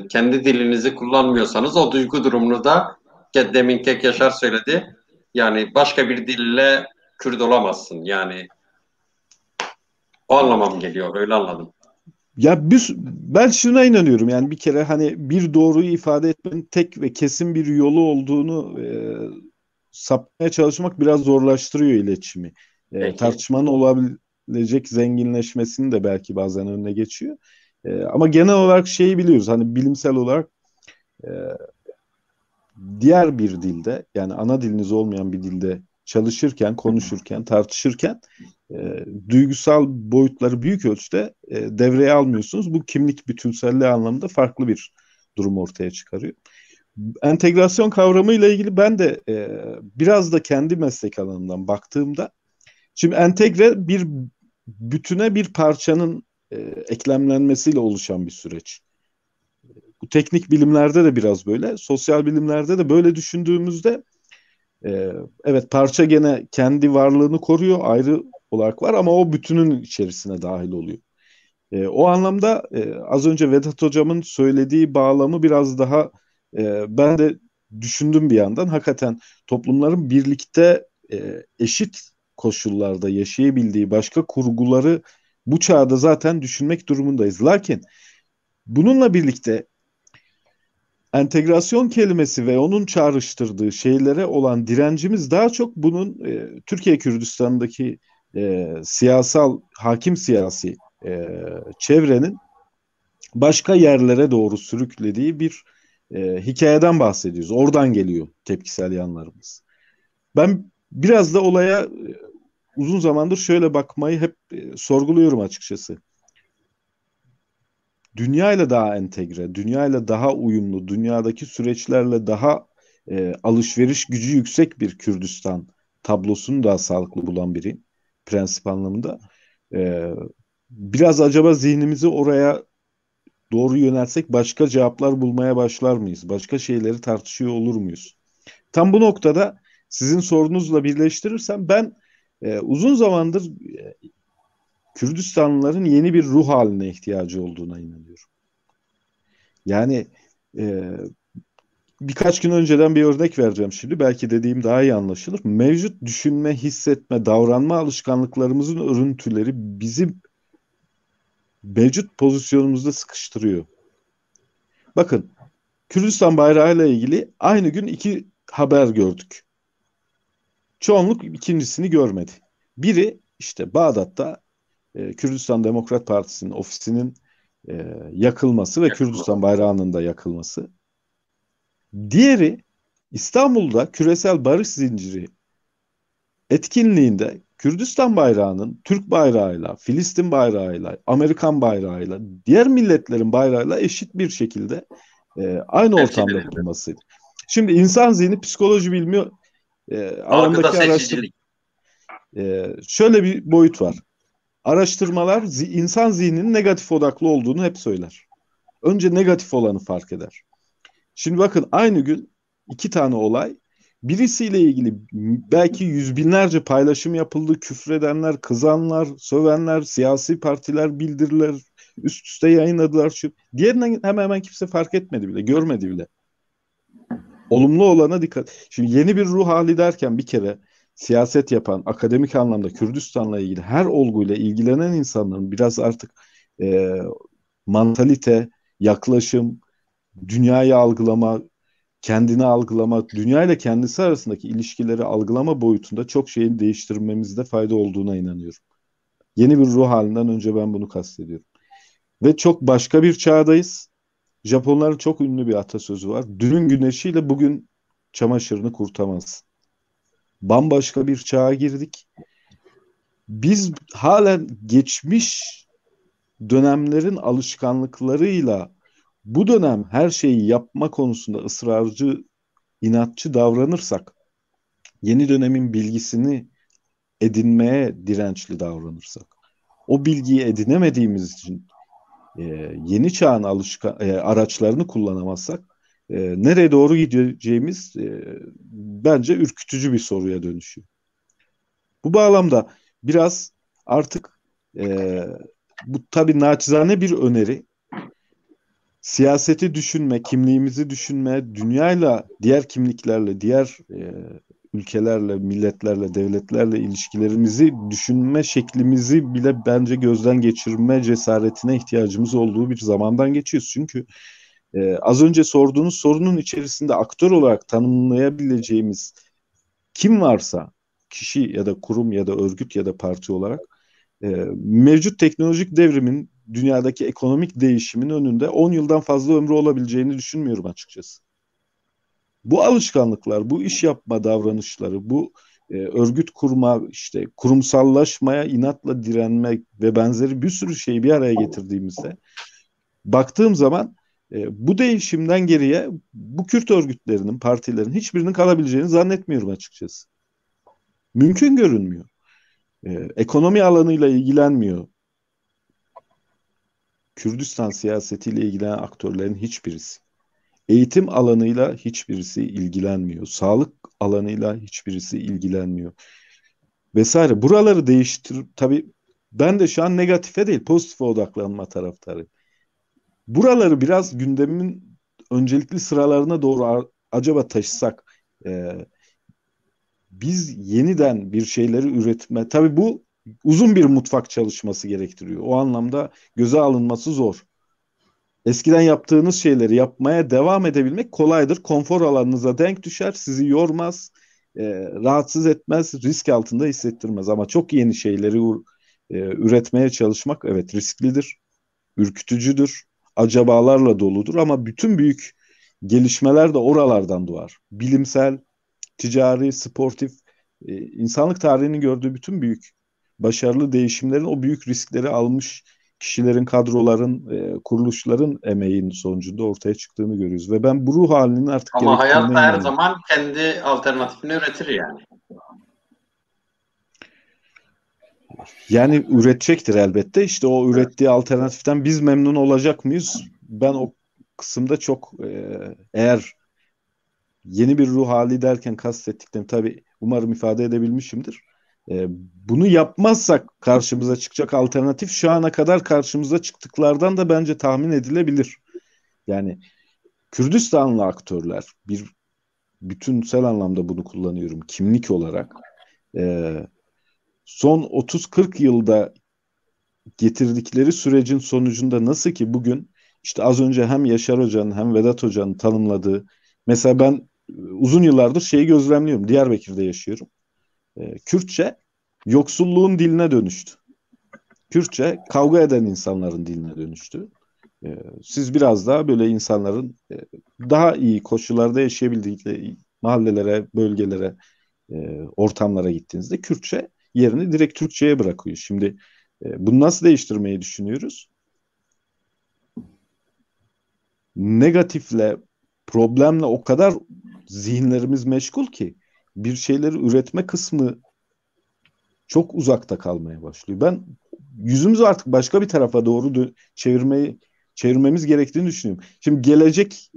Kendi dilinizi kullanmıyorsanız o duygu durumunu da demin Kek Yaşar söyledi. Yani başka bir dille Kürt olamazsın. Yani o anlamam geliyor. Öyle anladım. Ya ben şuna inanıyorum yani bir kere hani bir doğruyu ifade etmenin tek ve kesin bir yolu olduğunu sapmaya çalışmak biraz zorlaştırıyor iletişimi. Peki. Tartışmanın olabilecek zenginleşmesini de belki bazen önüne geçiyor. Ama genel olarak şeyi biliyoruz hani bilimsel olarak e, diğer bir dilde yani ana diliniz olmayan bir dilde çalışırken, konuşurken, tartışırken duygusal boyutları büyük ölçüde devreye almıyorsunuz. Bu kimlik bütünselliği anlamında farklı bir durum ortaya çıkarıyor. Entegrasyon kavramıyla ilgili ben de biraz da kendi meslek alanından baktığımda şimdi entegre bir bütüne bir parçanın eklemlenmesiyle oluşan bir süreç. Bu teknik bilimlerde de biraz böyle, sosyal bilimlerde de böyle düşündüğümüzde evet parça gene kendi varlığını koruyor, ayrı olarak var ama o bütünün içerisine dahil oluyor. O anlamda az önce Vedat Hocam'ın söylediği bağlamı biraz daha ben de düşündüm bir yandan. Hakikaten toplumların birlikte eşit koşullarda yaşayabildiği başka kurguları bu çağda zaten düşünmek durumundayız. Lakin bununla birlikte entegrasyon kelimesi ve onun çağrıştırdığı şeylere olan direncimiz daha çok bunun Türkiye Kürdistan'daki siyasal, hakim siyasi çevrenin başka yerlere doğru sürüklediği bir hikayeden bahsediyoruz. Oradan geliyor tepkisel yanlarımız. Ben biraz da olaya uzun zamandır şöyle bakmayı hep sorguluyorum açıkçası. Dünyayla daha entegre, dünyayla daha uyumlu, dünyadaki süreçlerle daha alışveriş gücü yüksek bir Kürdistan tablosunu daha sağlıklı bulan biri prensip anlamında. Biraz acaba zihnimizi oraya doğru yönelsek başka cevaplar bulmaya başlar mıyız? Başka şeyleri tartışıyor olur muyuz? Tam bu noktada sizin sorunuzla birleştirirsem ben uzun zamandır Kürdistanlıların yeni bir ruh haline ihtiyacı olduğuna inanıyorum. Yani birkaç gün önceden bir örnek vereceğim şimdi. Belki dediğim daha iyi anlaşılır. Mevcut düşünme, hissetme, davranma alışkanlıklarımızın örüntüleri bizim mevcut pozisyonumuzda sıkıştırıyor. Bakın, Kürdistan bayrağıyla ilgili aynı gün iki haber gördük. Çoğunluk ikincisini görmedi. Biri işte Bağdat'ta Kürdistan Demokrat Partisi'nin ofisinin yakılması ve Kürdistan bayrağının da yakılması. Diğeri İstanbul'da küresel barış zinciri etkinliğinde Kürdistan bayrağının Türk bayrağıyla, Filistin bayrağıyla, Amerikan bayrağıyla, diğer milletlerin bayrağıyla eşit bir şekilde aynı ortamda bulunmasıydı. Şimdi insan zihni psikoloji bilmiyor. Alandaki araştırma. Şöyle bir boyut var. Araştırmalar insan zihninin negatif odaklı olduğunu hep söyler. Önce negatif olanı fark eder. Şimdi bakın aynı gün iki tane olay. Birisiyle ilgili belki yüz binlerce paylaşım yapıldı. Küfredenler, kızanlar, sövenler, siyasi partiler bildiriler, üst üste yayınladılar. Diğerinden hemen kimse fark etmedi bile, görmedi bile. Olumlu olana dikkat. Şimdi yeni bir ruh hali derken bir kere siyaset yapan, akademik anlamda Kürdistan'la ilgili her olguyla ilgilenen insanların biraz artık mantalite, yaklaşım, dünyayı algılama, kendini algılama, dünya ile kendisi arasındaki ilişkileri algılama boyutunda çok şeyin değiştirmemizde fayda olduğuna inanıyorum. Yeni bir ruh halinden önce ben bunu kastediyorum. Ve çok başka bir çağdayız. Japonların çok ünlü bir atasözü var. Dünün güneşiyle bugün çamaşırını kurtamaz. Bambaşka bir çağa girdik. Biz halen geçmiş dönemlerin alışkanlıklarıyla bu dönem her şeyi yapma konusunda ısrarcı, inatçı davranırsak, yeni dönemin bilgisini edinmeye dirençli davranırsak, o bilgiyi edinemediğimiz için yeni çağın araçlarını kullanamazsak, nereye doğru gideceğimiz bence ürkütücü bir soruya dönüşüyor. Bu bağlamda biraz artık bu tabii naçizane bir öneri. Siyaseti düşünme, kimliğimizi düşünme, dünyayla, diğer kimliklerle, diğer ülkelerle, milletlerle, devletlerle ilişkilerimizi düşünme şeklimizi bile bence gözden geçirme cesaretine ihtiyacımız olduğu bir zamandan geçiyoruz. Çünkü az önce sorduğunuz sorunun içerisinde aktör olarak tanımlayabileceğimiz kim varsa, kişi ya da kurum ya da örgüt ya da parti olarak mevcut teknolojik devrimin, dünyadaki ekonomik değişimin önünde 10 yıldan fazla ömrü olabileceğini düşünmüyorum açıkçası. Bu alışkanlıklar, bu iş yapma davranışları, bu örgüt kurma, işte kurumsallaşmaya inatla direnmek ve benzeri bir sürü şeyi bir araya getirdiğimizde baktığım zaman bu değişimden geriye bu Kürt örgütlerinin, partilerin hiçbirinin kalabileceğini zannetmiyorum açıkçası. Mümkün görünmüyor. Ekonomi alanıyla ilgilenmiyor. Kürdistan siyasetiyle ilgilenen aktörlerin hiçbirisi. Eğitim alanıyla hiçbirisi ilgilenmiyor. Sağlık alanıyla hiçbirisi ilgilenmiyor. Vesaire. Buraları tabii ben de şu an negatife değil, pozitife odaklanma taraftarı. Buraları biraz gündemin öncelikli sıralarına doğru acaba taşısak, biz yeniden bir şeyleri üretme, tabii bu uzun bir mutfak çalışması gerektiriyor. O anlamda göze alınması zor. Eskiden yaptığınız şeyleri yapmaya devam edebilmek kolaydır. Konfor alanınıza denk düşer, sizi yormaz, rahatsız etmez, risk altında hissettirmez. Ama çok yeni şeyleri üretmeye çalışmak evet risklidir, ürkütücüdür, acabalarla doludur ama bütün büyük gelişmeler de oralardan doğar. Bilimsel, ticari, sportif, insanlık tarihinin gördüğü bütün büyük başarılı değişimlerin o büyük riskleri almış kişilerin, kadroların, kuruluşların emeğinin sonucunda ortaya çıktığını görüyoruz. Ve ben bu ruh halinin artık Ama hayat gerektiğine da her inanıyorum. zaman kendi alternatifini üretir yani. Yani üretecektir elbette. İşte o ürettiği alternatiften biz memnun olacak mıyız? Ben o kısımda çok eğer yeni bir ruh hali derken kastettiklerim tabii umarım ifade edebilmişimdir. Bunu yapmazsak karşımıza çıkacak alternatif şu ana kadar karşımıza çıktıklardan da bence tahmin edilebilir. Yani Kürdistanlı aktörler bir bütünsel anlamda bunu kullanıyorum kimlik olarak. Son 30-40 yılda getirdikleri sürecin sonucunda nasıl ki bugün işte az önce hem Yaşar Hoca'nın hem Vedat Hoca'nın tanımladığı mesela ben uzun yıllardır şeyi gözlemliyorum. Diyarbakır'da yaşıyorum. Kürtçe yoksulluğun diline dönüştü. Kürtçe kavga eden insanların diline dönüştü. Siz biraz daha böyle insanların daha iyi koşullarda yaşayabildikleri mahallelere, bölgelere, ortamlara gittiğinizde Kürtçe yerini direkt Türkçe'ye bırakıyor. Şimdi bunu nasıl değiştirmeyi düşünüyoruz? Negatifle, problemle o kadar zihinlerimiz meşgul ki bir şeyleri üretme kısmı çok uzakta kalmaya başlıyor. Ben yüzümüzü artık başka bir tarafa doğru çevirmemiz gerektiğini düşünüyorum. Şimdi gelecek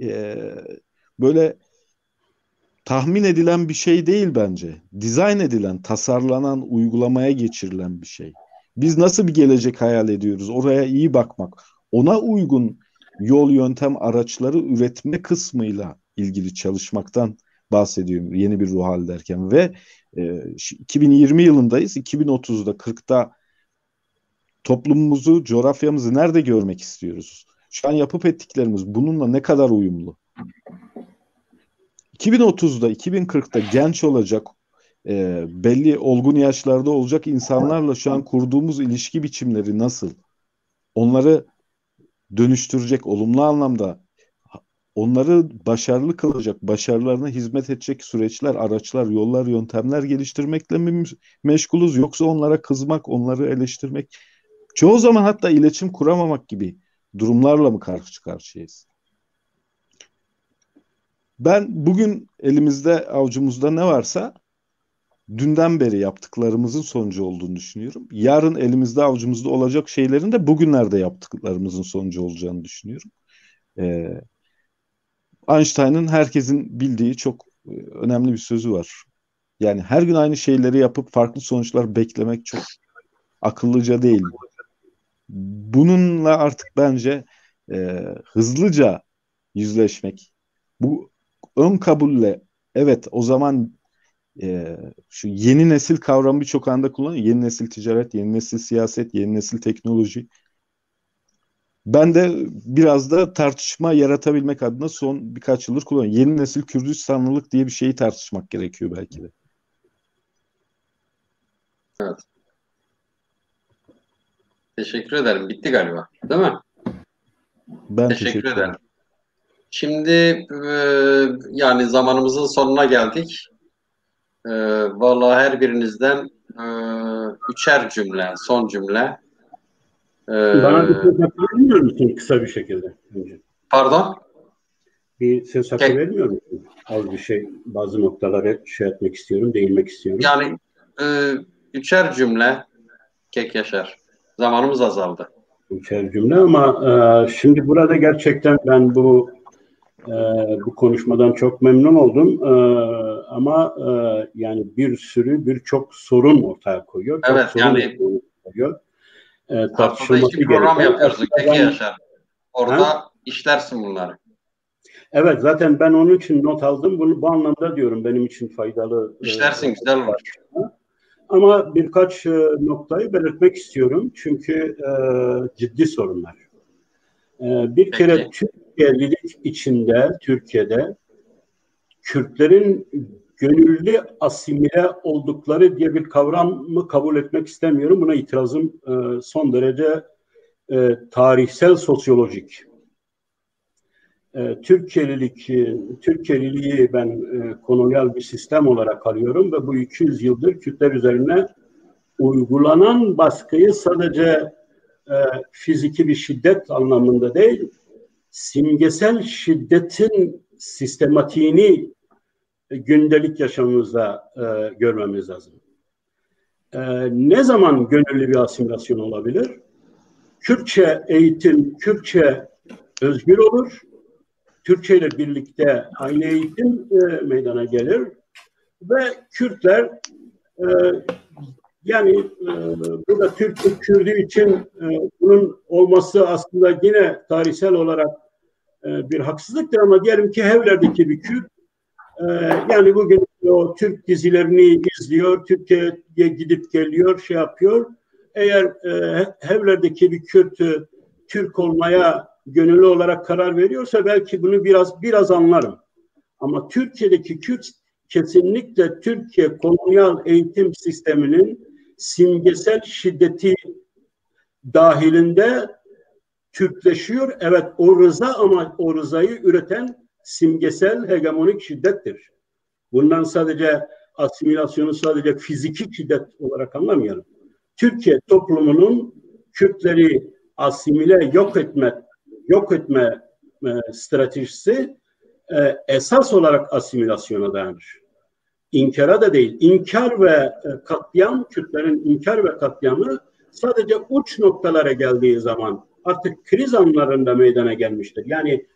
böyle tahmin edilen bir şey değil bence. Dizayn edilen, tasarlanan, uygulamaya geçirilen bir şey. Biz nasıl bir gelecek hayal ediyoruz? Oraya iyi bakmak, ona uygun yol, yöntem, araçları üretme kısmıyla ilgili çalışmaktan bahsediyorum yeni bir ruh hali derken ve 2020 yılındayız. 2030'da, 40'ta toplumumuzu, coğrafyamızı nerede görmek istiyoruz? Şu an yapıp ettiklerimiz bununla ne kadar uyumlu? 2030'da, 2040'da genç olacak, belli olgun yaşlarda olacak insanlarla şu an kurduğumuz ilişki biçimleri nasıl? Onları dönüştürecek, olumlu anlamda onları başarılı kılacak, başarılarına hizmet edecek süreçler, araçlar, yollar, yöntemler geliştirmekle mi meşgulüz? Yoksa onlara kızmak, onları eleştirmek, çoğu zaman hatta iletişim kuramamak gibi durumlarla mı karşı karşıyayız? Ben bugün elimizde, avucumuzda ne varsa dünden beri yaptıklarımızın sonucu olduğunu düşünüyorum. Yarın elimizde, avucumuzda olacak şeylerin de bugünlerde yaptıklarımızın sonucu olacağını düşünüyorum. Einstein'ın herkesin bildiği çok önemli bir sözü var. Yani her gün aynı şeyleri yapıp farklı sonuçlar beklemek çok akıllıca değil. Bununla artık bence hızlıca yüzleşmek, bu ön kabulle evet o zaman şu yeni nesil kavramı birçok anda kullanıyor. Yeni nesil ticaret, yeni nesil siyaset, yeni nesil teknoloji. Ben de biraz da tartışma yaratabilmek adına son birkaç yıldır kullanıyorum. Yeni nesil Kürdistanlılık diye bir şeyi tartışmak gerekiyor belki de. Evet. Teşekkür ederim. Bitti galiba. Değil mi? Ben Teşekkür ederim. Şimdi yani zamanımızın sonuna geldik. Vallahi her birinizden üçer cümle, son cümle. Bana bir söz hakkı vermiyor musun kısa bir şekilde? Önce? Pardon? Bir söz hakkı vermiyor musun? Az bir şey, bazı noktaları şey etmek istiyorum, değinmek istiyorum. Yani üçer cümle Kek Yaşar. Zamanımız azaldı. Üçer cümle ama şimdi burada gerçekten ben bu konuşmadan çok memnun oldum. Ama yani birçok sorun ortaya koyuyor. Evet, çok yani koyuyor. Haftada 2 program yapıyoruz Kek Yaşar. Orada işlersin bunları. Evet, zaten ben onun için not aldım. Bunu bu anlamda diyorum, benim için faydalı. İşlersin, güzel olur. Ama birkaç noktayı belirtmek istiyorum. Çünkü ciddi sorunlar. Bir kere Türkiye'lilik içinde, Türkiye'de Kürtlerin gönüllü asimile oldukları diye bir kavramı kabul etmek istemiyorum. Buna itirazım son derece tarihsel, sosyolojik. Türkiye'liliği ben kolonyal bir sistem olarak alıyorum ve bu 200 yıldır Kürtler üzerine uygulanan baskıyı sadece fiziki bir şiddet anlamında değil, simgesel şiddetin sistematiğini gündelik yaşamımızda görmemiz lazım. Ne zaman gönüllü bir asimilasyon olabilir? Kürtçe eğitim, Kürtçe özgür olur. Türkçe ile birlikte aynı eğitim meydana gelir ve Kürtler burada Türk Kürdü için bunun olması aslında yine tarihsel olarak bir haksızlıktır ama diyelim ki Hevler'deki bir Kürt yani bugün o Türk dizilerini izliyor, Türkiye'ye gidip geliyor, şey yapıyor. Eğer Hevler'deki bir Kürt Türk olmaya gönüllü olarak karar veriyorsa belki bunu biraz anlarım. Ama Türkiye'deki Kürt kesinlikle Türkiye kolonyal eğitim sisteminin simgesel şiddeti dahilinde Türkleşiyor. Evet, o rıza ama o rızayı üreten simgesel hegemonik şiddettir. Bundan sadece asimilasyonu sadece fiziki şiddet olarak anlamayalım. Türkiye toplumunun Kürtleri asimile yok etme stratejisi esas olarak asimilasyona dayanır. İnkara da değil. İnkar ve katliam, Kürtlerin inkar ve katliamı sadece uç noktalara geldiği zaman artık kriz anlarında meydana gelmiştir. Yani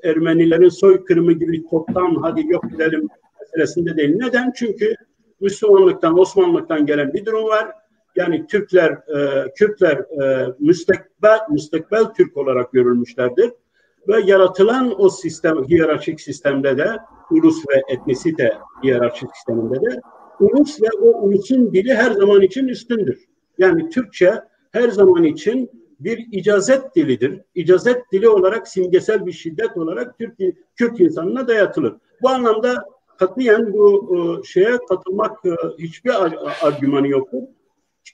Ermenilerin soykırımı gibi toptan hadi yok edelim meselesinde değil. Neden? Çünkü Müslümanlıktan, Osmanlıktan gelen bir durum var. Yani Kürtler müstekbel Türk olarak görülmüşlerdir. Ve yaratılan o sistem, hiyerarşik sistemde de, ulus ve etnisite hiyerarşik sisteminde de, ulus ve o ulusun dili her zaman için üstündür. Yani Türkçe her zaman için bir icazet dilidir. İcazet dili olarak simgesel bir şiddet olarak Kürt insanına dayatılır. Bu anlamda katiyen bu şeye katılmak hiçbir argümanı yoktur.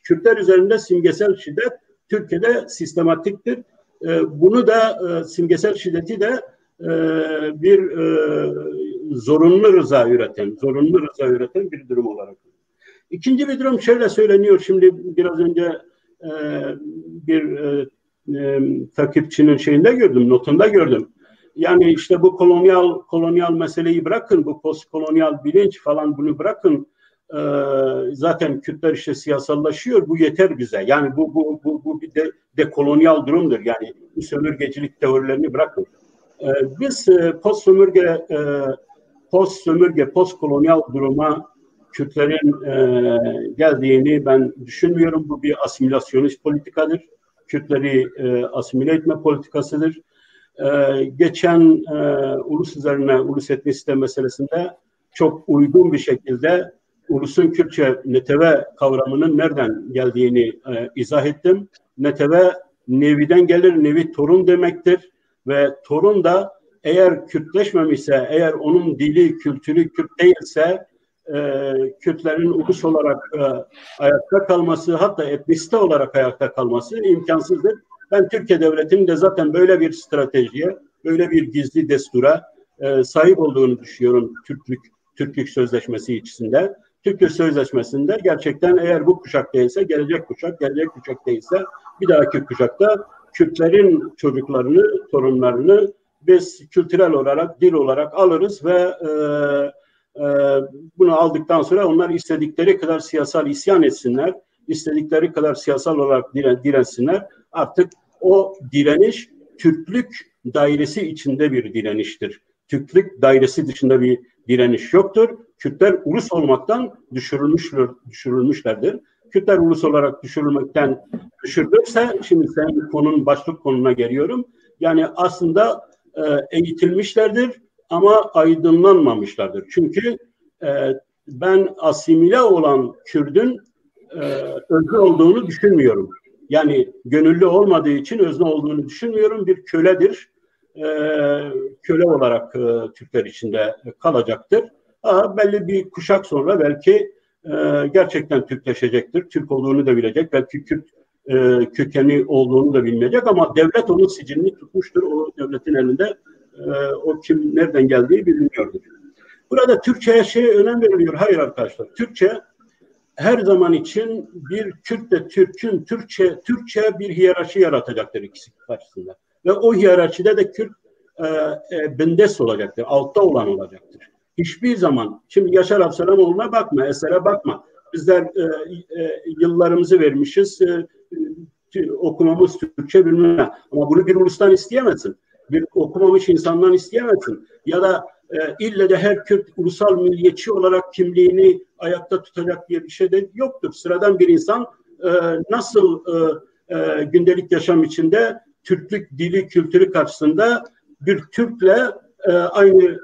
Kürtler üzerinde simgesel şiddet Türkiye'de sistematiktir. Bunu da simgesel şiddeti de bir zorunlu rıza üreten bir durum olarak. İkinci bir durum şöyle söyleniyor. Şimdi biraz önce bir takipçinin şeyinde gördüm, notunda gördüm. Yani işte bu kolonyal meseleyi bırakın, bu postkolonyal bilinç falan bunu bırakın. Zaten Kürtler işte siyasallaşıyor. Bu yeter bize. Yani bu bir dekolonyal durumdur. Yani bu sömürgecilik teorilerini bırakın. Biz postkolonyal duruma Kürtlerin geldiğini ben düşünmüyorum. Bu bir asimilasyonist politikadır. Kürtleri asimile etme politikasıdır. Geçen ulus etnisite meselesinde çok uygun bir şekilde ulusun Kürtçe neteve kavramının nereden geldiğini izah ettim. Neteve neviden gelir, nevi torun demektir ve torun da eğer Kürtleşmemişse, eğer onun dili, kültürü Kürt değilse Kürtlerin ulus olarak ayakta kalması, hatta etnisite olarak ayakta kalması imkansızdır. Ben Türkiye Devleti'nin de zaten böyle bir stratejiye, böyle bir gizli destura sahip olduğunu düşünüyorum Türklük Sözleşmesi içinde. Türklük Sözleşmesi'nde gerçekten eğer bu kuşak değilse gelecek kuşak değilse bir dahaki kuşakta Kürtlerin çocuklarını, torunlarını biz kültürel olarak, dil olarak alırız ve bunu aldıktan sonra onlar istedikleri kadar siyasal isyan etsinler, istedikleri kadar siyasal olarak dirensinler. Artık o direniş Türklük dairesi içinde bir direniştir. Türklük dairesi dışında bir direniş yoktur. Kürtler ulus olmaktan düşürülmüşlerdir. Kürtler ulus olarak düşürülürse, şimdi senin başlık konuna geliyorum. Yani aslında eğitilmişlerdir ama aydınlanmamışlardır. Çünkü ben asimile olan Kürdün özne olduğunu düşünmüyorum. Yani gönüllü olmadığı için özne olduğunu düşünmüyorum. Bir köledir. Köle olarak Türkler içinde kalacaktır. Belli bir kuşak sonra belki gerçekten Türkleşecektir. Türk olduğunu da bilecek. Belki Kürt kökeni olduğunu da bilmeyecek ama devlet onun sicilini tutmuştur. O devletin elinde o kim nereden geldiği bilinmiyordur. Burada Türkçe'ye önem veriliyor. Hayır arkadaşlar. Türkçe her zaman için bir Kürtle Türk'ün Türkçe bir hiyerarşi yaratacaktır ikisi karşısında. Ve o hiyerarşide de Kürt bendes olacaktır. Altta olan olacaktır. Hiçbir zaman, şimdi Yaşar Absalamoğlu'na bakma, esere bakma. Bizler yıllarımızı vermişiz, okumamız Türkçe bilmem. Ama bunu bir ulustan isteyemezsin. Bir okumamış insandan isteyemezsin. Ya da ille de her Kürt ulusal milliyetçi olarak kimliğini ayakta tutacak diye bir şey de yoktur. Sıradan bir insan nasıl gündelik yaşam içinde Türklük dili, kültürü karşısında bir Türk'le aynı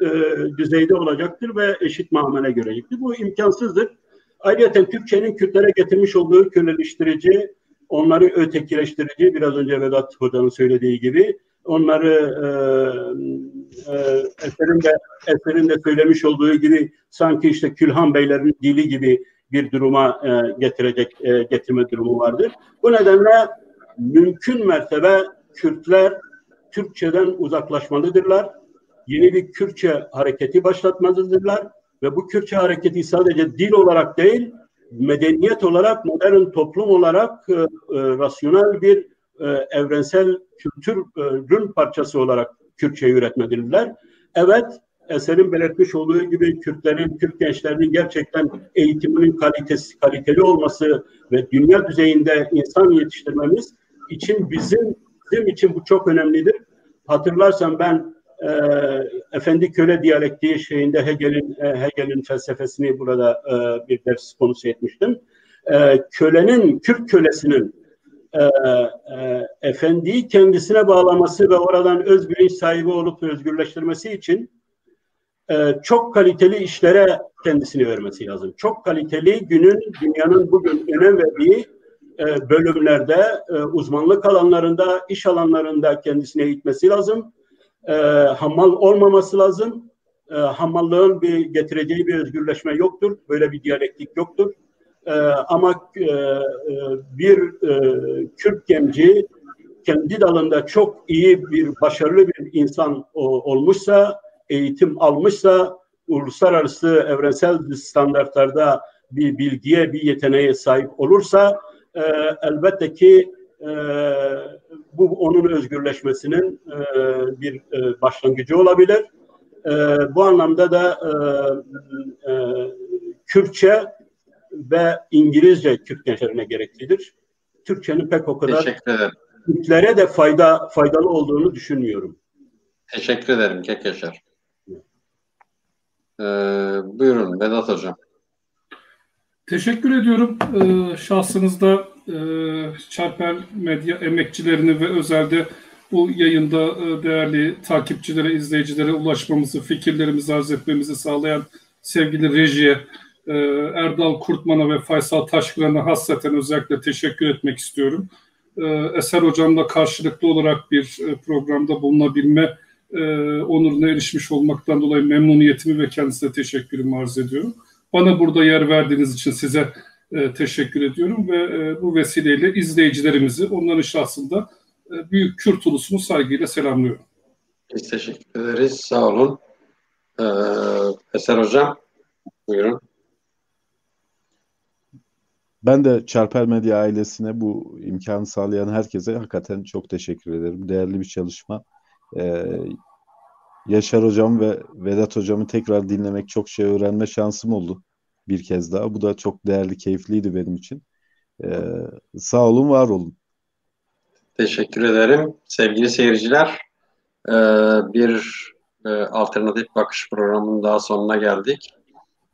düzeyde olacaktır ve eşit muamele görecektir. Bu imkansızdır. Ayrıca Türkçenin Kürtlere getirmiş olduğu köleleştirici, onları ötekileştirici, biraz önce Vedat Hoca'nın söylediği gibi, onları eserin de söylemiş olduğu gibi sanki işte Külhan Beylerin dili gibi bir duruma getirme durumu vardır. Bu nedenle mümkün mertebe Kürtler Türkçeden uzaklaşmalıdırlar. Yeni bir Kürtçe hareketi başlatmalıdırlar ve bu Kürtçe hareketi sadece dil olarak değil, medeniyet olarak, modern toplum olarak rasyonel bir evrensel kültürün parçası olarak Kürtçeyi üretmelidirler. Evet, eserin belirtmiş olduğu gibi Kürtlerin, Türk gençlerinin gerçekten eğitiminin kaliteli olması ve dünya düzeyinde insan yetiştirmemiz için bizim için bu çok önemlidir. Hatırlarsan ben Efendi Köle diyalektiği şeyinde Hegel'in felsefesini burada bir ders konusu etmiştim. Kürt kölesinin efendiyi kendisine bağlaması ve oradan öz bilinç sahibi olup özgürleştirmesi için çok kaliteli işlere kendisini vermesi lazım. Çok kaliteli dünyanın bugün önem verdiği bölümlerde, uzmanlık alanlarında, iş alanlarında kendisine eğitmesi lazım. Hammal olmaması lazım. Hammallığın getireceği bir özgürleşme yoktur. Böyle bir diyalektik yoktur. Ama bir Kürt genci kendi dalında çok iyi başarılı bir insan olmuşsa, eğitim almışsa, uluslararası evrensel standartlarda bir bilgiye, bir yeteneğe sahip olursa elbette ki bu onun özgürleşmesinin bir başlangıcı olabilir. Bu anlamda da Kürtçe ve İngilizce Kürt gençlerine gereklidir. Türkçenin pek o kadar Kürtlere de faydalı olduğunu düşünmüyorum. Teşekkür ederim Kekeşer. Buyurun Vedat Hocam. Teşekkür ediyorum. Şahsınızda Çarper Medya emekçilerini ve özelde bu yayında değerli takipçilere, izleyicilere ulaşmamızı, fikirlerimizi arz etmemizi sağlayan sevgili rejiye, Erdal Kurtman'a ve Faysal Taşkıran'a hasreten özellikle teşekkür etmek istiyorum. Eser Hocam'la karşılıklı olarak bir programda bulunabilme onuruna erişmiş olmaktan dolayı memnuniyetimi ve kendisine teşekkürümü arz ediyorum. Bana burada yer verdiğiniz için size teşekkür ediyorum ve bu vesileyle izleyicilerimizi onların şahsında büyük Kürt ulusunu saygıyla selamlıyorum. Biz teşekkür ederiz. Sağ olun. Eser Hocam, buyurun. Ben de Çarper Medya ailesine, bu imkanı sağlayan herkese hakikaten çok teşekkür ederim. Değerli bir çalışma. Yaşar Hocam ve Vedat Hocam'ı tekrar dinlemek, çok şey öğrenme şansım oldu bir kez daha. Bu da çok değerli, keyifliydi benim için. Sağ olun, var olun. Teşekkür ederim. Sevgili seyirciler, bir alternatif bakış programının daha sonuna geldik.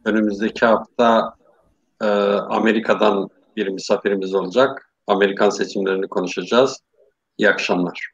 Önümüzdeki hafta Amerika'dan bir misafirimiz olacak. Amerikan seçimlerini konuşacağız. İyi akşamlar.